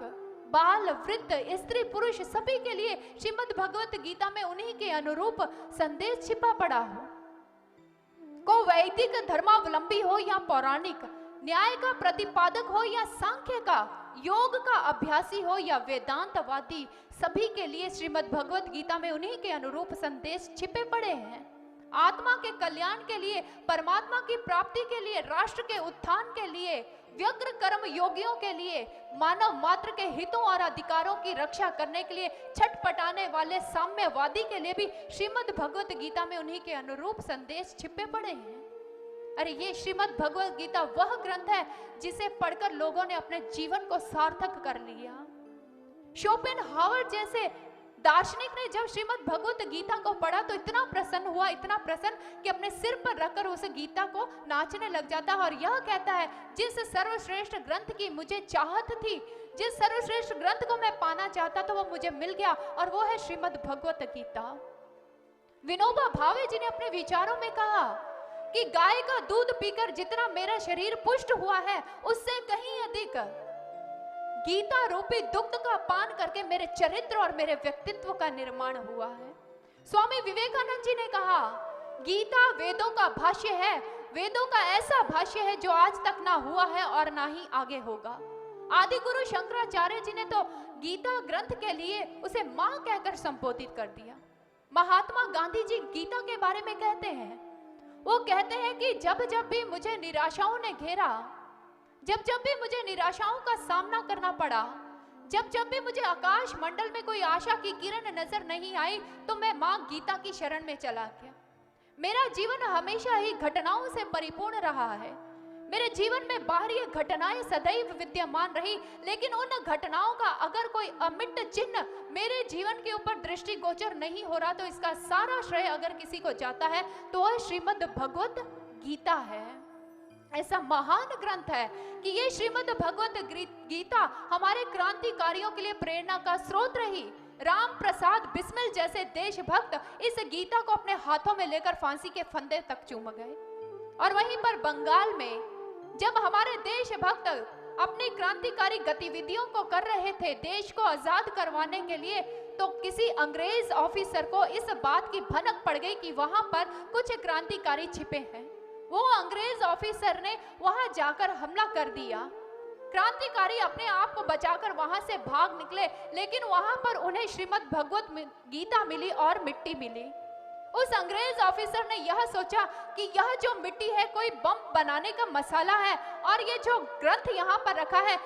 बाल वृद्ध स्त्री पुरुष सभी के लिए श्रीमद् भगवत गीता में उन्हीं के अनुरूप संदेश छिपा पड़ा हो। को वैदिक धर्मावलंबी हो या पौराणिक, न्याय का प्रतिपादक हो या सांख्य का, योग का अभ्यासी हो या वेदांतवादी, सभी के लिए श्रीमद् भगवत गीता में उन्हीं के अनुरूप संदेश छिपे पड़े हैं। आत्मा के कल्याण के लिए, परमात्मा की प्राप्ति के लिए, राष्ट्र के उत्थान के लिए, व्यग्र कर्म योगियों के लिए, मानव मात्र के हितों और अधिकारों की रक्षा करने के लिए छटपटाने वाले साम्यवादी के लिए भी श्रीमद् भगवत गीता में उन्हीं के अनुरूप संदेश छिपे पड़े हैं। अरे ये श्रीमद् भगवत गीता वह ग्रंथ है जिसे पढ़कर लोगों ने अपने जीवन को सार्थक कर लिया। शोपेनहावर जैसे दार्शनिक ने जब श्रीमद् भगवत गीता को पढ़ा तो इतना प्रसन्न हुआ, इतना प्रसन्न कि अपने सिर पर रखकर उस गीता को नाचने लग जाता है और यह कहता है, जिस सर्वश्रेष्ठ ग्रंथ की मुझे चाहत थी, जिस सर्वश्रेष्ठ ग्रंथ को मैं पाना चाहता था, वो मुझे मिल गया और वो है श्रीमद् भगवत गीता। विनोबा भावे जी ने अपने विचारों में कहा कि गाय का दूध पीकर जितना मेरा शरीर पुष्ट हुआ है, उससे कहीं अधिक गीता रूपी दुग्ध का पान करके मेरे चरित्र और मेरे व्यक्तित्व का निर्माण हुआ है। स्वामी विवेकानंद जी ने कहा, गीता वेदों का भाष्य है, वेदों का ऐसा भाष्य है जो आज तक ना हुआ है और ना ही आगे होगा। आदि गुरु शंकराचार्य जी ने तो गीता ग्रंथ के लिए उसे मां कहकर संबोधित कर दिया। महात्मा गांधी जी गीता के बारे में कहते हैं, वो कहते हैं कि जब जब भी मुझे निराशाओं ने घेरा, जब जब भी मुझे निराशाओं का सामना करना पड़ा, जब जब भी मुझे आकाश मंडल में कोई आशा की किरण नजर नहीं आई, तो मैं मां गीता की शरण में चला गया। मेरा जीवन हमेशा ही घटनाओं से परिपूर्ण रहा है। मेरे जीवन में बाहरी घटनाएं सदैव विद्यमान रही, लेकिन उन घटनाओं का अगर कोई अमिट चिन्ह मेरे जीवन के ऊपर दृष्टिगोचर नहीं हो रहा, तो इसका सारा श्रेय अगर किसी को जाता है तो वह श्रीमद् भगवत गीता है। ऐसा महान ग्रंथ है कि ये श्रीमद् भगवत गीता हमारे क्रांतिकारियों के लिए प्रेरणा का स्रोत रही। राम प्रसाद बिस्मिल जैसे देशभक्त इस गीता को अपने हाथों में लेकर फांसी के फंदे तक चूम गए। और वहीं पर बंगाल में जब हमारे देशभक्त अपनी क्रांतिकारी गतिविधियों को कर रहे थे देश को आजाद करवाने के लिए, तो किसी अंग्रेज ऑफिसर को इस बात की भनक पड़ गई कि वहां पर कुछ क्रांतिकारी छिपे हैं। वो अंग्रेज ऑफिसर ने वहां जाकर हमला कर दिया। क्रांतिकारी अपने आप को बचाकर वहां से भाग निकले, लेकिन वहां पर उन्हें श्रीमद् भगवत गीता मिली और मिट्टी मिली। उस अंग्रेज ऑफिसर ने यह सोचा कि यह जो मिट्टी है कोई बम बनाने का मसाला है, और ये जो ग्रंथ यहाँ पर रखा है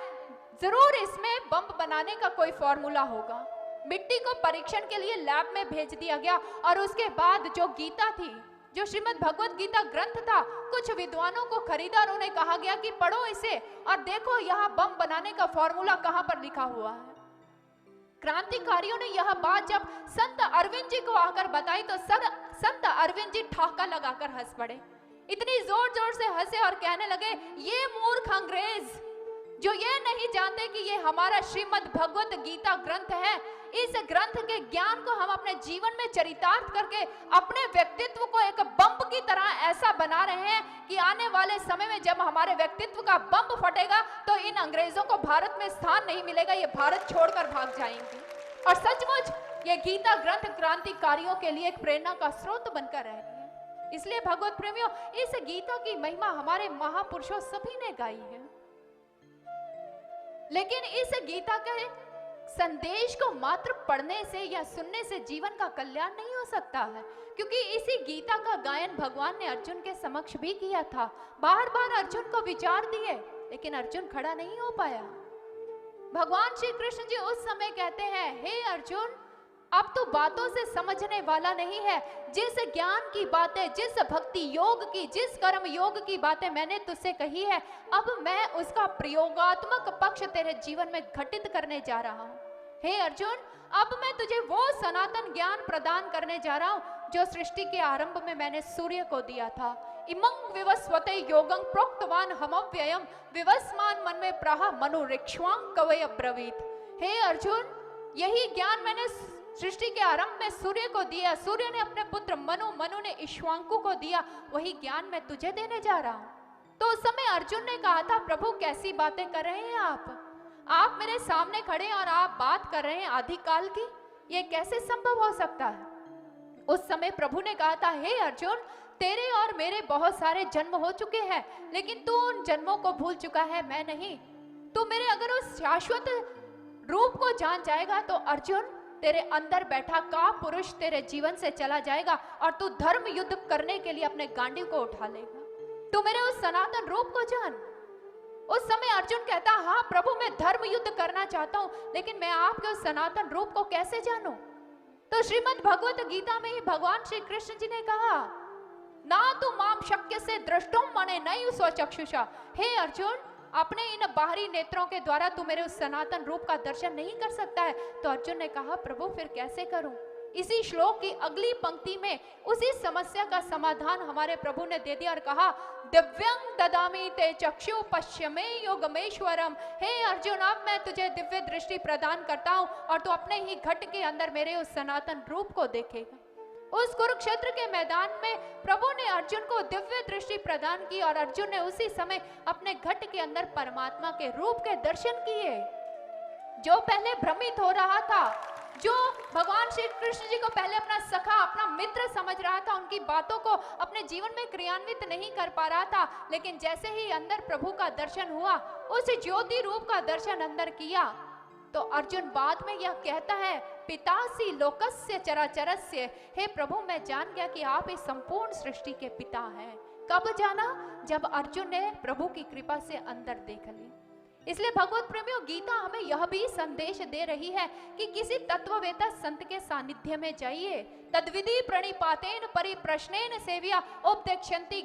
जरूर इसमें बम बनाने का कोई फॉर्मूला होगा। मिट्टी को परीक्षण के लिए लैब में भेज दिया गया और उसके बाद जो गीता थी, जो श्रीमद् भगवत गीता ग्रंथ था, कुछ विद्वानों को खरीदा और उन्हें कहा गया कि पढ़ो इसे और देखो यहाँ बम बनाने का फॉर्मूला कहाँ पर लिखा हुआ है। क्रांतिकारियों ने यह बात जब संत अरविंद जी को आकर बताई तो संत अरविंद जी ठहाका लगाकर हंस पड़े। इतनी जोर जोर से हंसे और कहने लगे, ये मूर्ख अंग्रेज जो ये नहीं जानते कि ये हमारा श्रीमद् भगवत गीता ग्रंथ है, इस ग्रंथ के ज्ञान को हम अपने जीवन में चरितार्थ करके अपने व्यक्तित्व को एक बम की तरह ऐसा बना रहे हैं कि आने वाले समय में जब हमारे व्यक्तित्व का बम फटेगा तो इन अंग्रेजों को भारत में स्थान नहीं मिलेगा, ये भारत छोड़कर भाग जाएंगे। और सचमुच ये गीता ग्रंथ क्रांतिकारियों के लिए एक प्रेरणा का स्रोत बनकर रह गई है। इसलिए भगवत प्रेमियों, इस गीता की महिमा हमारे महापुरुषों सभी ने गाई है, लेकिन इस गीता के संदेश को मात्र पढ़ने से या सुनने से जीवन का कल्याण नहीं हो सकता है, क्योंकि इसी गीता का गायन भगवान ने अर्जुन के समक्ष भी किया था। बार बार अर्जुन को विचार दिए, लेकिन अर्जुन खड़ा नहीं हो पाया। भगवान श्री कृष्ण जी उस समय कहते हैं, हे अर्जुन, अब तो बातों से समझने वाला नहीं है। जिस ज्ञान की बातें, जिस भक्ति योग की, जिस कर्म योग की बातें मैंने तुझसे कही है, अब मैं उसका प्रयोगात्मक पक्ष तेरे जीवन में घटित करने जा रहा हूं। हे अर्जुन, अब मैं तुझे वो सनातन ज्ञान प्रदान करने जा रहा हूं जो सृष्टि के आरंभ में मैंने सूर्य को दिया था। इमंग विवस्वते योगं प्रोक्तवान हमव्ययम विवस्मान मन में प्राह मनुरिक्ष्वांग कवय अब्रवीत। हे अर्जुन, यही ज्ञान मैंने सृष्टि के आरंभ में सूर्य को दिया, सूर्य ने अपने पुत्र मनु, मनु ने इक्ष्वाकु को दिया, वही ज्ञान मैं तुझे देने जा रहा हूं। तो उस समय अर्जुन ने कहा था, प्रभु कैसी बातें कर रहे हैं आप मेरे सामने खड़े हैं और आप बात कर रहे हैं आदिकाल की, ये कैसे संभव हो सकता है। उस समय प्रभु ने कहा था, हे अर्जुन, तेरे और मेरे बहुत सारे जन्म हो चुके हैं, लेकिन तू उन जन्मों को भूल चुका है, मैं नहीं। तू मेरे अगर उस शाश्वत रूप को जान जाएगा तो अर्जुन, तेरे अंदर बैठा का पुरुष तेरे जीवन से चला जाएगा और तू धर्म युद्ध करने के लिए अपने गांडी को उठा लेगा। तू मेरे उस सनातन रूप को जान। उस समय अर्जुन कहता, हाँ प्रभु, मैं धर्म युद्ध करना चाहता हूं, लेकिन मैं आपके उस सनातन रूप को कैसे जानूं। तो श्रीमद् भगवत गीता में ही भगवान श्री कृष्ण जी ने कहा, ना तू माम शक्य से दृष्टुम मने नहीं स्वचक्षुषा। हे अर्जुन, अपने इन बाहरी नेत्रों के द्वारा तू मेरे उस सनातन रूप का दर्शन नहीं कर सकता है। तो अर्जुन ने कहा, प्रभु फिर कैसे करूं। इसी श्लोक की अगली पंक्ति में उसी समस्या का समाधान हमारे प्रभु ने दे दिया और कहा, दिव्यं ददामि ते चक्षु पश्यमे योगमेश्वरम। हे अर्जुन, अब मैं तुझे दिव्य दृष्टि प्रदान करता हूं और तू अपने ही घट के अंदर मेरे उस सनातन रूप को देखेगा। उस कुरुक्षेत्र के मैदान में प्रभु ने अर्जुन को दिव्य दृष्टि प्रदान की और अर्जुन ने उसी समय अपने घट के अंदर परमात्मा के रूप के दर्शन किए। जो पहले भ्रमित हो रहा था, जो भगवान श्री कृष्ण जी को पहले अपना सखा, अपना मित्र समझ रहा था, उनकी बातों को अपने जीवन में क्रियान्वित नहीं कर पा रहा था, लेकिन जैसे ही अंदर प्रभु का दर्शन हुआ, उस ज्योति रूप का दर्शन अंदर किया, तो अर्जुन बाद में यह कहता है, पितासी लोकस्य चराचरस्य। हे प्रभु, मैं जान गया कि आप इस संपूर्ण सृष्टि के पिता हैं। कब जाना? जब अर्जुन ने प्रभु की कृपा से अंदर देख ली। इसलिए भगवत प्रेमियों, गीता हमें यह भी संदेश दे रही है कि किसी तत्ववेता संत के सानिध्य में जाइए। तद्विधि प्रणिपातेन परिप्रश्नेन सेव्या उपदेक्षन्ति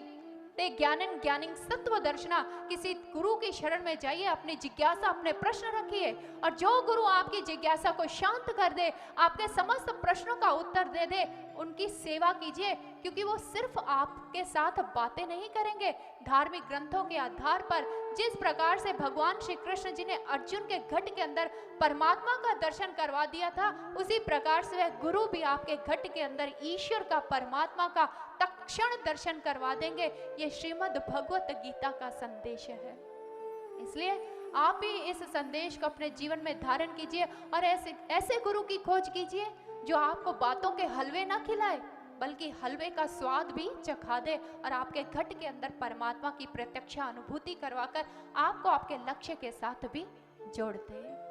ते ज्ञानन ज्ञानिं सत्व दर्शना। किसी गुरु की शरण में जाइए, अपनी जिज्ञासा, अपने प्रश्न रखिए, और जो गुरु आपकी जिज्ञासा को शांत कर दे, आपके समस्त प्रश्नों का उत्तर दे दे, उनकी सेवा कीजिए, क्योंकि वो सिर्फ आपके साथ बातें नहीं करेंगे। धार्मिक ग्रंथों के आधार पर जिस प्रकार से भगवान श्री कृष्ण जी ने अर्जुन के घट के अंदर परमात्मा का दर्शन करवा दिया था, उसी प्रकार से वह गुरु भी आपके घट के अंदर ईश्वर का, परमात्मा का तत्क्षण दर्शन करवा देंगे। ये श्रीमद् भगवत गीता का संदेश है। इसलिए आप भी इस संदेश को अपने जीवन में धारण कीजिए और ऐसे गुरु की खोज कीजिए जो आपको बातों के हलवे ना खिलाए, बल्कि हलवे का स्वाद भी चखा दे और आपके घट के अंदर परमात्मा की प्रत्यक्ष अनुभूति करवाकर आपको आपके लक्ष्य के साथ भी जोड़ दे।